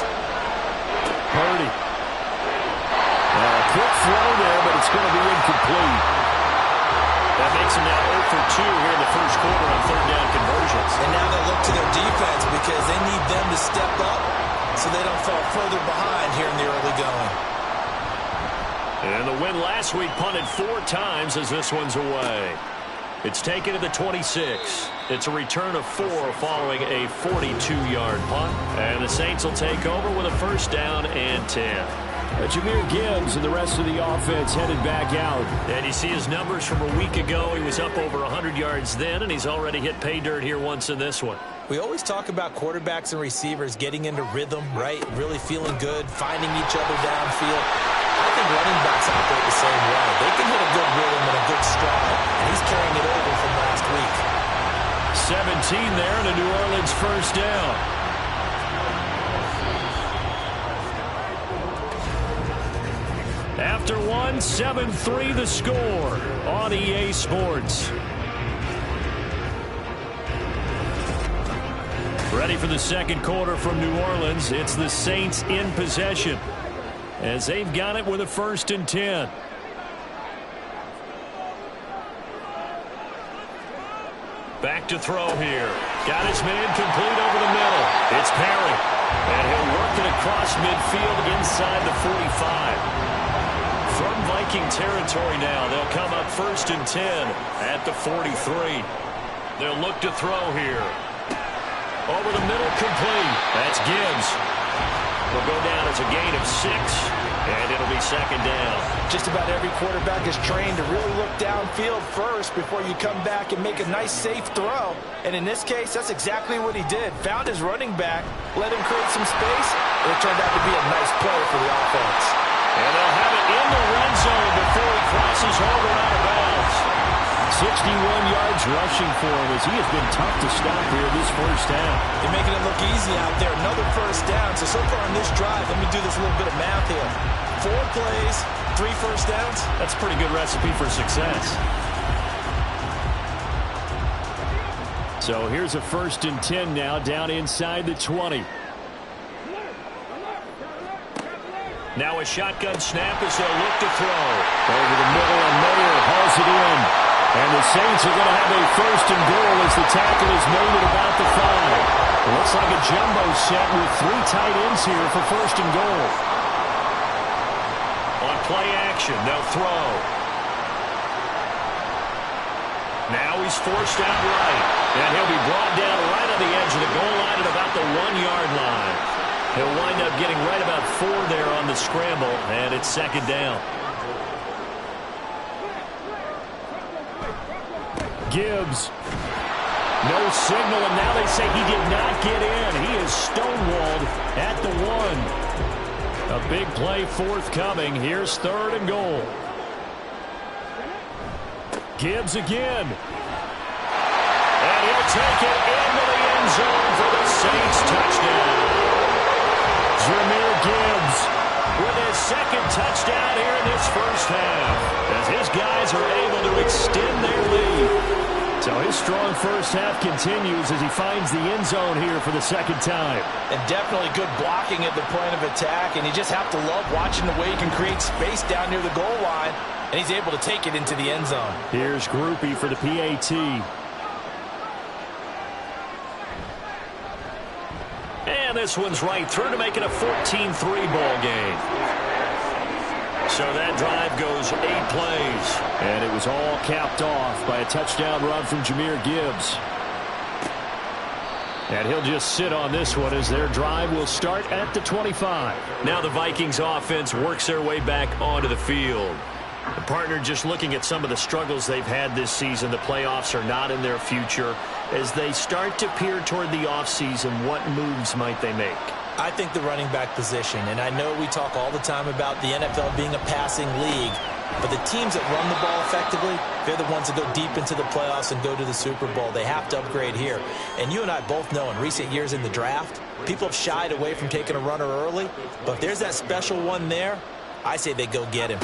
Purdy. A quick throw there, but it's going to be incomplete. That makes him now 0 for 2 here in the first quarter on 3rd down conversions. And now they look to their defense because they need them to step up so they don't fall further behind here in the early going. And the win last week punted 4 times as this one's away. It's taken to the 26. It's a return of 4 following a 42-yard punt. And the Saints will take over with a 1st down and 10. Jahmyr Gibbs and the rest of the offense headed back out. And you see his numbers from a week ago. He was up over 100 yards then, and he's already hit pay dirt here once in this one. We always talk about quarterbacks and receivers getting into rhythm, right? Really feeling good, finding each other downfield. I think running backs operate the same way. They can hit a good rhythm and a good stride, and he's carrying it over from last week. 17 there and a New Orleans 1st down. After 1, 7-3 the score on EA Sports. Ready for the 2nd quarter from New Orleans. It's the Saints in possession as they've got it with a 1st and 10. Back to throw here. Got his man complete over the middle. It's Perry. And he'll work it across midfield inside the 45. From Viking territory now, they'll come up 1st and 10 at the 43. They'll look to throw here. Over the middle, complete. That's Gibbs. Will go down as a gain of 6, and it'll be 2nd down. Just about every quarterback is trained to really look downfield first before you come back and make a nice, safe throw. And in this case, that's exactly what he did. Found his running back, let him create some space, and it turned out to be a nice play for the offense. And they'll have it in the red zone before he crosses over out of bounds. 61 yards rushing for him as he has been tough to stop here this 1st half. They're making it look easy out there. Another 1st down. So far on this drive, let me do this little bit of math here. 4 plays, 3 1st downs. That's a pretty good recipe for success. So here's a 1st and 10 now down inside the 20. Now a shotgun snap as they'll look to throw. Over the middle, and Mayer hauls it in. And the The Saints are going to have a first and goal as the tackle is made at about the 5. It looks like a jumbo set with 3 tight ends here for first and goal. On play action, they'll throw. Now he's forced out right, and he'll be brought down right on the edge of the goal line at about the 1-yard line. He'll wind up getting right about 4 there on the scramble, and it's second down. Gibbs. No signal, and now they say he did not get in. He is stonewalled at the 1. A big play forthcoming. Here's third and goal. Gibbs again. And he'll take it into the end zone for the Saints touchdown. Jameer Gibbs with his second touchdown here in this first half, as his guys are able to extend their lead. So his strong first half continues as he finds the end zone here for the second time. And definitely good blocking at the point of attack, and you just have to love watching the way he can create space down near the goal line, and he's able to take it into the end zone. Here's Groupie for the PAT. And this one's right through to make it a 14-3 ball game. So that drive goes 8 plays. And it was all capped off by a touchdown run from Jameer Gibbs. And he'll just sit on this one as their drive will start at the 25. Now the Vikings offense works their way back onto the field. The partner, just looking at some of the struggles they've had this season, the playoffs are not in their future. As they start to peer toward the offseason, what moves might they make? I think the running back position, and I know we talk all the time about the NFL being a passing league, but the teams that run the ball effectively, they're the ones that go deep into the playoffs and go to the Super Bowl. They have to upgrade here. And you and I both know in recent years in the draft, people have shied away from taking a runner early, but if there's that special one there, I say they go get him.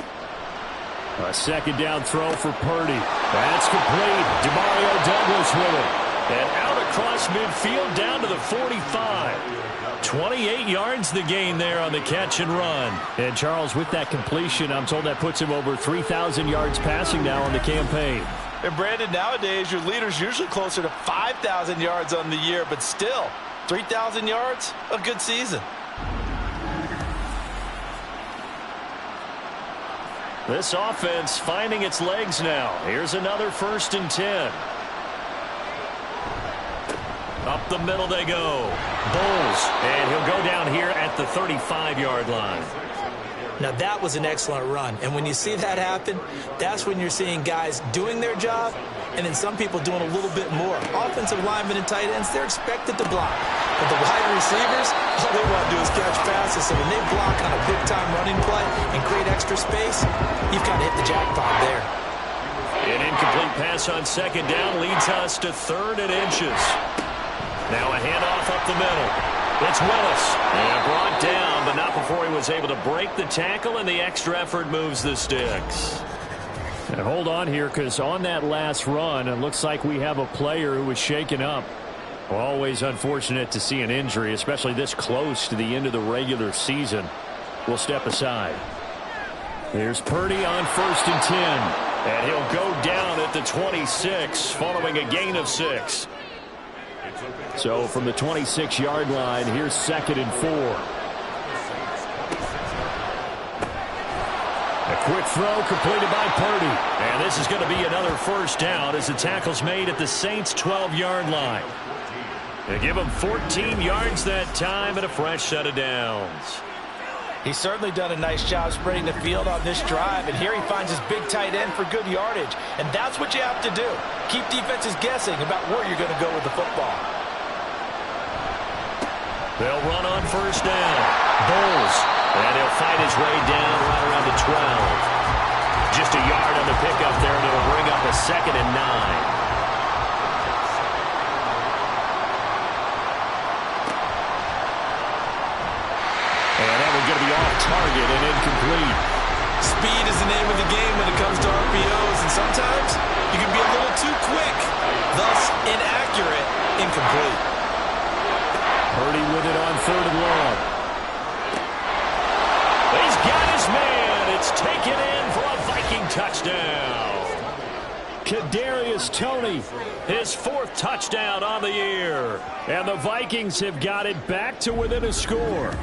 A second down throw for Purdy. That's complete. Demario Douglas with it. And out across midfield down to the 45. 28 yards the gain there on the catch and run. And Charles, with that completion, I'm told that puts him over 3,000 yards passing now on the campaign. And Brandon, nowadays your leader's usually closer to 5,000 yards on the year, but still, 3,000 yards, a good season. This offense finding its legs now. Here's another 1st and 10. Up the middle they go. Bulls. And he'll go down here at the 35-yard line. Now that was an excellent run. And when you see that happen, that's when you're seeing guys doing their job and then some people doing a little bit more. Offensive linemen and tight ends, they're expected to block. But the wide receivers, all they want to do is catch passes. So when they block on a big-time running play and create extra space, you've kind of hit the jackpot there. An incomplete pass on second down leads us to 3rd and inches. Now a handoff up the middle. It's Willis. And brought down, but not before he was able to break the tackle, and the extra effort moves the sticks. And hold on here, because on that last run, it looks like we have a player who was shaken up. Always unfortunate to see an injury, especially this close to the end of the regular season. We'll step aside. Here's Purdy on 1st and 10. And he'll go down at the 26 following a gain of 6. So from the 26-yard line, here's 2nd and 4. A quick throw completed by Purdy. And this is going to be another 1st down as the tackle's made at the Saints' 12-yard line. They give him 14 yards that time and a fresh set of downs. He's certainly done a nice job spreading the field on this drive, and here he finds his big tight end for good yardage. And that's what you have to do. Keep defenses guessing about where you're going to go with the football. They'll run on 1st down. Bulls. And he'll fight his way down right around the 12. Just a yard on the pickup there, and it'll bring up a 2nd and 9. Going to be off target and incomplete. Speed is the name of the game when it comes to RPOs, and sometimes you can be a little too quick, thus inaccurate, incomplete. Purdy with it on 3rd and long. He's got his man. It's taken in for a Viking touchdown. Kadarius Toney, his 4th touchdown on the year. And the Vikings have got it back to within a score.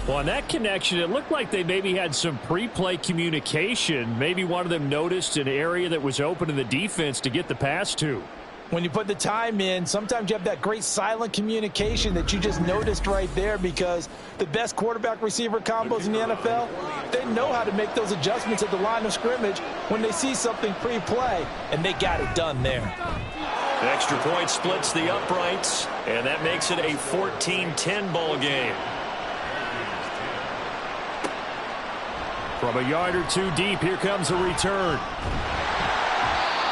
Well, on that connection, it looked like they maybe had some pre-play communication. Maybe one of them noticed an area that was open in the defense to get the pass to. When you put the time in, sometimes you have that great silent communication that you just noticed right there, because the best quarterback-receiver combos in the NFL, they know how to make those adjustments at the line of scrimmage when they see something pre-play, and they got it done there. The extra point splits the uprights, and that makes it a 14-10 ball game. From a yard or two deep, here comes a return.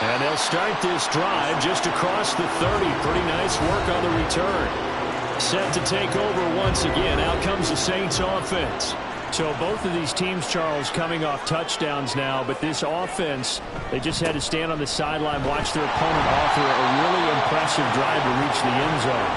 And they'll start this drive just across the 30. Pretty nice work on the return. Set to take over once again. Out comes the Saints offense. So both of these teams, Charles, coming off touchdowns now, but this offense, they just had to stand on the sideline, watch their opponent offer a really impressive drive to reach the end zone.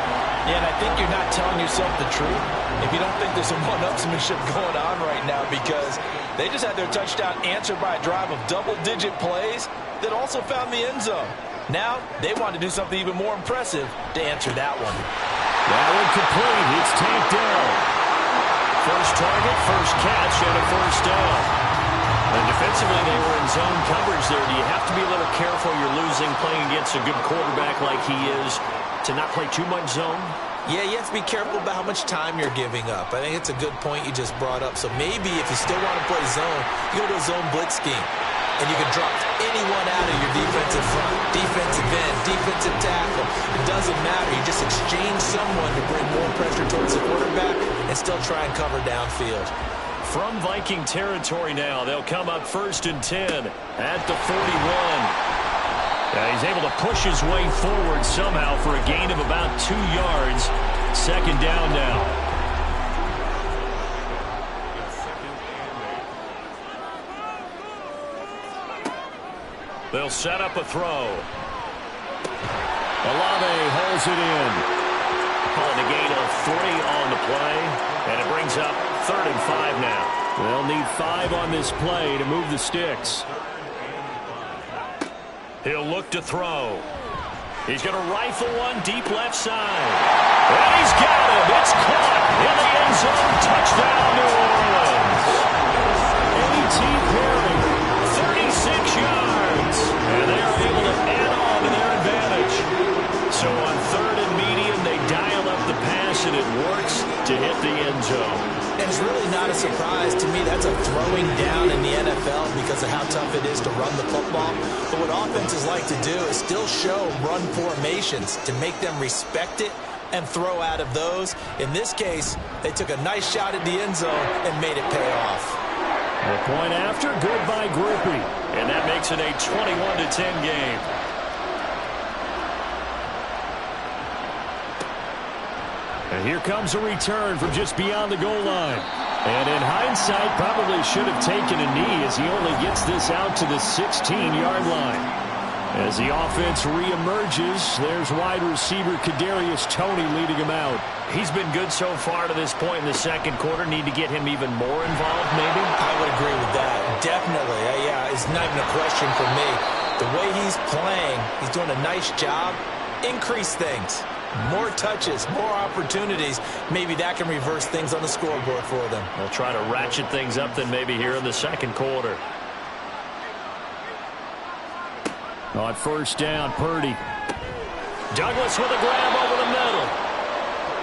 Yeah, and I think you're not telling yourself the truth if you don't think there's some one-upsmanship going on right now, because they just had their touchdown answered by a drive of double-digit plays that also found the end zone. Now, they want to do something even more impressive to answer that one. That one complete. It's tanked down. First target, first catch, and a first down. And defensively, they were in zone coverage there. Do you have to be a little careful? You're losing playing against a good quarterback like he is to not play too much zone? Yeah, you have to be careful about how much time you're giving up. I think it's a good point you just brought up. So maybe if you still want to play zone, you go to a zone blitz scheme. And you can drop anyone out of your defensive front, defensive end, defensive tackle. It doesn't matter. You just exchange someone to bring more pressure towards the quarterback and still try and cover downfield. From Viking territory now, they'll come up 1st and 10 at the 41. He's able to push his way forward somehow for a gain of about 2 yards. 2nd down now. They'll set up a throw. Olave holds it in. Calling a gain of 3 on the play, and it brings up 3rd and 5 now. They'll need 5 on this play to move the sticks. He'll look to throw. He's going to rifle one deep left side. And he's got him. It's caught in the end zone. Touchdown, New Orleans. A.T. Perry, 36 yards. And they are able to add on to their advantage. So on 3rd and medium, they dial up the pass, and it works to hit the end zone. And it's really not a surprise to me. That's a throwing down in the NFL because of how tough it is to run the football. But what offenses like to do is still show run formations to make them respect it and throw out of those. In this case, they took a nice shot at the end zone and made it pay off. The point after, good by Grippy. And that makes it a 21-10 game. And here comes a return from just beyond the goal line. And in hindsight, probably should have taken a knee as he only gets this out to the 16-yard line. As the offense reemerges, there's wide receiver Kadarius Toney leading him out. He's been good so far to this point in the 2nd quarter. Need to get him even more involved, maybe? I would agree with that. Definitely. Yeah, it's not even a question for me. The way he's playing, he's doing a nice job. Increase things. More touches, more opportunities. Maybe that can reverse things on the scoreboard for them. They'll try to ratchet things up then maybe here in the 2nd quarter. On 1st down, Purdy. Douglas with a grab over the middle.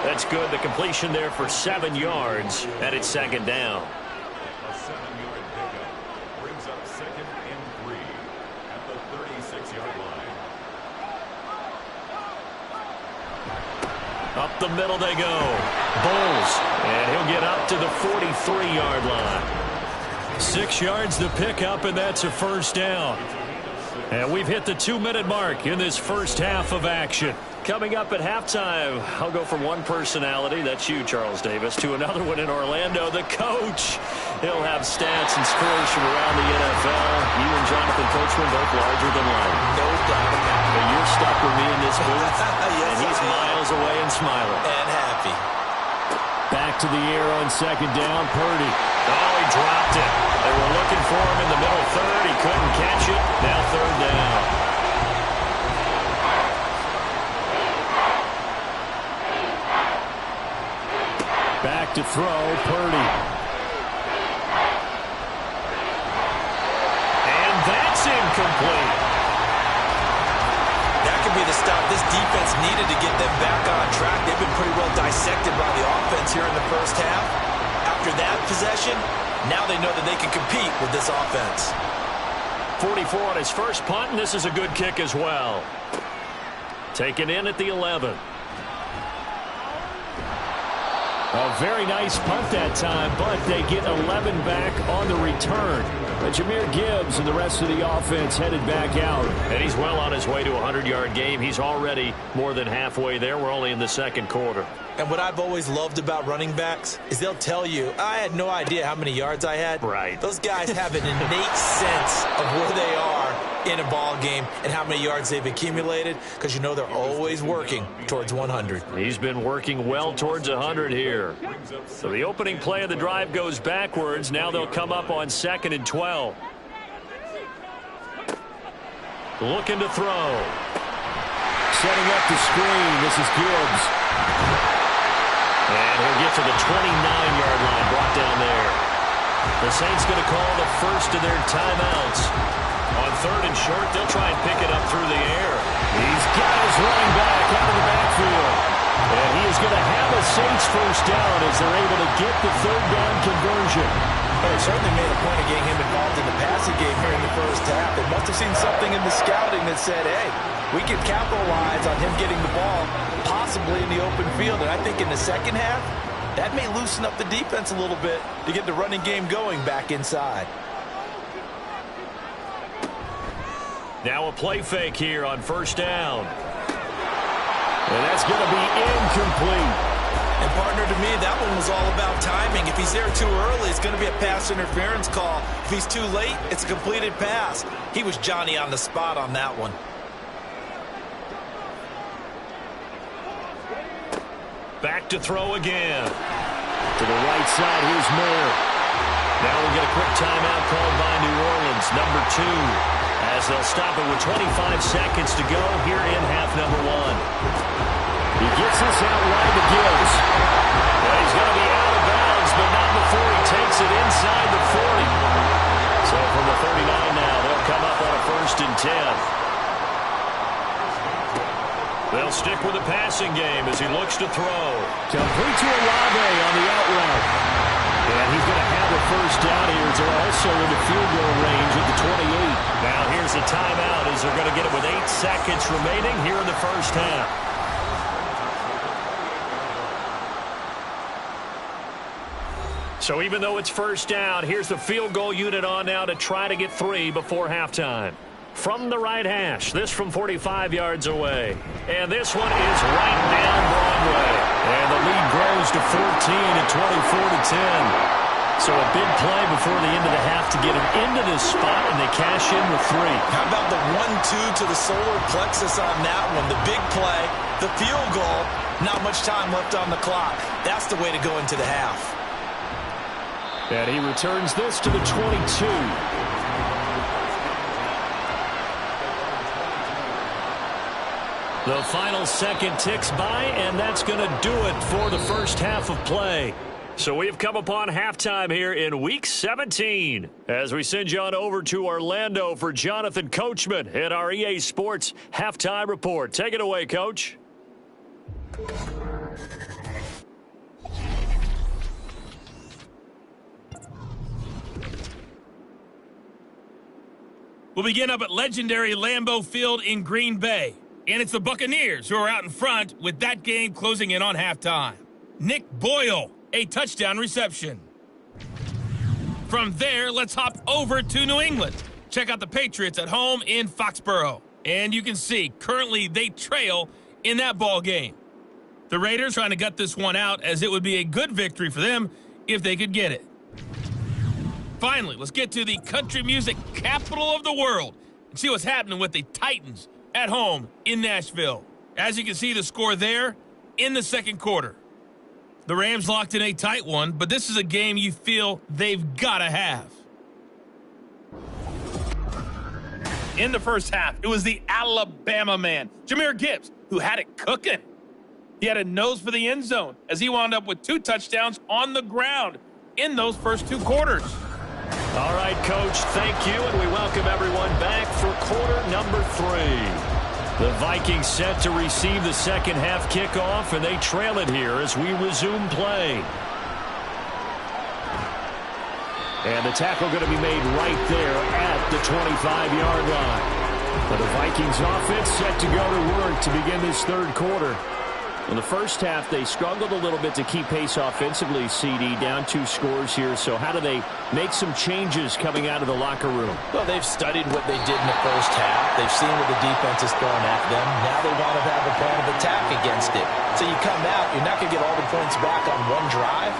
That's good. The completion there for 7 yards, and it's 2nd down. A 7-yard pickup brings up 2nd and 3 at the 36-yard line. Up the middle they go. Bulls. And he'll get up to the 43-yard line. 6 yards the pickup, and that's a 1st down. And we've hit the 2-minute mark in this first half of action. Coming up at halftime, I'll go from one personality, that's you, Charles Davis, to another one in Orlando, the coach. He'll have stats and scores from around the NFL. You and Jonathan Coachman both larger than life. No doubt about it. And you're stuck with me in this booth, Yes, and he's miles away and smiling. And happy. Back to the air on 2nd down, Purdy. Oh, he dropped it. They were looking for him in the middle 3rd. He couldn't catch it. Now 3rd down. back to throw, Purdy. And that's incomplete. That could be the stop this defense needed to get them back on track. They've been pretty well dissected by the offense here in the first half. After that possession, now they know that they can compete with this offense. 44 on his first punt, and this is a good kick as well. Taken in at the 11. A very nice punt that time, but they get 11 back on the return. But Jahmyr Gibbs and the rest of the offense headed back out. And he's well on his way to a 100-yard game. He's already more than halfway there. We're only in the second quarter. And what I've always loved about running backs is they'll tell you, I had no idea how many yards I had. Right. Those guys have an innate sense of where they are in a ball game and how many yards they've accumulated, because you know they're always working towards 100. He's been working well towards 100 here. So the opening play of the drive goes backwards. Now they'll come up on 2nd and 12. Looking to throw. Setting up the screen. This is Gibbs. And he'll get to the 29-yard line, brought down there. The Saints going to call the first of their timeouts. On 3rd and short, they'll try and pick it up through the air. He's got his running back out of the backfield. And he is going to have a Saints first down as they're able to get the 3rd down conversion. They certainly made a point of getting him involved in the passing game here in the first half. They must have seen something in the scouting that said, hey, we can capitalize on him getting the ball possibly in the open field. And I think in the second half, that may loosen up the defense a little bit to get the running game going back inside. Now a play fake here on 1st down. And that's going to be incomplete. And partner, to me, that one was all about timing. If he's there too early, it's going to be a pass interference call. If he's too late, it's a completed pass. He was Johnny on the spot on that one. Back to throw again. To the right side, here's Moore. Now we'll get a quick timeout called by New Orleans, number 2, as they'll stop it with 25 seconds to go here in half number 1. He gets this out wide to Gibbs. Well, he's going to be out of bounds, but not before he takes it inside the 40. So from the 39 now, they'll come up on a 1st and 10. They'll stick with the passing game as he looks to throw. Complete to Olave on the out route. And he's going to have a first down here as they're also in the field goal range at the 28. Now here's a timeout as they're going to get it with 8 seconds remaining here in the first half. So even though it's first down, here's the field goal unit on now to try to get 3 before halftime. From the right hash, this from 45 yards away. And this one is right down Broadway. And the lead grows to 14 at 24-10. So a big play before the end of the half to get him into this spot, and they cash in with 3. How about the 1-2 to the solar plexus on that one? The big play, the field goal, not much time left on the clock. That's the way to go into the half. And he returns this to the 22. The final second ticks by, and that's going to do it for the first half of play. So we've come upon halftime here in Week 17 as we send you on over to Orlando for Jonathan Coachman at our EA Sports Halftime Report. Take it away, Coach. We'll begin up at legendary Lambeau Field in Green Bay. And it's the Buccaneers who are out in front with that game closing in on halftime. Nick Boyle, a touchdown reception. From there, let's hop over to New England. Check out the Patriots at home in Foxborough. And you can see, currently they trail in that ball game. The Raiders trying to gut this one out as it would be a good victory for them if they could get it. Finally, let's get to the country music capital of the world and see what's happening with the Titans at home in Nashville. As you can see, the score there in the second quarter. The Rams locked in a tight one, but this is a game you feel they've got to have. In the first half, it was the Alabama man, Jahmyr Gibbs, who had it cooking. He had a nose for the end zone as he wound up with 2 touchdowns on the ground in those first 2 quarters. All right, Coach, thank you, and we welcome everyone back for quarter number 3. The Vikings set to receive the second half kickoff, and they trail it here as we resume play. And the tackle going to be made right there at the 25-yard line. But the Vikings offense set to go to work to begin this third quarter. In the first half, they struggled a little bit to keep pace offensively, CD, down 2 scores here. So how do they make some changes coming out of the locker room? Well, they've studied what they did in the first half. They've seen what the defense is throwing at them. Now they want to have a plan of attack against it. So you come out, you're not going to get all the points back on one drive,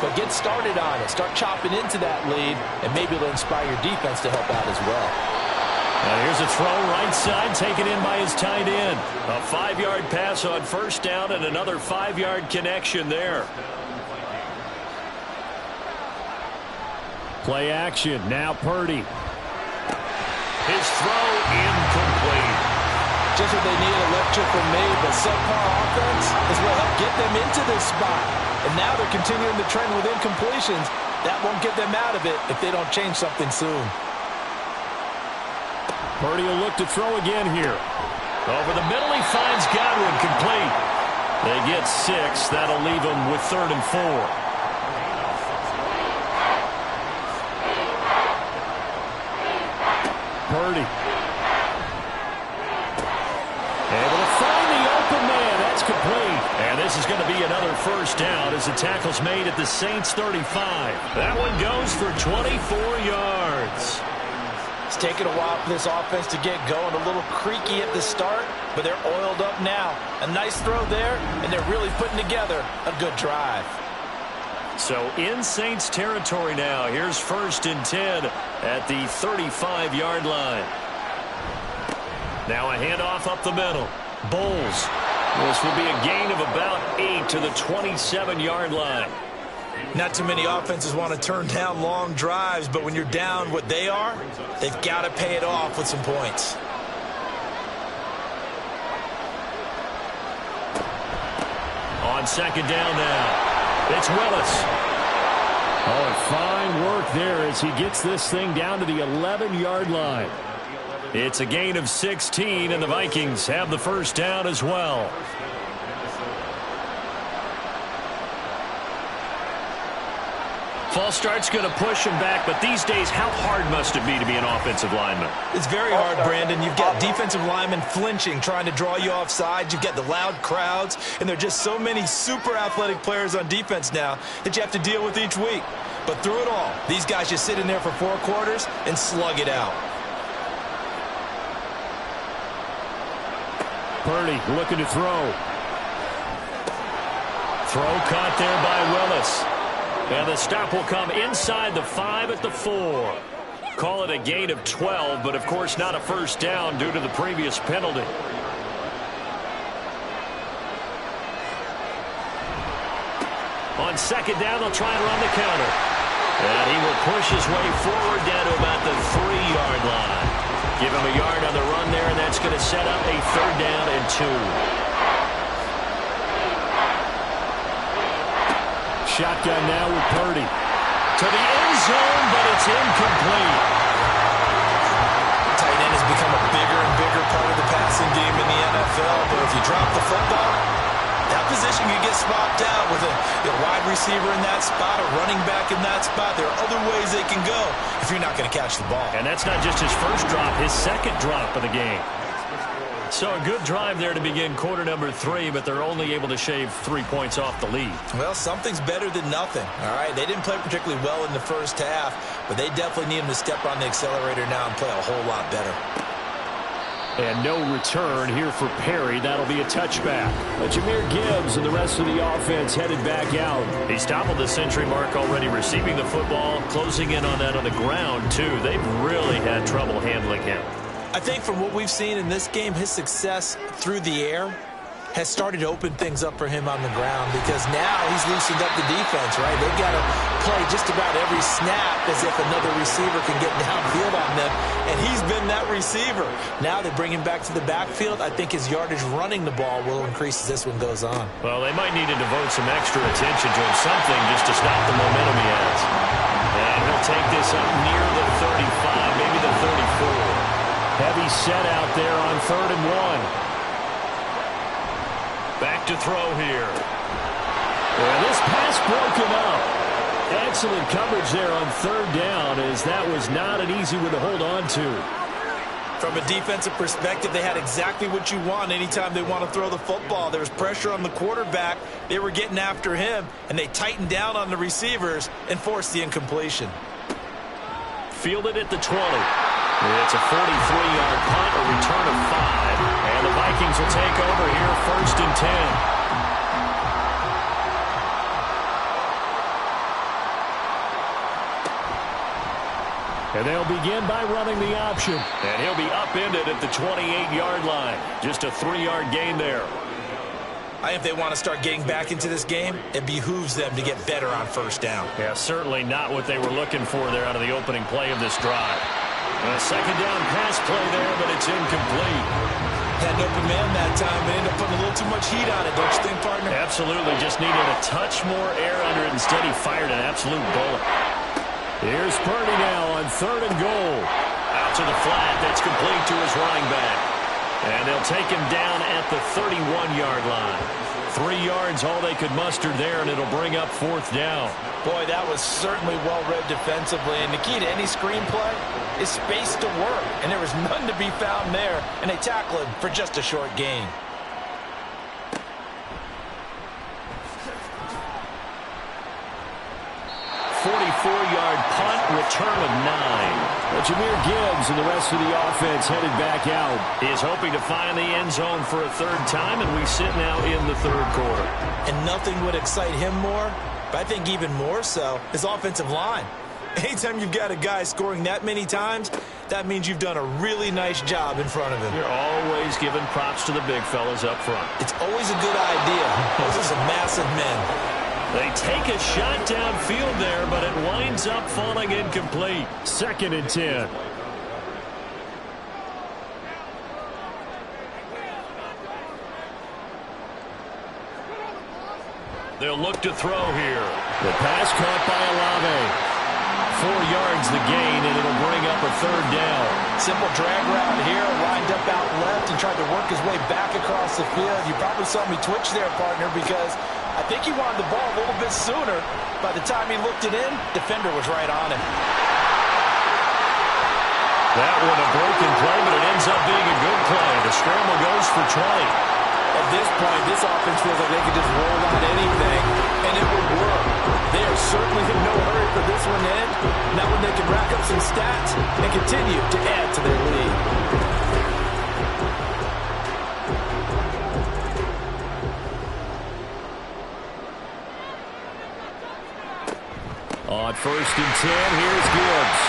but get started on it. Start chopping into that lead, and maybe it'll inspire your defense to help out as well. Here's a throw right side, taken in by his tight end. A 5-yard pass on first down and another 5-yard connection there. Play action. Now Purdy. His throw incomplete. Just what they need, a lecture from me, but subpar offense is what helped get them into this spot. And now they're continuing the trend with incompletions. That won't get them out of it if they don't change something soon. Purdy will look to throw again here. Over the middle, he finds Godwin, complete. They get 6. That'll leave them with 3rd and 4. Purdy. Able to find the open man. That's complete. And this is going to be another first down as the tackle's made at the Saints 35. That one goes for 24 yards. It's taken a while for this offense to get going. A little creaky at the start, but they're oiled up now. A nice throw there, and they're really putting together a good drive. So in Saints territory now. Here's 1st and 10 at the 35-yard line. Now a handoff up the middle. Bowles. This will be a gain of about 8 to the 27-yard line. Not too many offenses want to turn down long drives, but when you're down what they are, they've got to pay it off with some points. On 2nd down now, it's Willis. Oh, and fine work there as he gets this thing down to the 11-yard line. It's a gain of 16, and the Vikings have the first down as well. False start's going to push him back, but these days, how hard must it be to be an offensive lineman? It's very hard, Brandon. You've got defensive linemen flinching, trying to draw you off sides. You've got the loud crowds, and there are just so many super athletic players on defense now that you have to deal with each week. But through it all, these guys just sit in there for 4 quarters and slug it out. Purdy looking to throw. Throw caught there by Willis. And the stop will come inside the 5 at the 4. Call it a gain of 12, but of course not a first down due to the previous penalty. On 2nd down, they'll try and run the counter. And he will push his way forward down to about the 3-yard line. Give him a yard on the run there, and that's going to set up a 3rd down and 2. Shotgun now with Purdy. To the end zone, but it's incomplete. Tight end has become a bigger and bigger part of the passing game in the NFL, but if you drop the football, that position can get swapped out with a wide receiver in that spot, a running back in that spot. There are other ways they can go if you're not going to catch the ball. And that's not just his first drop, his 2nd drop of the game. So a good drive there to begin quarter number 3, but they're only able to shave 3 points off the lead. Well, something's better than nothing, all right? They didn't play particularly well in the first half, but they definitely need him to step on the accelerator now and play a whole lot better. And no return here for Perry. That'll be a touchback. But Jahmyr Gibbs and the rest of the offense headed back out. He's toppled the century mark already, receiving the football, closing in on that on the ground, too. They've really had trouble handling him. I think from what we've seen in this game, his success through the air has started to open things up for him on the ground, because now he's loosened up the defense, right? They've got to play just about every snap as if another receiver can get downfield on them, and he's been that receiver. Now they bring him back to the backfield. I think his yardage running the ball will increase as this one goes on. Well, they might need to devote some extra attention to him, something just to stop the momentum he has. And he'll take this up near the 35, maybe the 34. Heavy set out there on 3rd and 1. Back to throw here. Well, this pass broken up. Excellent coverage there on 3rd down, as that was not an easy one to hold on to. From a defensive perspective, they had exactly what you want anytime they want to throw the football. There was pressure on the quarterback. They were getting after him, and they tightened down on the receivers and forced the incompletion. Fielded at the 20. It's a 43-yard punt, a return of 5. And the Vikings will take over here, 1st and 10. And they'll begin by running the option. And he'll be upended at the 28-yard line. Just a 3-yard gain there. If they want to start getting back into this game, it behooves them to get better on 1st down. Yeah, certainly not what they were looking for there out of the opening play of this drive. A 2nd down pass play there, but it's incomplete. Had an open man that time, but ended up putting a little too much heat on it, don't you think, partner? Absolutely. Just needed a touch more air under it. Instead, he fired an absolute bullet. Here's Purdy now on 3rd and goal. Out to the flat. That's complete to his running back. And they'll take him down at the 31-yard line. 3 yards, all they could muster there, and it'll bring up 4th down. Boy, that was certainly well-read defensively, and the key to any screenplay is space to work, and there was none to be found there, and they tackle him for just a short gain. Yard punt, return of 9. Well, Jahmyr Gibbs and the rest of the offense headed back out. He is hoping to find the end zone for a 3rd time, and we sit now in the 3rd quarter. And nothing would excite him more, but I think even more so, his offensive line. Anytime you've got a guy scoring that many times, that means you've done a really nice job in front of him. You're always giving props to the big fellas up front. It's always a good idea. Those are some massive men. They take a shot downfield there, but it winds up falling incomplete. 2nd and 10. They'll look to throw here. The pass caught by Olave. 4 yards the gain, and it'll bring up a 3rd down. Simple drag route here, lined up out left and tried to work his way back across the field. You probably saw me twitch there, partner, because I think he wanted the ball a little bit sooner. By the time he looked it in, defender was right on him. That one a broken play, but it ends up being a good play. The scramble goes for 20. At this point, this offense feels like they could just roll out anything, and it would work. They are certainly in no hurry for this one to end. Not when they can rack up some stats and continue to add to their lead. On 1st and 10, here's Gibbs.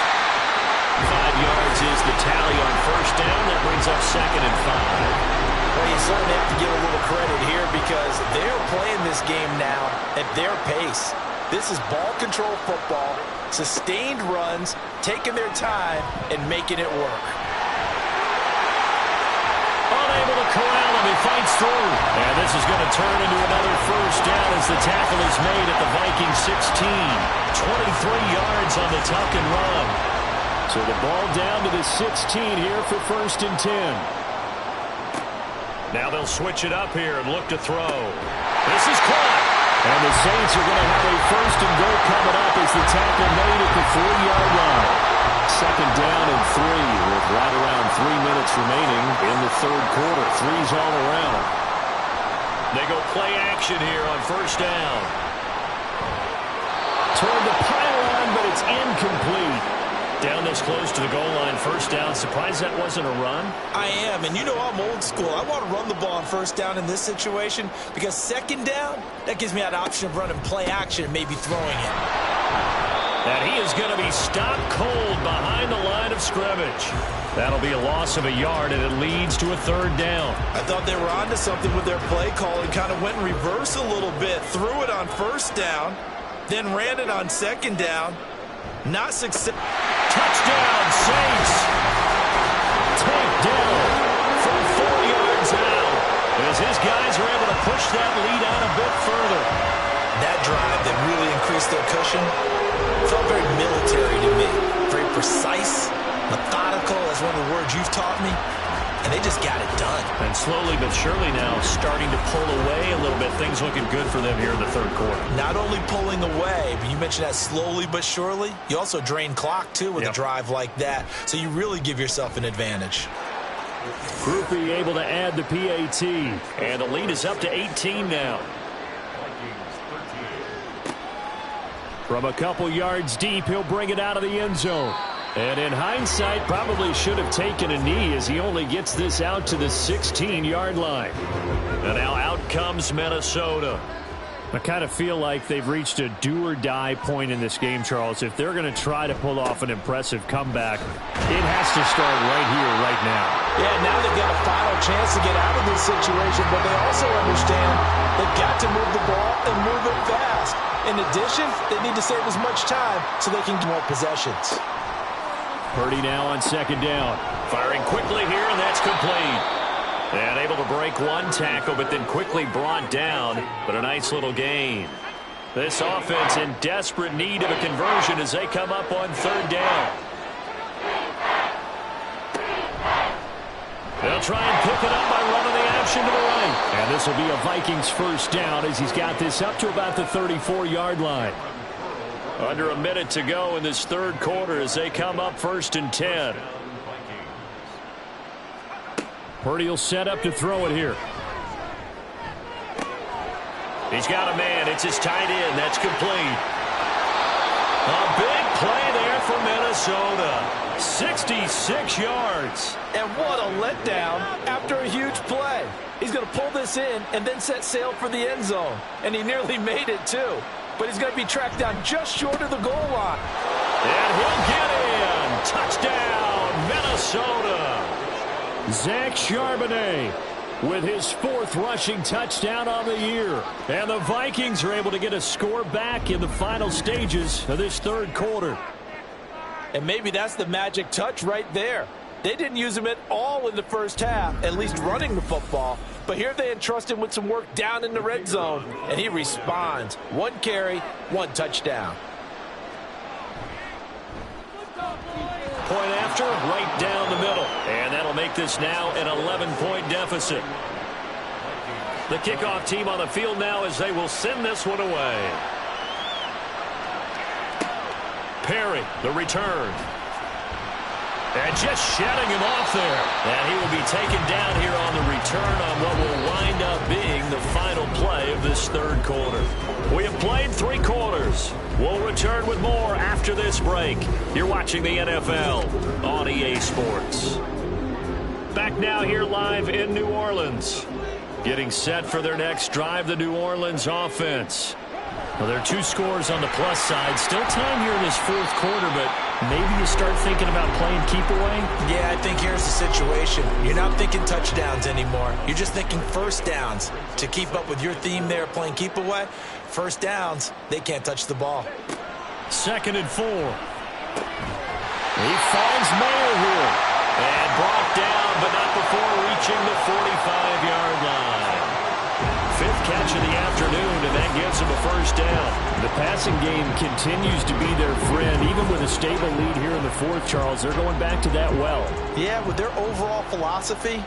5 yards is the tally on 1st down. That brings up 2nd and 5. Well, you certainly have to give a little credit here because they're playing this game now at their pace. This is ball control football, sustained runs, taking their time, and making it work. Unable to corral him, he fights through. And this is going to turn into another 1st down as the tackle is made at the Vikings 16. 23 yards on the tuck and run. So the ball down to the 16 here for 1st and 10. Now they'll switch it up here and look to throw. This is caught. And the Saints are going to have a 1st and goal coming up as the tackle made at the 3-yard line. 2nd down and 3 with right around 3 minutes remaining in the 3rd quarter. 3's all around. They go play action here on 1st down. Toward the pylon, but it's incomplete. Down this close to the goal line, 1st down. Surprised that wasn't a run? I am, and you know I'm old school. I want to run the ball on 1st down in this situation because 2nd down, that gives me that option of running play action and maybe throwing it. And he is going to be stopped cold behind the line of scrimmage. That'll be a loss of a yard, and it leads to a third down. I thought they were onto something with their play call and kind of went in reverse a little bit. Threw it on first down, then ran it on second down. Not success. Touchdown, Saints. Takedown from 4 yards out as his guys are able to push that lead out a bit further. That drive that really increased their cushion felt very military to me. Very precise, methodical, as one of the words you've taught me. And they just got it done. And slowly but surely now starting to pull away a little bit. Things looking good for them here in the third quarter. Not only pulling away, but you mentioned that slowly but surely. You also drain clock, too, with a drive like that. So you really give yourself an advantage. Groupie able to add the PAT. And the lead is up to 18 now. From a couple yards deep, he'll bring it out of the end zone. And in hindsight, probably should have taken a knee as he only gets this out to the 16-yard line. And now out comes Minnesota. I kind of feel like they've reached a do-or-die point in this game, Charles. If they're going to try to pull off an impressive comeback, it has to start right here, right now. Yeah, now they've got a final chance to get out of this situation, but they also understand they've got to move the ball and move it fast. In addition, they need to save as much time so they can get more possessions. Purdy now on second down. Firing quickly here, and that's complete. And able to break one tackle, but then quickly brought down. But a nice little gain. This offense in desperate need of a conversion as they come up on third down. They'll try and pick it up by running the action to the right. And this will be a Vikings first down as he's got this up to about the 34-yard line. Under a minute to go in this third quarter as they come up 1st and 10. Purdy will set up to throw it here. He's got a man. It's his tight end. That's complete. A big play there for Minnesota. 66 yards. And what a letdown after a huge play. He's going to pull this in and then set sail for the end zone. And he nearly made it, too. But he's going to be tracked down just short of the goal line. And he'll get in. Touchdown, Minnesota. Zach Charbonnet with his 4th rushing touchdown on the year. And the Vikings are able to get a score back in the final stages of this third quarter. And maybe that's the magic touch right there. They didn't use him at all in the first half, at least running the football. But here they entrust him with some work down in the red zone, and he responds. 1 carry, 1 touchdown. Point after, right down the middle. And that'll make this now an 11-point deficit. The kickoff team on the field now as they will send this one away. Perry, the return. And just shedding him off there. And he will be taken down here on the return on what will wind up being the final play of this third quarter. We have played 3 quarters. We'll return with more after this break. You're watching the NFL on EA Sports. Back now here live in New Orleans. Getting set for their next drive, the New Orleans offense. Well, there are 2 scores on the plus side. Still time here in this 4th quarter, but maybe you start thinking about playing keep away? Yeah, I think here's the situation. You're not thinking touchdowns anymore. You're just thinking first downs. To keep up with your theme there, playing keep away, first downs, they can't touch the ball. 2nd and 4. He finds Mayer here. And brought down, but not before reaching the 45-yard line. 5th catch of the afternoon, and that gives him a first down. The passing game continues to be their friend. Even with a stable lead here in the 4th, Charles, they're going back to that well. Yeah, with their overall philosophy,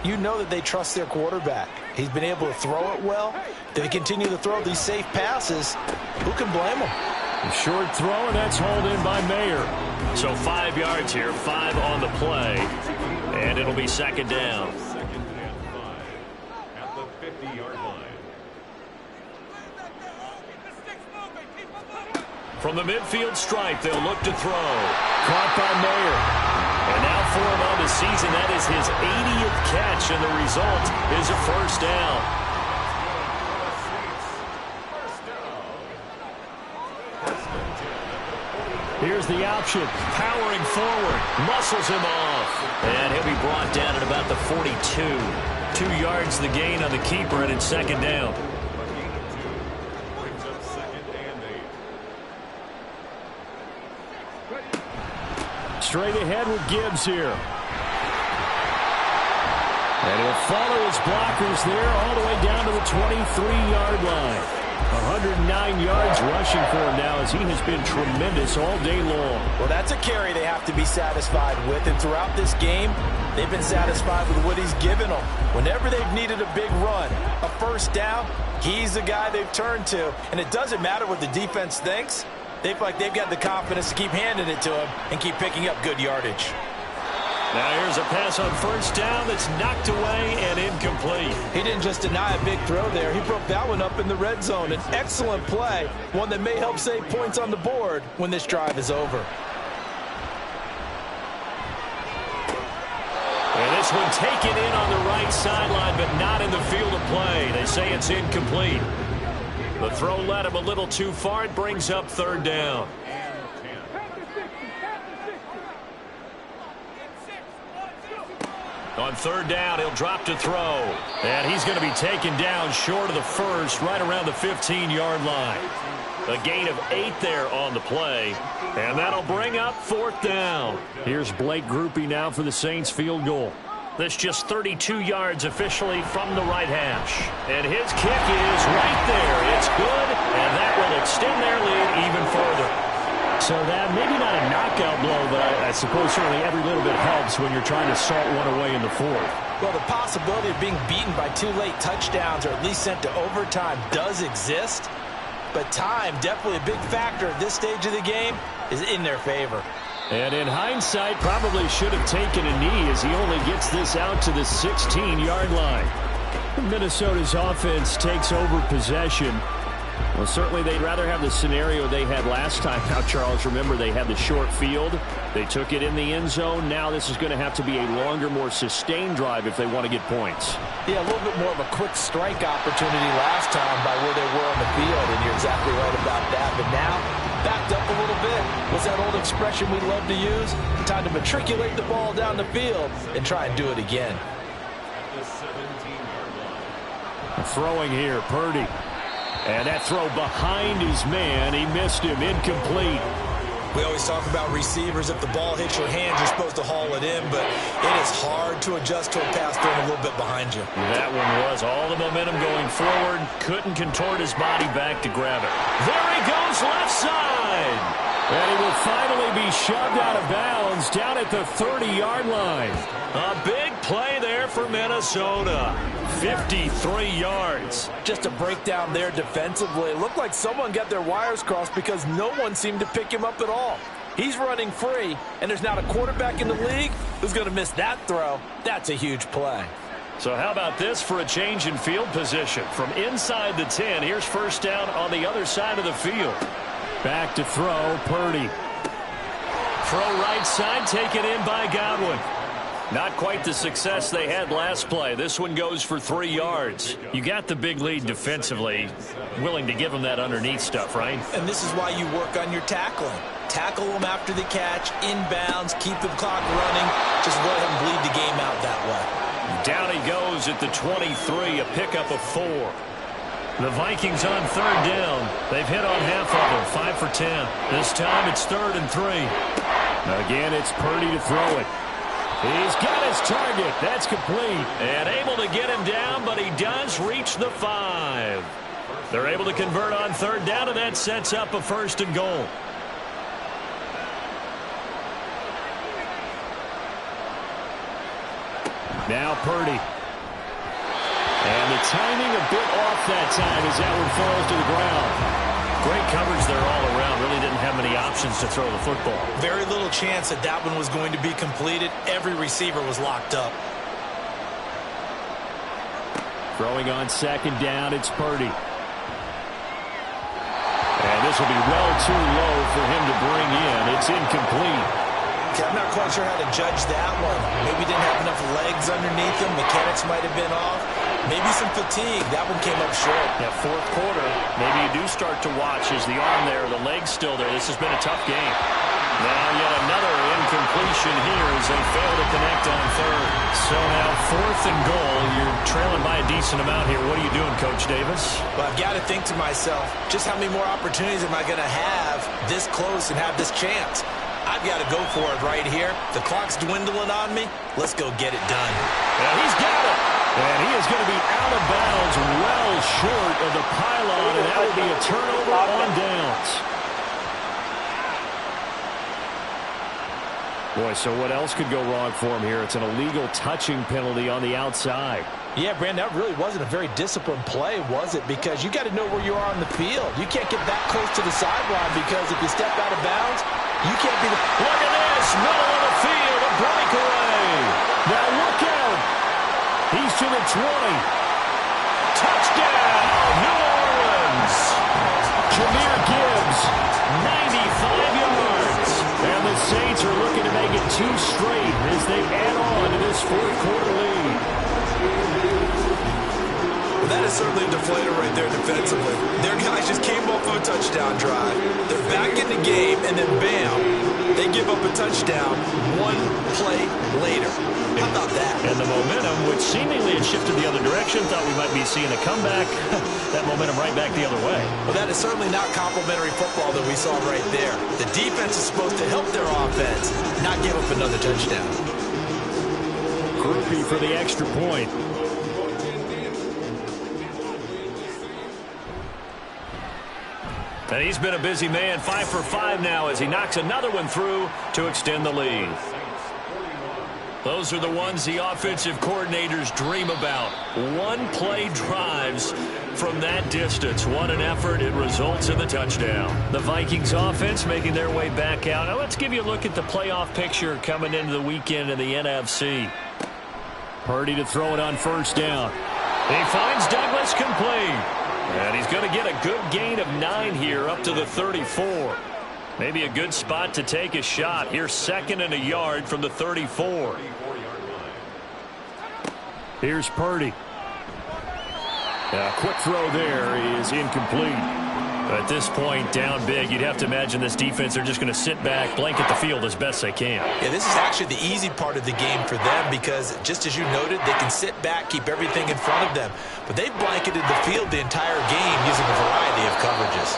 you know that they trust their quarterback. He's been able to throw it well. They continue to throw these safe passes. Who can blame them? A short throw, and that's hauled in by Mayer. So 5 yards here, 5 on the play, and it'll be 2nd down. From the midfield stripe, they'll look to throw. Caught by Mayer. And now for him on the season, that is his 80th catch, and the result is a first down. Here's the option. Powering forward. Muscles him off. And he'll be brought down at about the 42. 2 yards the gain on the keeper, and it's second down. Brings up second and 8. Straight ahead with Gibbs here. And he'll follow his blockers there all the way down to the 23-yard line. 109 yards rushing for him now as he has been tremendous all day long. Well, that's a carry they have to be satisfied with. And throughout this game, they've been satisfied with what he's given them. Whenever they've needed a big run, a first down, he's the guy they've turned to. And it doesn't matter what the defense thinks. They feel like they've got the confidence to keep handing it to him and keep picking up good yardage. Now here's a pass on first down that's knocked away and incomplete. He didn't just deny a big throw there. He broke that one up in the red zone. An excellent play, one that may help save points on the board when this drive is over. And this one taken in on the right sideline, but not in the field of play. They say it's incomplete. The throw led him a little too far. It brings up third down. On third down, he'll drop to throw. And he's going to be taken down short of the first, right around the 15-yard line. A gain of 8 there on the play. And that'll bring up fourth down. Here's Blake Grupe now for the Saints field goal. This just 32 yards officially from the right hash. And his kick is right there. It's good, and that will extend their lead even further. So that maybe not a knockout blow, but I suppose certainly every little bit helps when you're trying to salt one away in the fourth. Well, the possibility of being beaten by 2 late touchdowns or at least sent to overtime does exist. But time, definitely a big factor at this stage of the game, is in their favor. And in hindsight, probably should have taken a knee as he only gets this out to the 16-yard line. Minnesota's offense takes over possession. Well, certainly they'd rather have the scenario they had last time. Now, Charles, remember they had the short field. They took it in the end zone. Now this is going to have to be a longer, more sustained drive if they want to get points. Yeah, a little bit more of a quick strike opportunity last time by where they were on the field, and you're exactly right about that. But now, backed up a little bit. What's that old expression we love to use? Time to matriculate the ball down the field and try and do it again. Throwing here, Purdy. And that throw behind his man. He missed him. Incomplete. We always talk about receivers. If the ball hits your hands, you're supposed to haul it in, but it is hard to adjust to a pass thrown a little bit behind you. That one was all the momentum going forward. Couldn't contort his body back to grab it. There he goes, left side. And he will finally be shoved out of bounds down at the 30-yard line. A big play there for Minnesota. 53 yards. Just a breakdown there defensively. It looked like someone got their wires crossed because no one seemed to pick him up at all. He's running free, and there's not a quarterback in the league who's going to miss that throw. That's a huge play. So how about this for a change in field position? From inside the 10, here's first down on the other side of the field. Back to throw, Purdy. Throw right side, taken in by Godwin. Not quite the success they had last play. This one goes for 3 yards. You got the big lead defensively. Willing to give them that underneath stuff, right? And this is why you work on your tackling. Tackle them after the catch, inbounds, keep the clock running. Just let him bleed the game out that way. Down he goes at the 23, a pickup of 4. The Vikings on third down. They've hit on half of them, 5 for 10. This time it's 3rd and 3. Again, it's Purdy to throw it. He's got his target. That's complete. And able to get him down, but he does reach the 5. They're able to convert on third down, and that sets up a 1st and goal. Now Purdy. And the timing a bit off that time as that one falls to the ground. Great coverage there all around. Really didn't have many options to throw the football. Very little chance that that one was going to be completed. Every receiver was locked up. Throwing on second down, it's Purdy. And this will be well too low for him to bring in. It's incomplete. I'm not quite sure how to judge that one. Maybe didn't have enough legs underneath him. Mechanics might have been off. Maybe some fatigue. That one came up short. Yeah, 4th quarter. Maybe you do start to watch. Is the arm there, the leg's still there? This has been a tough game. Now yet another incompletion here as they fail to connect on third. So now 4th and goal. You're trailing by a decent amount here. What are you doing, Coach Davis? Well, I've got to think to myself, just how many more opportunities am I going to have this close and have this chance? I've got to go for it right here. The clock's dwindling on me. Let's go get it done. And he's got it. And he is going to be out of bounds well short of the pylon, and that will be a turnover on downs. Boy, so what else could go wrong for him here? It's an illegal touching penalty on the outside. Yeah, Brandon, that really wasn't a very disciplined play, was it? Because you got to know where you are on the field. You can't get that close to the sideline because if you step out of bounds, you can't be the... Look at this! Middle of the field, a breakaway! Now look out! He's to the 20. Touchdown, New Orleans! Jahmyr Gibbs, 95 yards. And the Saints are looking to make it 2 straight as they add on to this 4th quarter lead. Well, that is certainly a deflator right there defensively. Their guys just came off of a touchdown drive. They're back in the game, and then bam, they give up a touchdown 1 play later. How about that? And the momentum, which seemingly had shifted the other direction, thought we might be seeing a comeback. That momentum right back the other way. Well, that is certainly not complimentary football that we saw right there. The defense is supposed to help their offense, not give up another touchdown. Groupie for the extra point. And he's been a busy man, 5 for 5 now as he knocks another one through to extend the lead. Those are the ones the offensive coordinators dream about. 1-play drives from that distance. What an effort. It results in the touchdown. The Vikings offense making their way back out. Now let's give you a look at the playoff picture coming into the weekend in the NFC. Purdy to throw it on 1st down. He finds Douglas complete. And he's going to get a good gain of 9 here up to the 34. Maybe a good spot to take a shot. Here's 2nd and a yard from the 34. Here's Purdy. A quick throw there is incomplete. At this point, down big, you'd have to imagine this defense are just going to sit back, blanket the field as best they can. Yeah, this is actually the easy part of the game for them because, just as you noted, they can sit back, keep everything in front of them. But they've blanketed the field the entire game using a variety of coverages.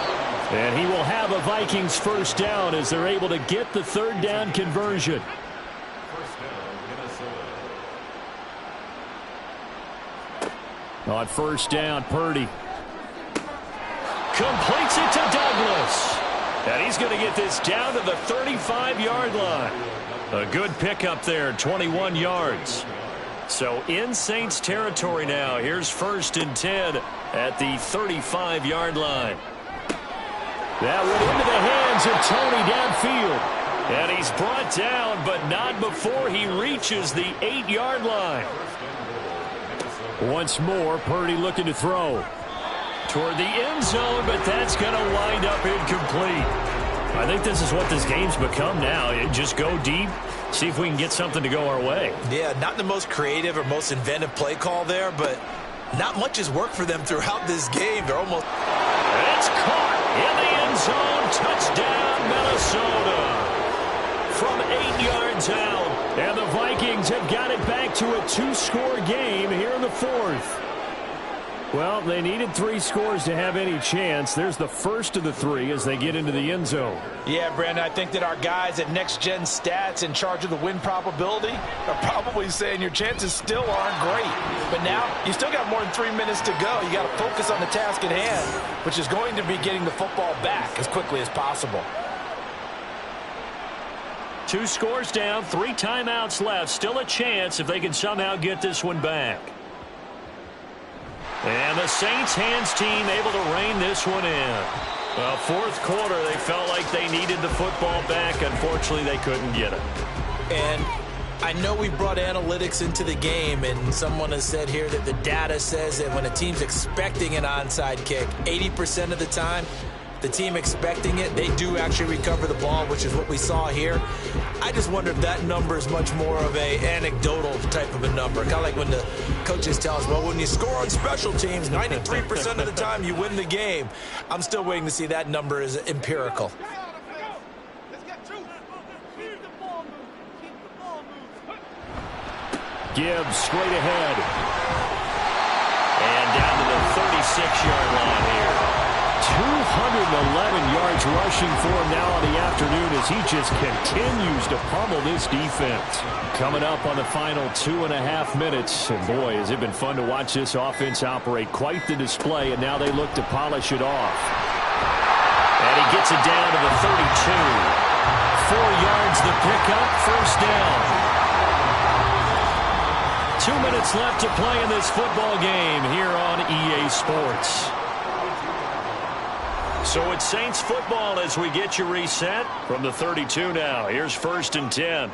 And he will have a Vikings 1st down as they're able to get the 3rd down conversion. On 1st down, Purdy completes it to Douglas. And he's going to get this down to the 35-yard line. A good pickup there, 21 yards. So in Saints territory now. Here's 1st and 10 at the 35-yard line. That went into the hands of Tony downfield. And he's brought down, but not before he reaches the 8-yard line. Once more, Purdy looking to throw toward the end zone, but that's going to wind up incomplete. I think this is what this game's become now. Just go deep, see if we can get something to go our way. Yeah, not the most creative or most inventive play call there, but not much has worked for them throughout this game. They're almost... It's caught in the end zone. Touchdown, Minnesota. From 8 yards out. And the Vikings have got it back to a 2-score game here in the 4th. Well, they needed 3 scores to have any chance. There's the first of the 3 as they get into the end zone. Yeah, Brandon, I think that our guys at Next Gen Stats in charge of the win probability are probably saying your chances still aren't great. But now you still got more than 3 minutes to go. You got to focus on the task at hand, which is going to be getting the football back as quickly as possible. 2 scores down, 3 timeouts left. Still a chance if they can somehow get this one back. And the Saints hands team able to rein this one in. Well, 4th quarter, they felt like they needed the football back. Unfortunately, they couldn't get it. And I know we brought analytics into the game, and someone has said here that the data says that when a team's expecting an onside kick, 80% of the time, the team expecting it, they do actually recover the ball, which is what we saw here. I just wonder if that number is much more of a anecdotal type of a number. Kind of like when the coaches tell us, well, when you score on special teams, 93% of the time you win the game. I'm still waiting to see that number is empirical. Gibbs straight ahead. And down to the 36-yard line here. 211 yards rushing for him now on the afternoon as he just continues to pummel this defense. Coming up on the final 2.5 minutes. And boy, has it been fun to watch this offense operate. Quite the display, and now they look to polish it off. And he gets it down to the 32. 4 yards the pickup, first down. 2 minutes left to play in this football game here on EA Sports. So it's Saints football as we get you reset from the 32 now. Here's 1st and 10.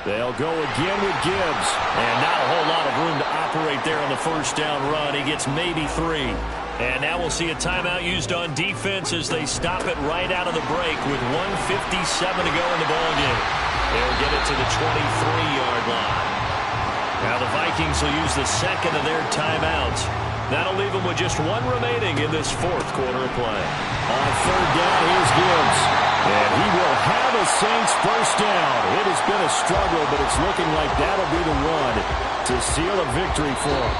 They'll go again with Gibbs. And not a whole lot of room to operate there on the first down run. He gets maybe 3. And now we'll see a timeout used on defense as they stop it right out of the break with 1:57 to go in the ballgame. They'll get it to the 23-yard line. Now the Vikings will use the second of their timeouts. That'll leave them with just 1 remaining in this 4th quarter of play. On 3rd down, here's Gibbs. And he will have a Saints first down. It has been a struggle, but it's looking like that'll be the one to seal a victory for him.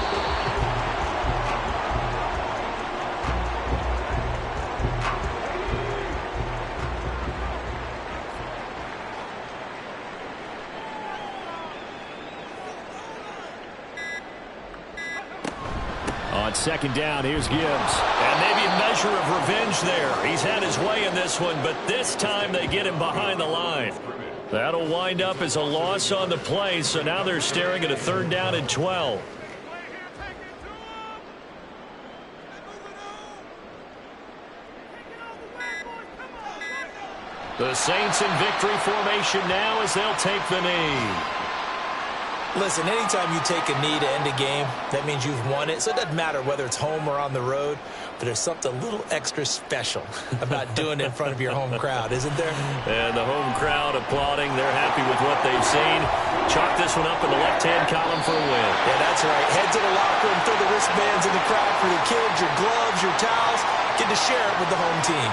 On 2nd down, here's Gibbs. And maybe a measure of revenge there. He's had his way in this one, but this time they get him behind the line. That'll wind up as a loss on the play, so now they're staring at a 3rd down and 12. The Saints in victory formation now as they'll take the knee. Listen, anytime you take a knee to end a game, that means you've won it. So it doesn't matter whether it's home or on the road, but there's something a little extra special about doing it in front of your home crowd, isn't there? And the home crowd applauding. They're happy with what they've seen. Chalk this one up in the left-hand column for a win. Yeah, that's right. Head to the locker room, throw the wristbands in the crowd for the kids, your gloves, your towels. Get to share it with the home team.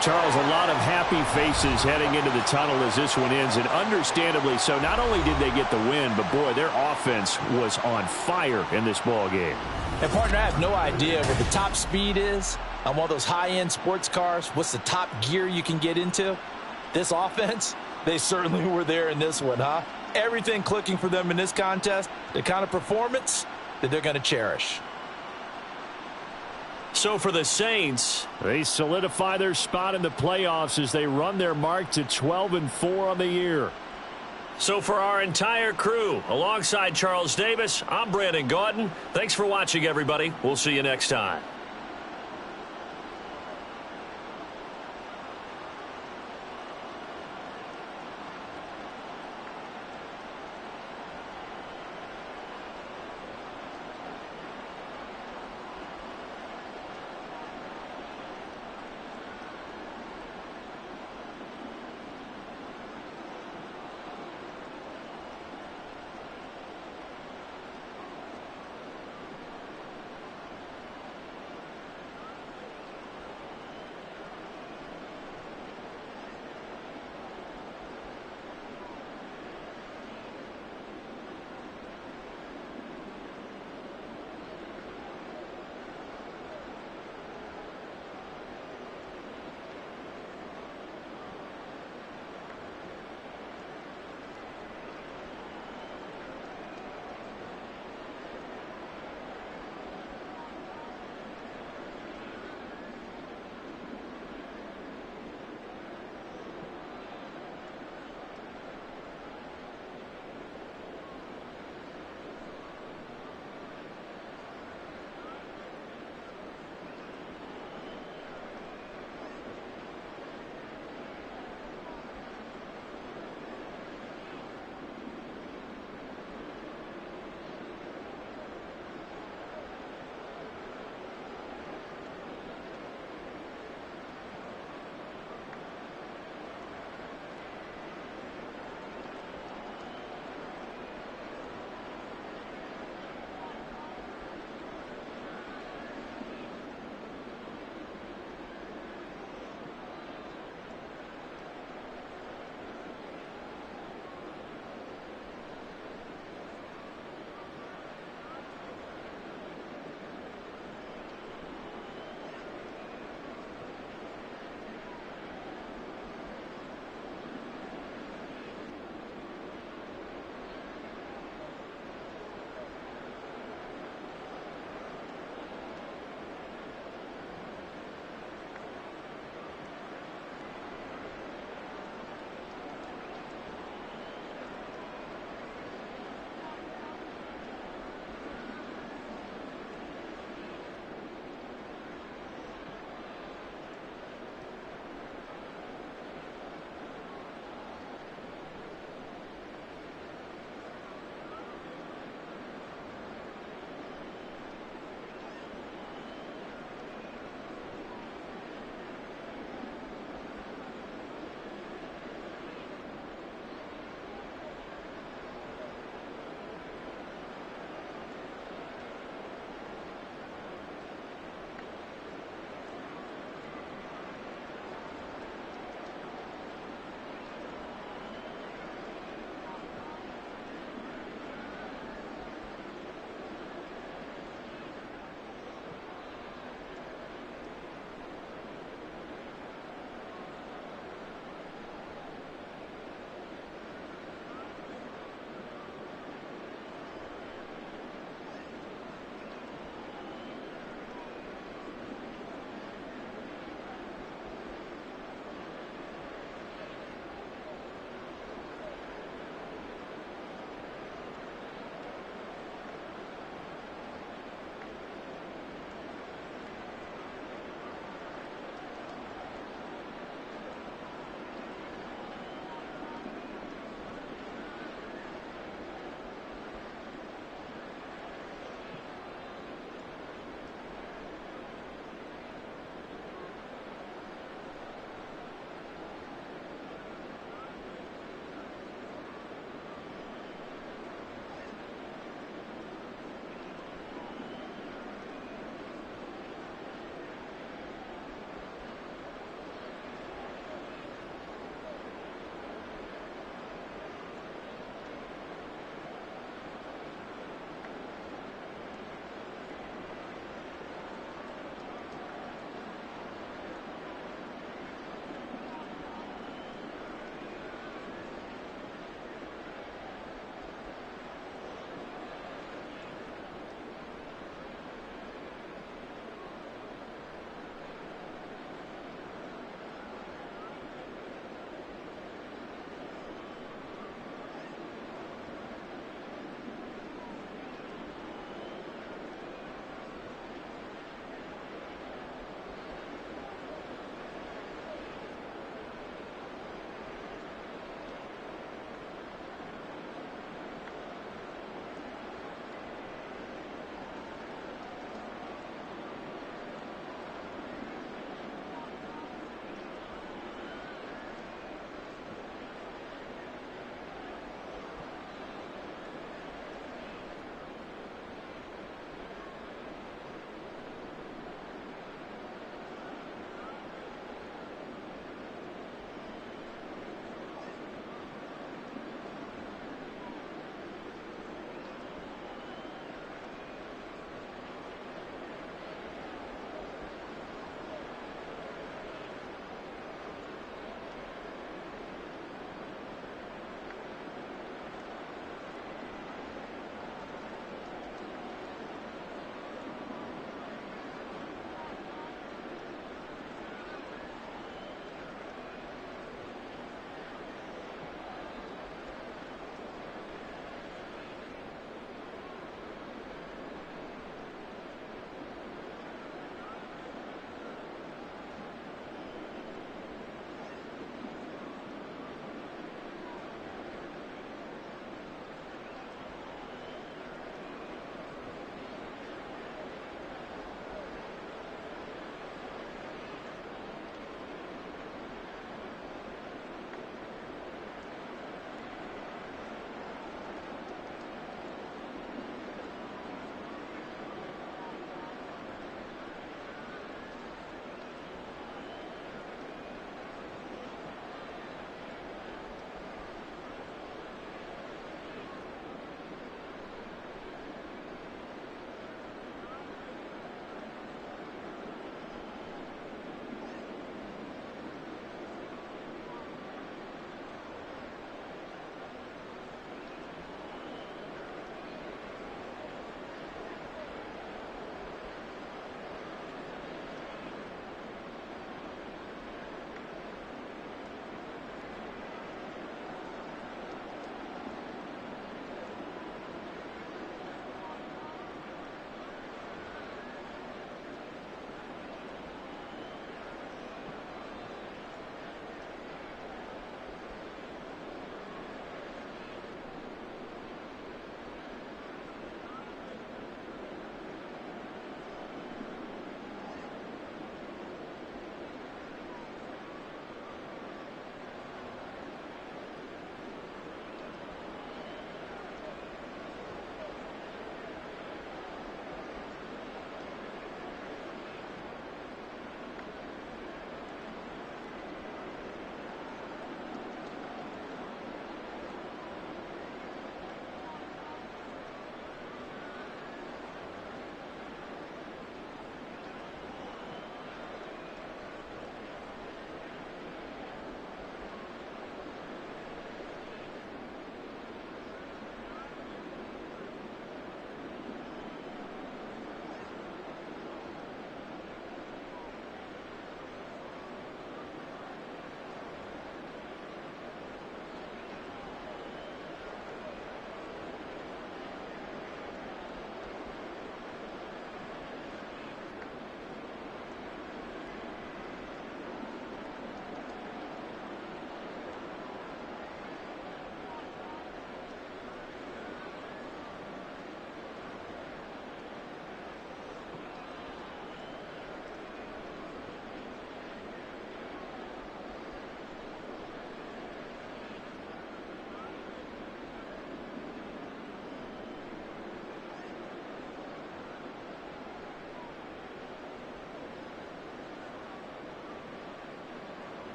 Charles, a lot of happy faces heading into the tunnel as this one ends, and understandably so. Not only did they get the win, but boy, their offense was on fire in this ball game. And partner, I have no idea what the top speed is on one of those high-end sports cars. What's the top gear you can get into? This offense, they certainly were there in this one, huh? Everything clicking for them in this contest, the kind of performance that they're going to cherish. So for the Saints, they solidify their spot in the playoffs as they run their mark to 12-4 on the year. So for our entire crew, alongside Charles Davis, I'm Brandon Gaudin. Thanks for watching, everybody. We'll see you next time.